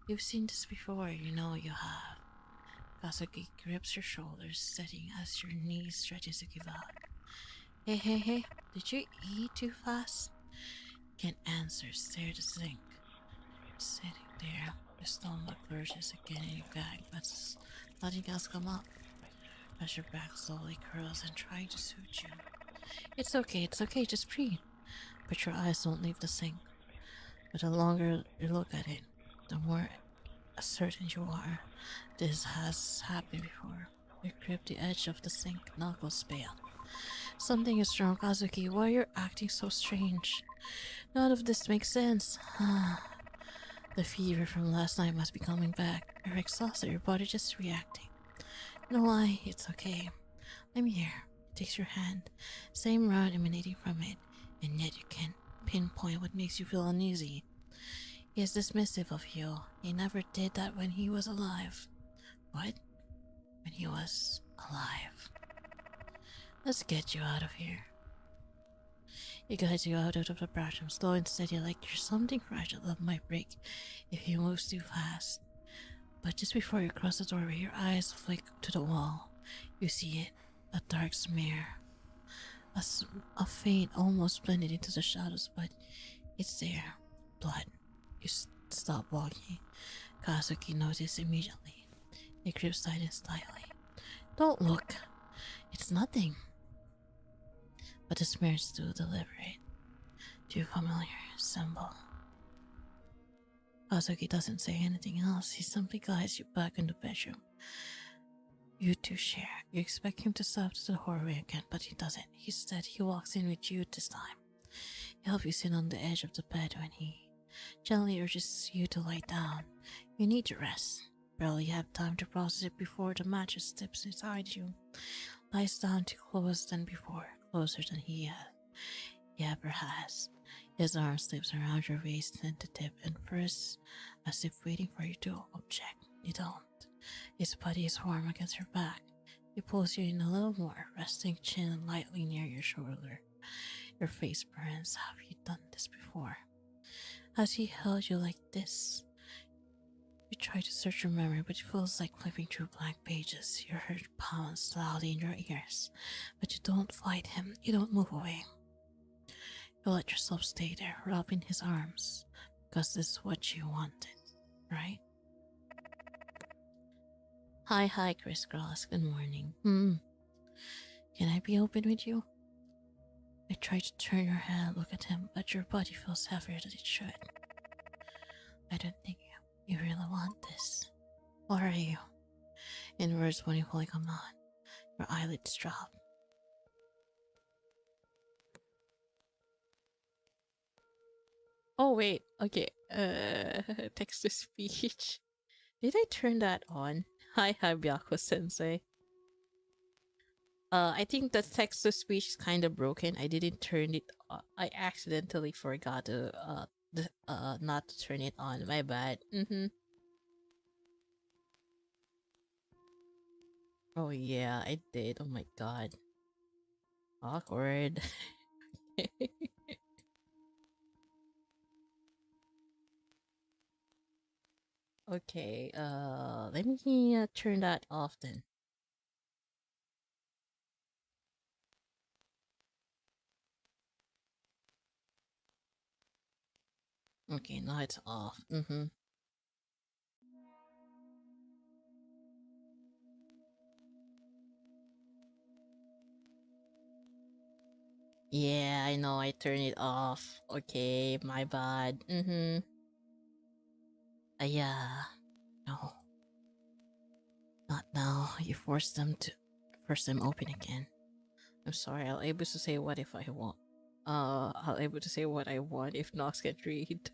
You've seen this before, you know you have. Kazuki grips your shoulders, steadying as your knees stretches to give out. Hey, hey, hey, did you eat too fast? Can't answer, stare at the sink. Sitting there, your stomach lurches again and you gag, but nothing else come up. As your back slowly curls and trying to soothe you. It's okay, just breathe. But your eyes don't leave the sink. But the longer you look at it, the more certain you are this has happened before. You grip the edge of the sink, knuckles pale. Something is wrong, Kazuki. Why are you acting so strange? None of this makes sense. The fever from last night must be coming back. You're exhausted, your body just reacting. No lie, it's okay. I'm here. Takes your hand. Same rod emanating from it, and yet you can't pinpoint what makes you feel uneasy. He is dismissive of you. He never did that when he was alive. What? When he was alive. Let's get you out of here. He guides you out of the bathroom, slow and steady like you're something fragile that might break if he moves too fast. But just before you cross the doorway, your eyes flick to the wall. You see it, a dark smear. A faint, almost blended into the shadows, but it's there. Blood. You stop walking. Kazuki noticed immediately. He grips tight slightly. Don't look. It's nothing. But the smears do deliberate. Too familiar symbol. Kazuki doesn't say anything else. He simply guides you back in the bedroom. You two share. You expect him to step to the doorway again, but he doesn't. Instead, he walks in with you this time. He helps you sit on the edge of the bed when he gently urges you to lie down. You need to rest. Barely have time to process it before the mattress steps inside you. Lies down to close than before, closer than he ever has. His arm slips around your waist, tentative and first, as if waiting for you to object. You don't. His body is warm against your back. He pulls you in a little more, resting chin lightly near your shoulder. Your face burns. Have you done this before? Has he held you like this? You try to search your memory, but it feels like flipping through blank pages. Your heart pounds loudly in your ears, but you don't fight him. You don't move away. You let yourself stay there, rubbing his arms, because this is what you wanted, right? Hi, Chris Cross. Good morning. Can I be open with you? I try to turn your head, look at him, but your body feels heavier than it should. I don't think you really want this. Or are you? In words when you fully come on, your eyelids drop. Oh wait, okay. Text to speech. Did I turn that on? Hi, Byako Sensei. I think the text to speech is kind of broken. I didn't turn it on. I accidentally forgot to not to turn it on. My bad. Oh yeah, I did. Oh my god. Awkward. Okay, let me turn that off then. Okay, now it's off. Yeah, I know I turned it off. Okay, my bad. Yeah. No. Not now. You forced them open again. I'm sorry, I'll able to say what if I want. I'll able to say what I want if Nox can read.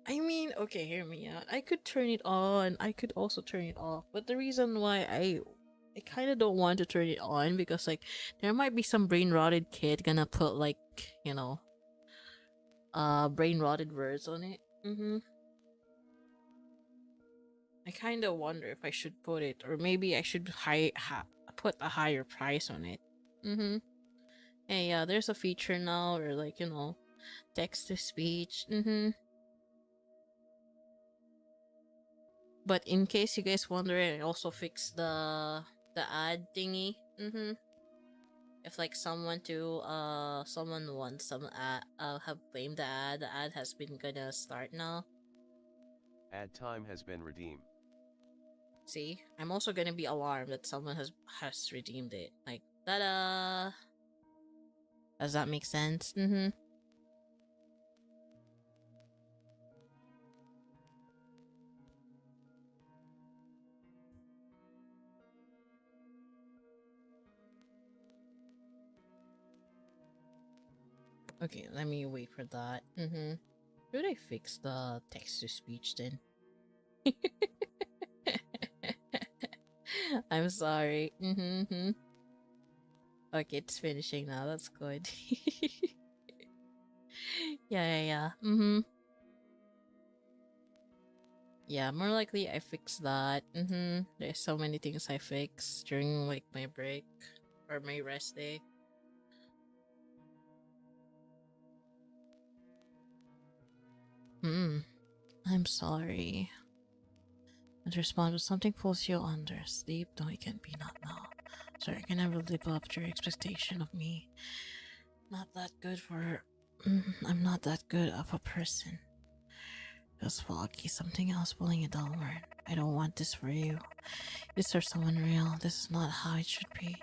I mean, okay, hear me out. I could turn it on. I could also turn it off. But the reason why I kind of don't want to turn it on because like there might be some brain rotted kid gonna put like brain rotted words on it. I kind of wonder if I should put it, or maybe I should put a higher price on it. Hey, yeah, there's a feature now, or like text to speech. But in case you guys wonder, I also fixed the ad thingy. If like someone wants some ad, have claimed the ad has been gonna start now. Ad time has been redeemed. See, I'm also gonna be alarmed that someone has redeemed it. Like, ta-da! Does that make sense? Okay, let me wait for that. Should I fix the text to speech then? I'm sorry. Okay, it's finishing now. That's good. Yeah. Yeah, more likely I fix that. There's so many things I fix during like my break or my rest day. I'm sorry. And respond with something pulls you under. Sleep? No, it can't be not now. Sorry, I can never live up to your expectation of me. Not that good for. I'm not that good of a person. Feels foggy, something else pulling it downward. I don't want this for you. This is for someone real. This is not how it should be.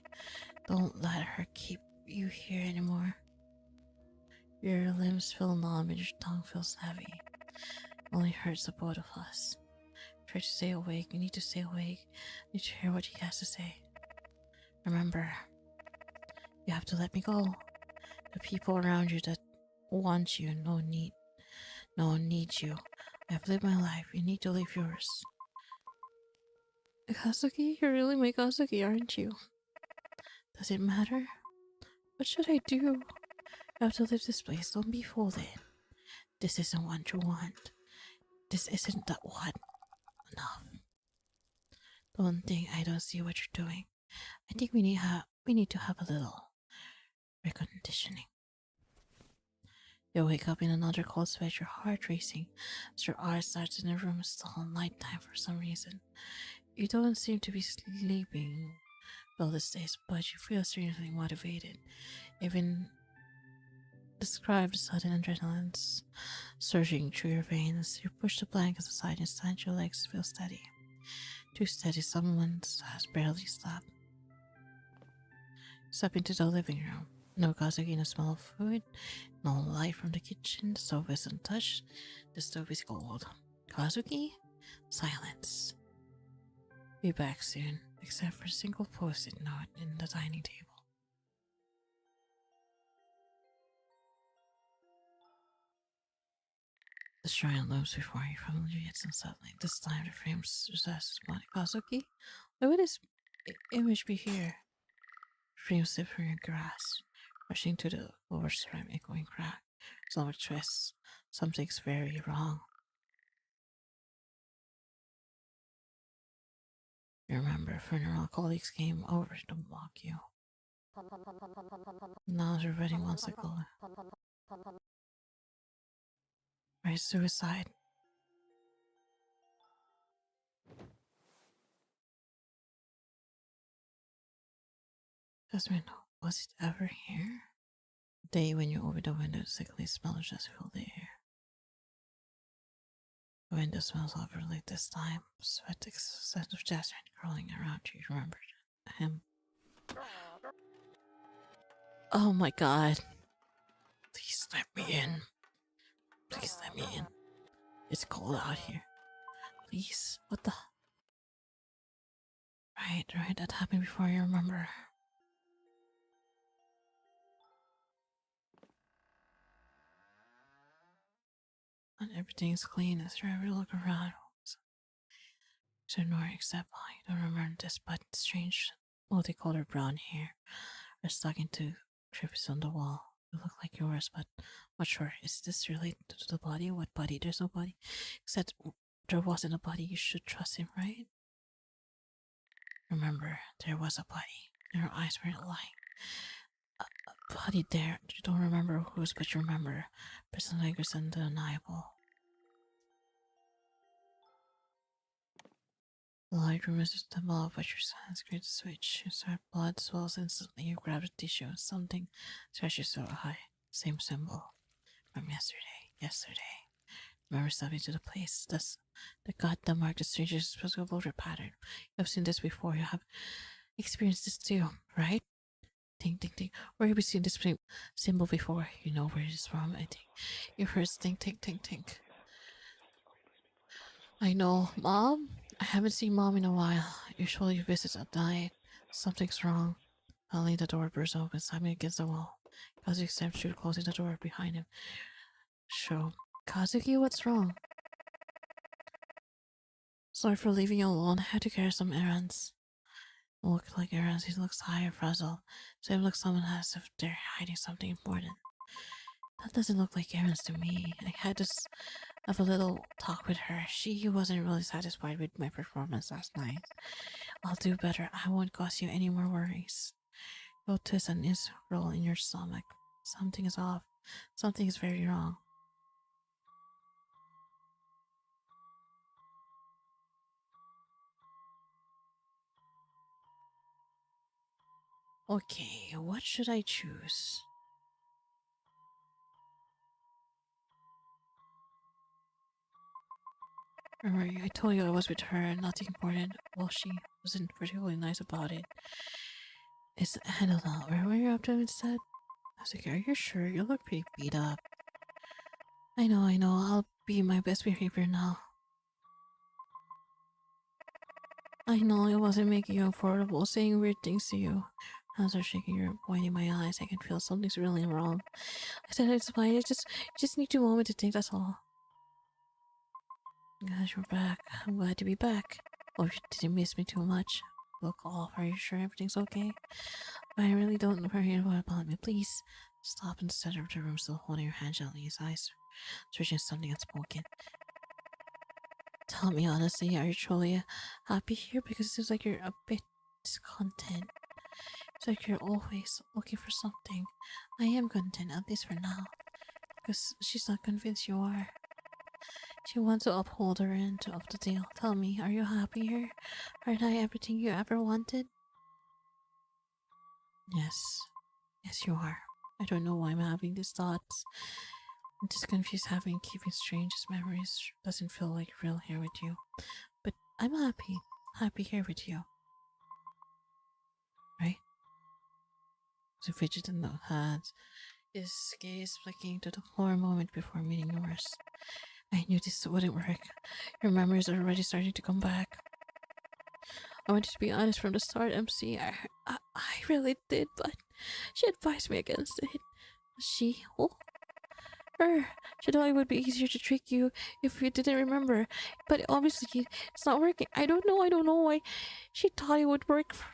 Don't let her keep you here anymore. Your limbs feel numb and your tongue feels heavy. only hurts the both of us. Try to stay awake. You need to stay awake. You need to hear what he has to say. Remember, you have to let me go. The people around you that want you, no one needs you. I have lived my life. You need to live yours. Kazuki, you're really my Kazuki, aren't you? Does it matter? What should I do? You have to leave this place. Don't be fooled in. This isn't what you want. This isn't the what. Enough. Don't think I don't see what you're doing. I think we need to have a little reconditioning. You wake up in another cold sweat, your heart racing as your eyes starts in the room. It's still nighttime for some reason. You don't seem to be sleeping well these days, but you feel strangely motivated. Even describe the sudden adrenaline surging through your veins. You push the blankets aside and stand your legs feel steady. Too steady, someone has barely slept. Step into the living room. No Kazuki, no smell of food, no light from the kitchen. The stove is untouched. The stove is cold. Kazuki? Silence. Be back soon, except for a single post-it note in the dining table. The shrine looms before you, familiar yet unsettling. This time the frame possesses body. Kazuki? Why would this image be here? Frame slip from your grasp, rushing to the lower frame, echoing crack. Stomach twists. Something's very wrong. You remember, funeral colleagues came over to mock you. Now they're wedding months ago. Right, suicide. Jasmine, was it ever here? The day when you opened the window, the sickly smell just filled the air. The window smells overly this time. Sweat, the scent of jasmine crawling around you. You remembered him. Oh my god. Please let me in. Please let me in. It's cold out here. Please. What the? Right. That happened before, you remember. And everything's clean as you ever look around. So nor except I don't remember this, but strange multicolored brown hair are stuck into trips on the wall. You look like yours, but not sure. Is this related to the body? What body? There's no body. Except there wasn't a body. You should trust him, right? Remember, there was a body. Your eyes weren't lying. A body there. You don't remember whose, but you remember. Person like is undeniable. The light removes the temple, but your hands create a switch. You start blood swells instantly. You grab the tissue. Something stretches so high. Same symbol from yesterday. Remember stepping to the place. That's the goddamn mark, the strangest possible pattern. You have seen this before. You have experienced this too, right? Think. Where have you seen this symbol before? You know where it is from, I think. You first think. I know, Mom? I haven't seen Mom in a while. Usually visits at night. Something's wrong. Suddenly the door bursts open, slamming against the wall. Kazuki steps through, closing the door behind him. So, Kazuki, what's wrong? Sorry for leaving you alone. I had to carry some errands. Look like errands. He looks tired, frazzled. Same looks someone has if they're hiding something important. That doesn't look like errands to me. I had to have a little talk with her. She wasn't really satisfied with my performance last night. I'll do better. I won't cause you any more worries. Go twist an roll in your stomach. Something is off. Something is very wrong. Okay, what should I choose? Remember, I told you I was with her, nothing important. Well, she wasn't particularly nice about it. It's handled now. Where were you up to instead? I was like, are you sure? You look pretty beat up. I know. I'll be my best behavior now. I know I wasn't making you uncomfortable, saying weird things to you. Hands are shaking, you're pointing my eyes. I can feel something's really wrong. I said it's fine. I just need a moment to think. That's all. Guys, you're back. I'm glad to be back. Hope you didn't miss me too much. Look off. Are you sure everything's okay? I really don't worry about me. Please stop in the center of the room, still holding your hand gently. His eyes searching something unspoken. Tell me honestly, are you truly happy here? Because it seems like you're a bit discontent. It's like you're always looking for something. I am content, at least for now. Because she's not convinced you are. She wants to uphold her end of the deal. Tell me, are you happy here? Aren't I everything you ever wanted? Yes. Yes, you are. I don't know why I'm having these thoughts. I'm just confused keeping strangest memories doesn't feel like real here with you. But I'm happy. Happy here with you. Right? So fidget in the hands, his gaze flicking to the floor a moment before meeting yours. I knew this wouldn't work. Your memories are already starting to come back. I wanted to be honest from the start, MC. I really did, but she advised me against it. She? Oh, her. She thought it would be easier to trick you if you didn't remember. But obviously, it's not working. I don't know why she thought it would work for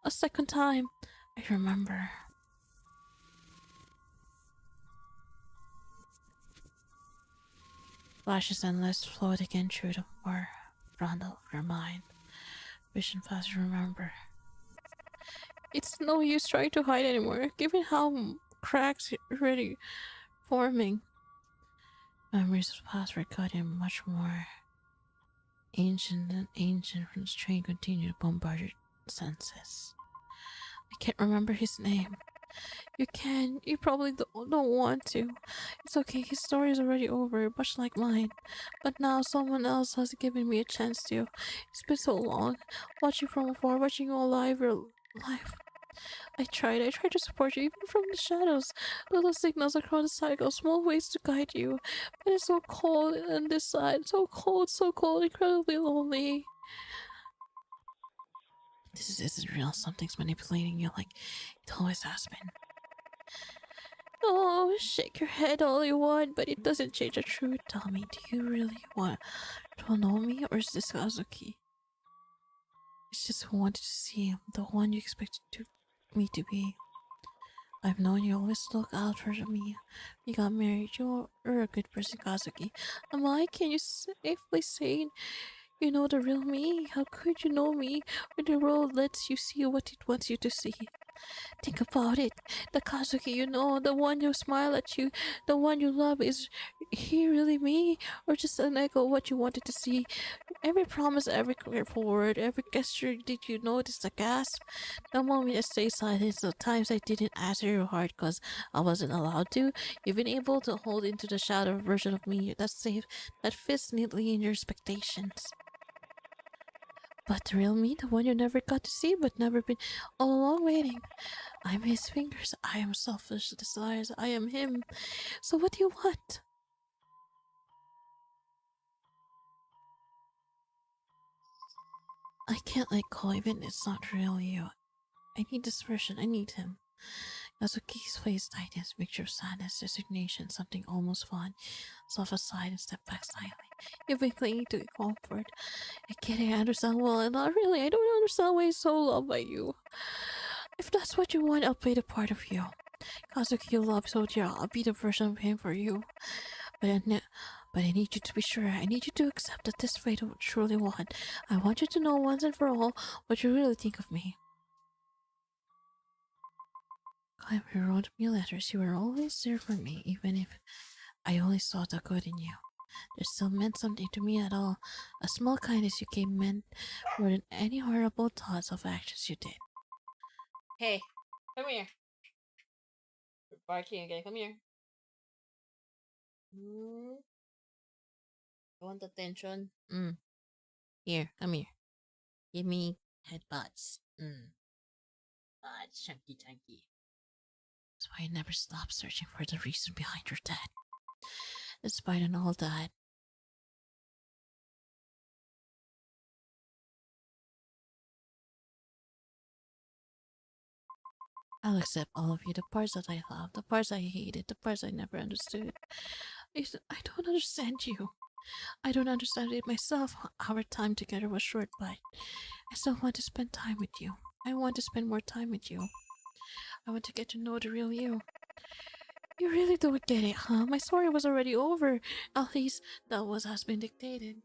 a second time. I remember. Flashes endless float again through the more round of your mind. Vision fast remember. It's no use trying to hide anymore, given how cracks are already forming. Memories of the past were cutting much more ancient and ancient from the strain continued to bombard your senses. I can't remember his name. You can. You probably don't want to. It's okay, his story is already over, much like mine. But now someone else has given me a chance to. It's been so long. Watching from afar, watching you alive your life. I tried to support you, even from the shadows. Little signals across the cycle, small ways to guide you. But it's so cold on this side. So cold, incredibly lonely. This isn't real. Something's manipulating you like it always has been. Oh, shake your head all you want, but it doesn't change the truth. Tell me, do you really want to know me, or is this Kazuki? It's just who wanted to see him, the one you expected me to be. I've known you always look out for me. We got married. You're a good person, Kazuki. Am I? Can you safely say you know the real me? How could you know me when the world lets you see what it wants you to see? Think about it. The Kazuki you know, the one who smile at you, the one you love, is he really me? Or just an echo of what you wanted to see? Every promise, every careful word, every gesture, did you notice the gasp? The moment I stay silent, the times I didn't answer your heart because I wasn't allowed to. You've been able to hold into the shadow version of me that's safe, that fits neatly in your expectations. But the real me, the one you never got to see but never been all along waiting. I'm his fingers. I am selfish desires. I am him. So what do you want? I can't let go even it's not real you. I need this version. I need him. Kazuki's face tightens, mixture of sadness, resignation, something almost fun. Soft aside and step back slightly. You've been clinging to comfort. I can't understand well, and not really. I don't understand why he's so loved by you. If that's what you want, I'll play the part of you. Kazuki you love so dear, I'll be the version of him for you. But I need you to be sure. I need you to accept that this fate I truly want. I want you to know once and for all what you really think of me. Clive, you wrote me letters. You were always there for me, even if I only saw the good in you. It still meant something to me at all. A small kindness you gave meant more than any horrible thoughts of actions you did. Hey, come here. You're barking again. Come here. You want attention? Here, come here. Give me head pats. It's chunky, chunky. That's why I never stopped searching for the reason behind your death. Despite all that, I'll accept all of you, the parts that I love, the parts I hated, the parts I never understood. I don't understand you. I don't understand it myself. Our time together was short, but I still want to spend time with you. I want to spend more time with you. I want to get to know the real you. You really don't get it, huh? My story was already over. At least that was has been dictated.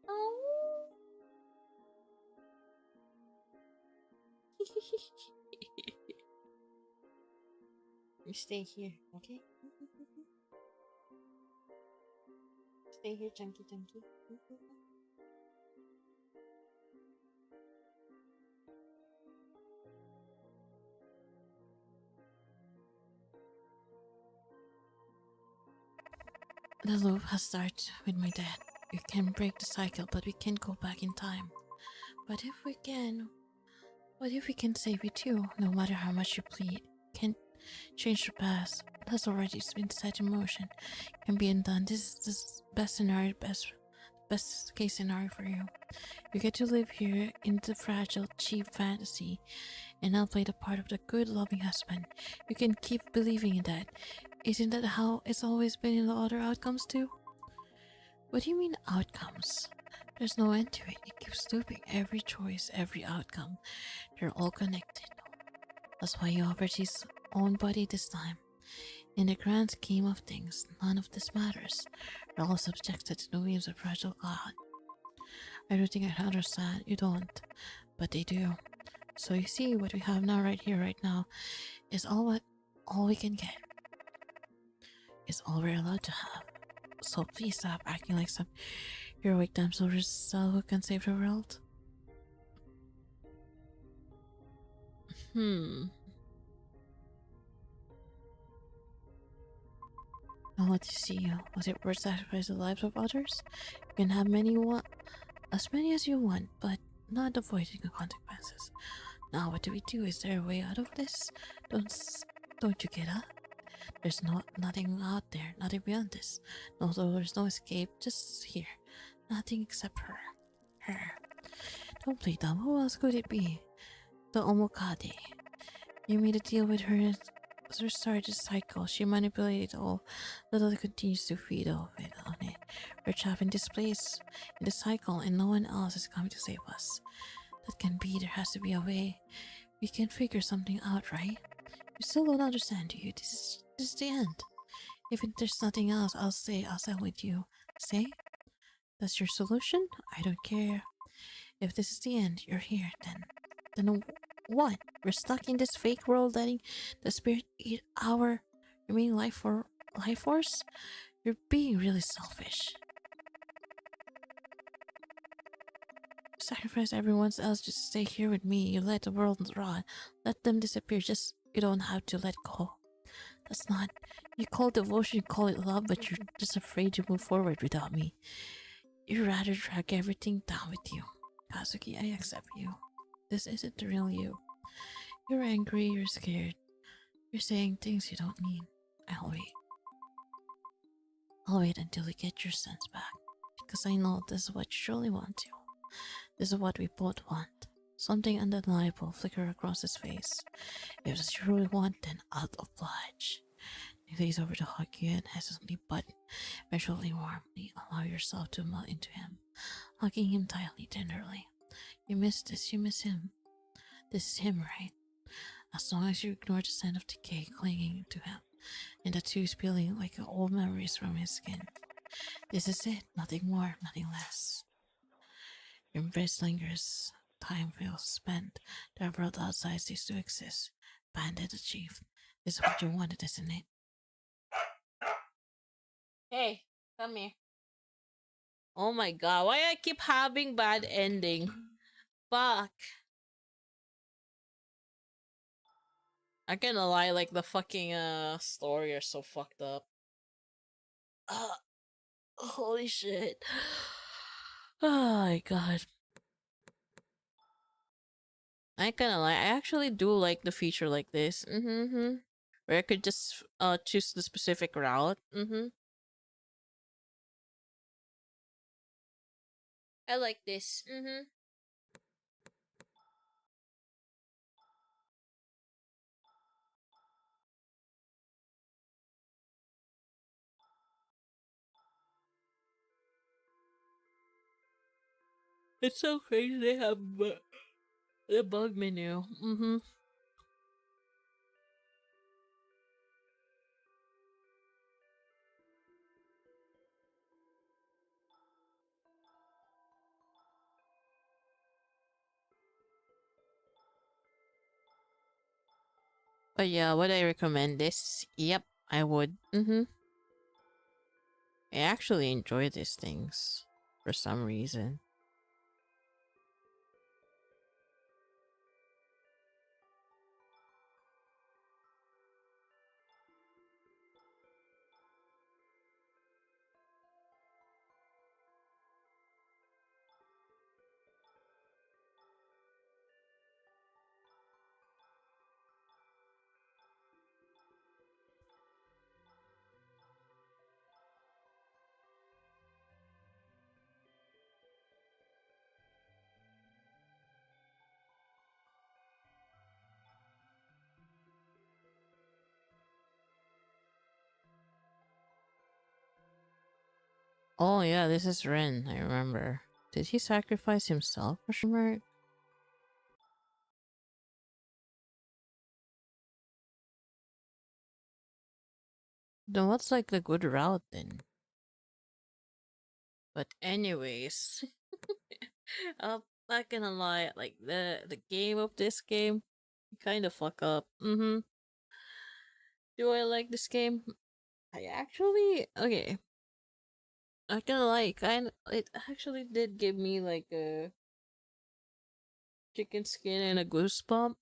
Oh. You stay here, okay? Stay here, chunky chunky. The loop has started with my dad. We can break the cycle, but we can't go back in time. But if we can, what if we can save you too? No matter how much you plead, can't change the past. It has already been set in motion. Can be undone. This is the best scenario, best case scenario for you. You get to live here in the fragile, cheap fantasy, and I'll play the part of the good, loving husband. You can keep believing in that. Isn't that how it's always been in the other outcomes too? What do you mean outcomes? There's no end to it. It keeps looping. Every choice, every outcome, they're all connected. That's why you offered his own body this time. In the grand scheme of things, none of this matters. We're all subjected to the whims of fragile God. I don't think I understand. You don't, but they do. So you see, what we have now, right here, right now, is all we can get. Is all we're allowed to have. So please stop acting like some heroic damsel yourself who can save the world. I'll let you see. Was it worth sacrifice the lives of others? You can have as many as you want, but not avoiding the consequences. Now, what do we do? Is there a way out of this? Don't you get up? There's nothing out there, nothing beyond this. No, there's no escape. Just here, nothing except her. Her. Don't play dumb. Who else could it be? The Omokade. You made a deal with her to start this cycle. She manipulated all that it continues to feed off it on it. We're trapped in this place, in the cycle, and no one else is coming to save us. That can be. There has to be a way. We can figure something out, right? You still don't understand, do you? This is the end. If there's nothing else, I'll stay with you. Say? That's your solution? I don't care. If this is the end, you're here, then what? We're stuck in this fake world letting the spirit eat our remaining life force? You're being really selfish. Sacrifice everyone else just to stay here with me. You let the world rot. Let them disappear. You don't have to let go. That's not. You call it devotion, you call it love, but you're just afraid to move forward without me. You'd rather drag everything down with you. Kazuki, I accept you. This isn't the real you. You're angry, you're scared. You're saying things you don't mean. I'll wait. I'll wait until you get your sense back. Because I know this is what you truly want to. This is what we both want. Something undeniable flicker across his face. If it's you really want, then I'll oblige. He leans over to hug you and hesitantly but eventually warmly allow yourself to melt into him, hugging him tightly, tenderly. You miss this, you miss him. This is him, right? As long as you ignore the scent of decay clinging to him, and the two spilling like old memories from his skin. This is it, nothing more, nothing less. Your embrace lingers, time feels spent, the world outside ceases to exist. Bandit achieved. This is what you wanted, isn't it? Hey, come here. Oh my god, why I keep having bad ending? Fuck. I can't lie, like the fucking story are so fucked up. Holy shit. Oh my god. I kinda lie. I actually do like the feature like this. where I could just choose the specific route. I like this. It's so crazy they have the bug menu. But yeah, would I recommend this? Yep, I would. I actually enjoy these things for some reason. Oh yeah, this is Ren, I remember. Did he sacrifice himself for Shimmer? Then what's like the good route then? But anyways, I'm not gonna lie, like the game of this game kind of fuck up. Do I like this game? I actually okay. Not gonna lie, it actually did give me like a chicken skin and a goosebump.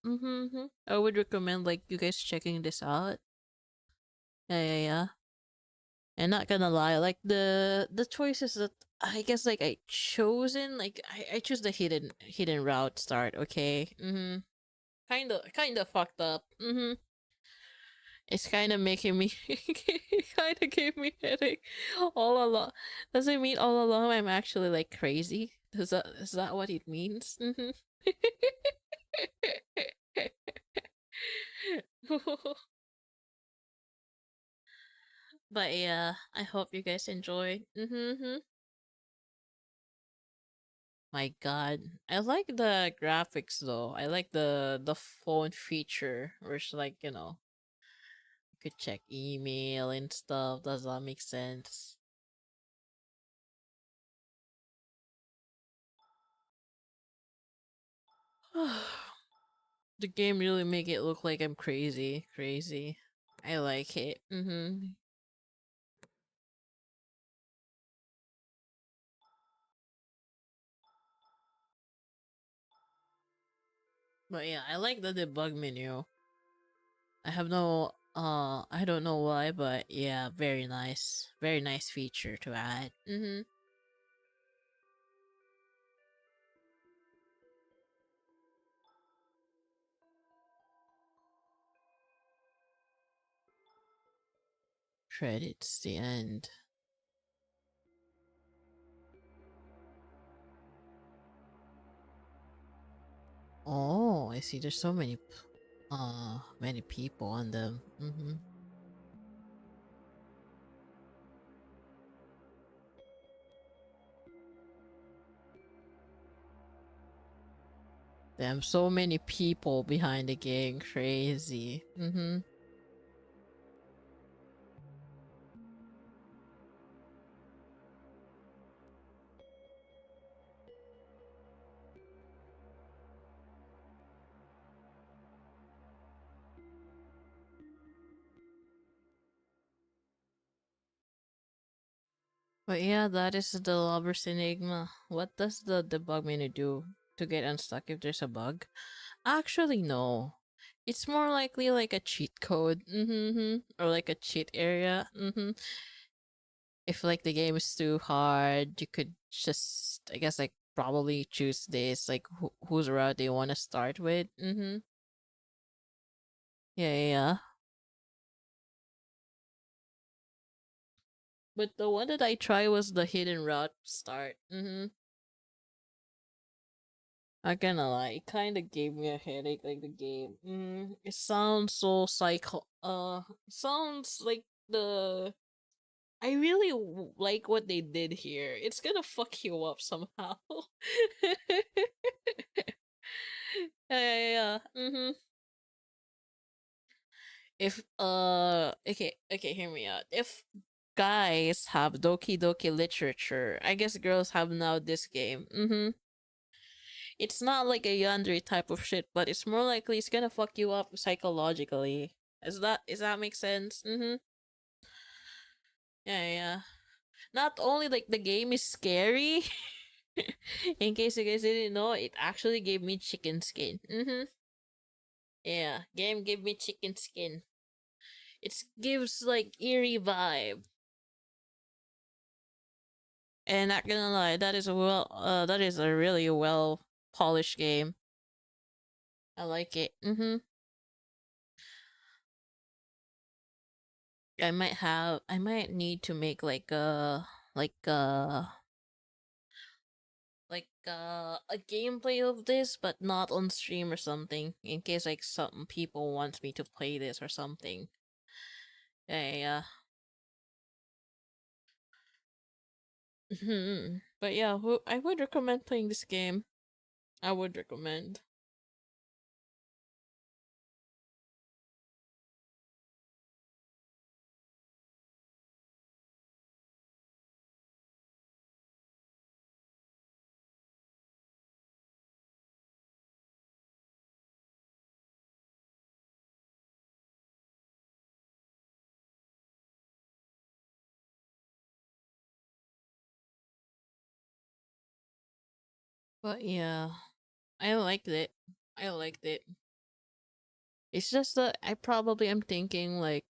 I would recommend like you guys checking this out. Yeah. And not gonna lie, like the choices that I guess like I chosen, like I choose the hidden route start. Okay. Kind of fucked up. It's kind of making me. It kind of gave me headache all along. Does it mean all along I'm actually like crazy? Is that what it means? But yeah, I hope you guys enjoy. My God, I like the graphics though. I like the phone feature, where it's like you could check email and stuff. Does that make sense? The game really make it look like I'm crazy. I like it. But yeah, I like the debug menu. I don't know why, but yeah, very nice. Very nice feature to add. Credits, the end. Oh, I see. There's so many people on them. Damn, so many people behind the game. Crazy. But yeah, that is the Lover's Enigma. What does the debug menu do to get unstuck if there's a bug? Actually, no. It's more likely like a cheat code, or like a cheat area. If like the game is too hard, you could just, I guess, like probably choose this, like whose route they want to start with. Yeah. But the one that I tried was the hidden route start. Not gonna lie, it kind of gave me a headache, like the game. It sounds so psycho. Sounds like the. I really like what they did here. It's gonna fuck you up somehow. Yeah. If okay, hear me out. If guys have Doki Doki literature, I guess girls have now this game. It's not like a yandere type of shit, but it's more likely it's gonna fuck you up psychologically. Does that make sense? Yeah. Not only like the game is scary, in case you guys didn't know, it actually gave me chicken skin. Yeah, game gave me chicken skin. It gives like eerie vibe. And not gonna lie, that is a really well polished game. I like it. I might need to make like a a gameplay of this, but not on stream or something, in case like some people want me to play this or something. Yeah. But yeah, I would recommend playing this game. I would recommend. But yeah, I liked it. I liked it. It's just that I probably am thinking like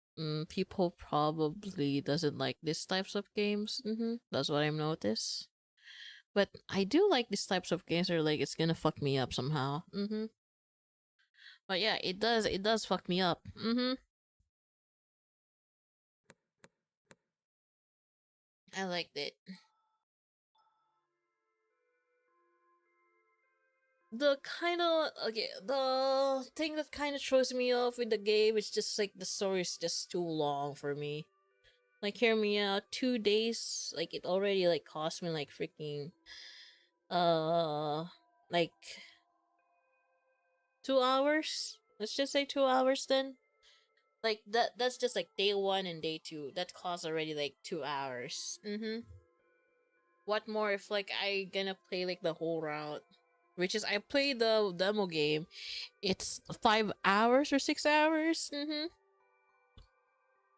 people probably doesn't like these types of games. That's what I've noticed. But I do like these types of games where like it's gonna fuck me up somehow. But yeah, it does. It does fuck me up. I liked it. The thing that kind of throws me off with the game is just like the story is just too long for me. Like, hear me out. 2 days, like it already like cost me like freaking like 2 hours. Let's just say 2 hours then. Like that's just like day one and day two. That costs already like 2 hours. What more if like I gonna play like the whole route? Which is I played the demo game. It's 5 hours or 6 hours.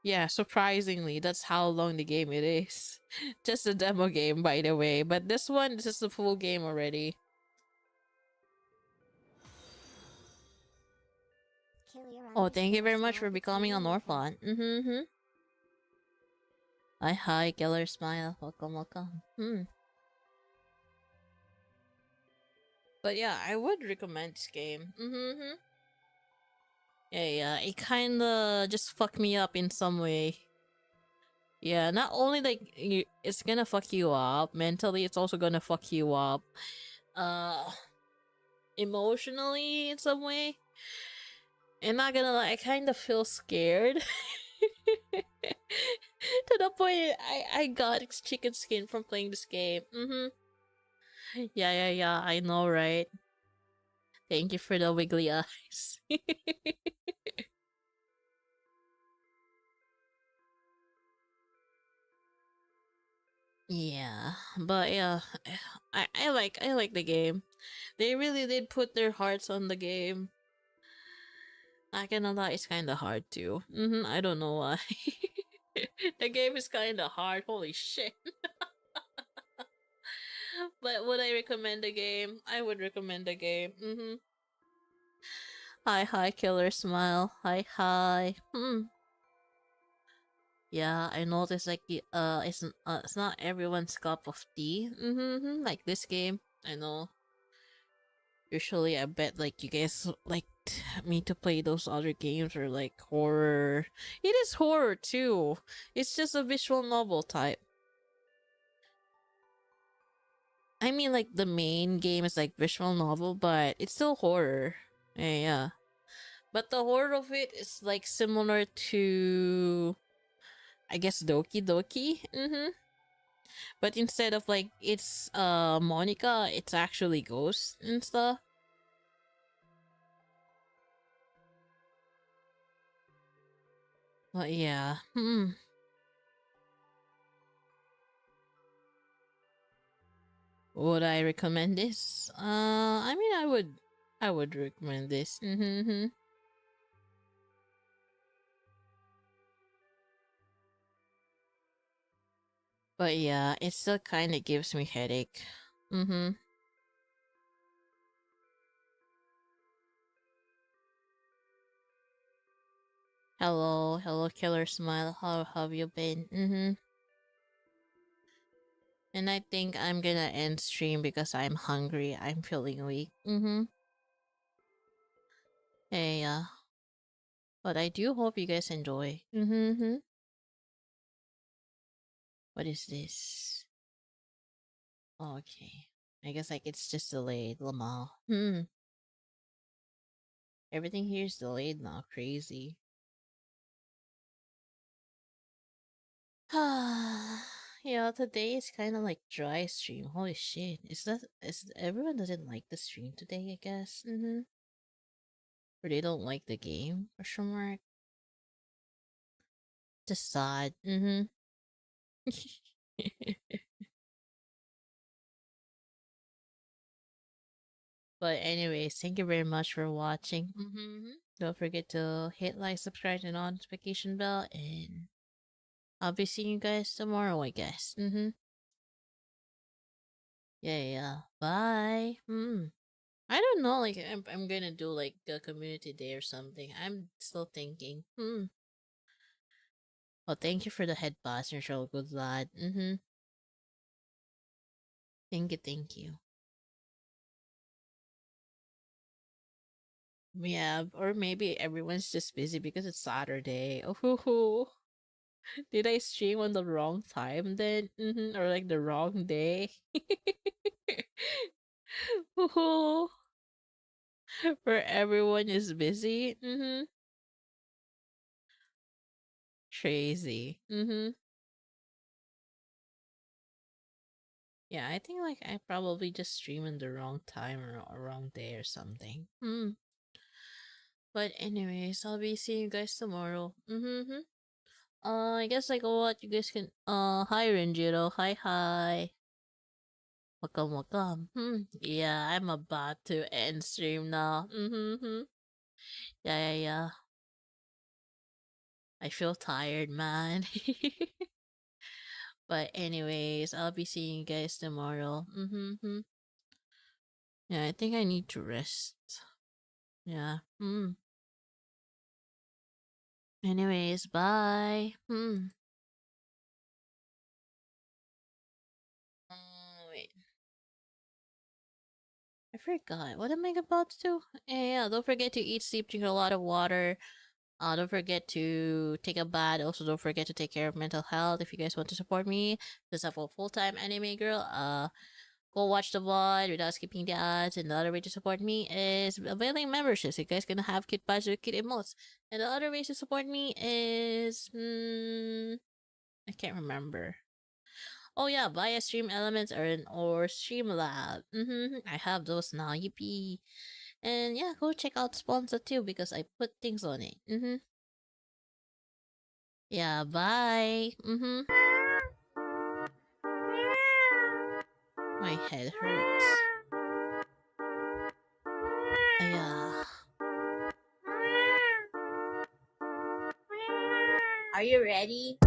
Yeah, surprisingly, that's how long the game it is. Just a demo game, by the way. But this is the full game already. Oh, thank you very much for becoming an orphan. Hi, Killer Smile. Welcome. But yeah, I would recommend this game. Yeah. It kinda just fucked me up in some way. Yeah, not only like it's gonna fuck you up mentally, it's also gonna fuck you up, uh, emotionally in some way. And not gonna lie, I kind of feel scared. To the point I got chicken skin from playing this game. Yeah. I know, right? Thank you for the wiggly eyes. Yeah, but yeah, I like the game. They really did put their hearts on the game. Not gonna lie, it's kind of hard too. I don't know why. The game is kind of hard. Holy shit. But would I recommend the game? I would recommend the game. Hi, Killer Smile. Hi. Yeah, I noticed like it's not everyone's cup of tea. Like this game. I know. Usually, I bet like you guys like me to play those other games or like horror. It is horror too. It's just a visual novel type. I mean, like the main game is like visual novel, but it's still horror. Yeah. But the horror of it is like similar to, I guess, Doki Doki. But instead of like it's Monica, it's actually Ghost and stuff. But yeah. Would I recommend this? I mean, I would recommend this. But yeah, it still kind of gives me headache. Hello, Killer Smile. How have you been? And I think I'm gonna end stream because I'm hungry. I'm feeling weak. Hey, but I do hope you guys enjoy. What is this? Okay. I guess like it's just delayed, Lamal. Everything here is delayed now. Crazy. Yeah, today is kind of like dry stream. Holy shit! Is everyone doesn't like the stream today? I guess. Or they don't like the game? Question mark. Just sad. But anyways, thank you very much for watching. Don't forget to hit like, subscribe, and notification bell, and I'll be seeing you guys tomorrow, I guess. Yeah. Bye. I don't know. Like I'm gonna do like a community day or something. I'm still thinking. Well, thank you for the head passenger, good lad. Thank you. Yeah, or maybe everyone's just busy because it's Saturday. Oh, did I stream on the wrong time then? Or like the wrong day? Oh, where everyone is busy. Crazy. Yeah, I think like I probably just streamed in the wrong time or wrong day or something. But anyways, I'll be seeing you guys tomorrow. I guess like what you guys can hi Renjiro, hi. Welcome. Yeah, I'm about to end stream now. Yeah. I feel tired, man. But anyways, I'll be seeing you guys tomorrow. Yeah, I think I need to rest. Yeah. Anyways, bye. Wait. I forgot. What am I about to do? Yeah, don't forget to eat, sleep, drink a lot of water. Don't forget to take a bath. Also, don't forget to take care of mental health. If you guys want to support me, because I'm a full-time anime girl, go watch the VOD without skipping the ads. And the other way to support me is availing memberships. You guys gonna have cute badges with cute emotes. And the other way to support me is I can't remember. Oh yeah, via Stream Elements or Streamlab. I have those now. Yippee! And yeah, go check out Sponsor too because I put things on it. Yeah, bye. My head hurts. Yeah. Are you ready?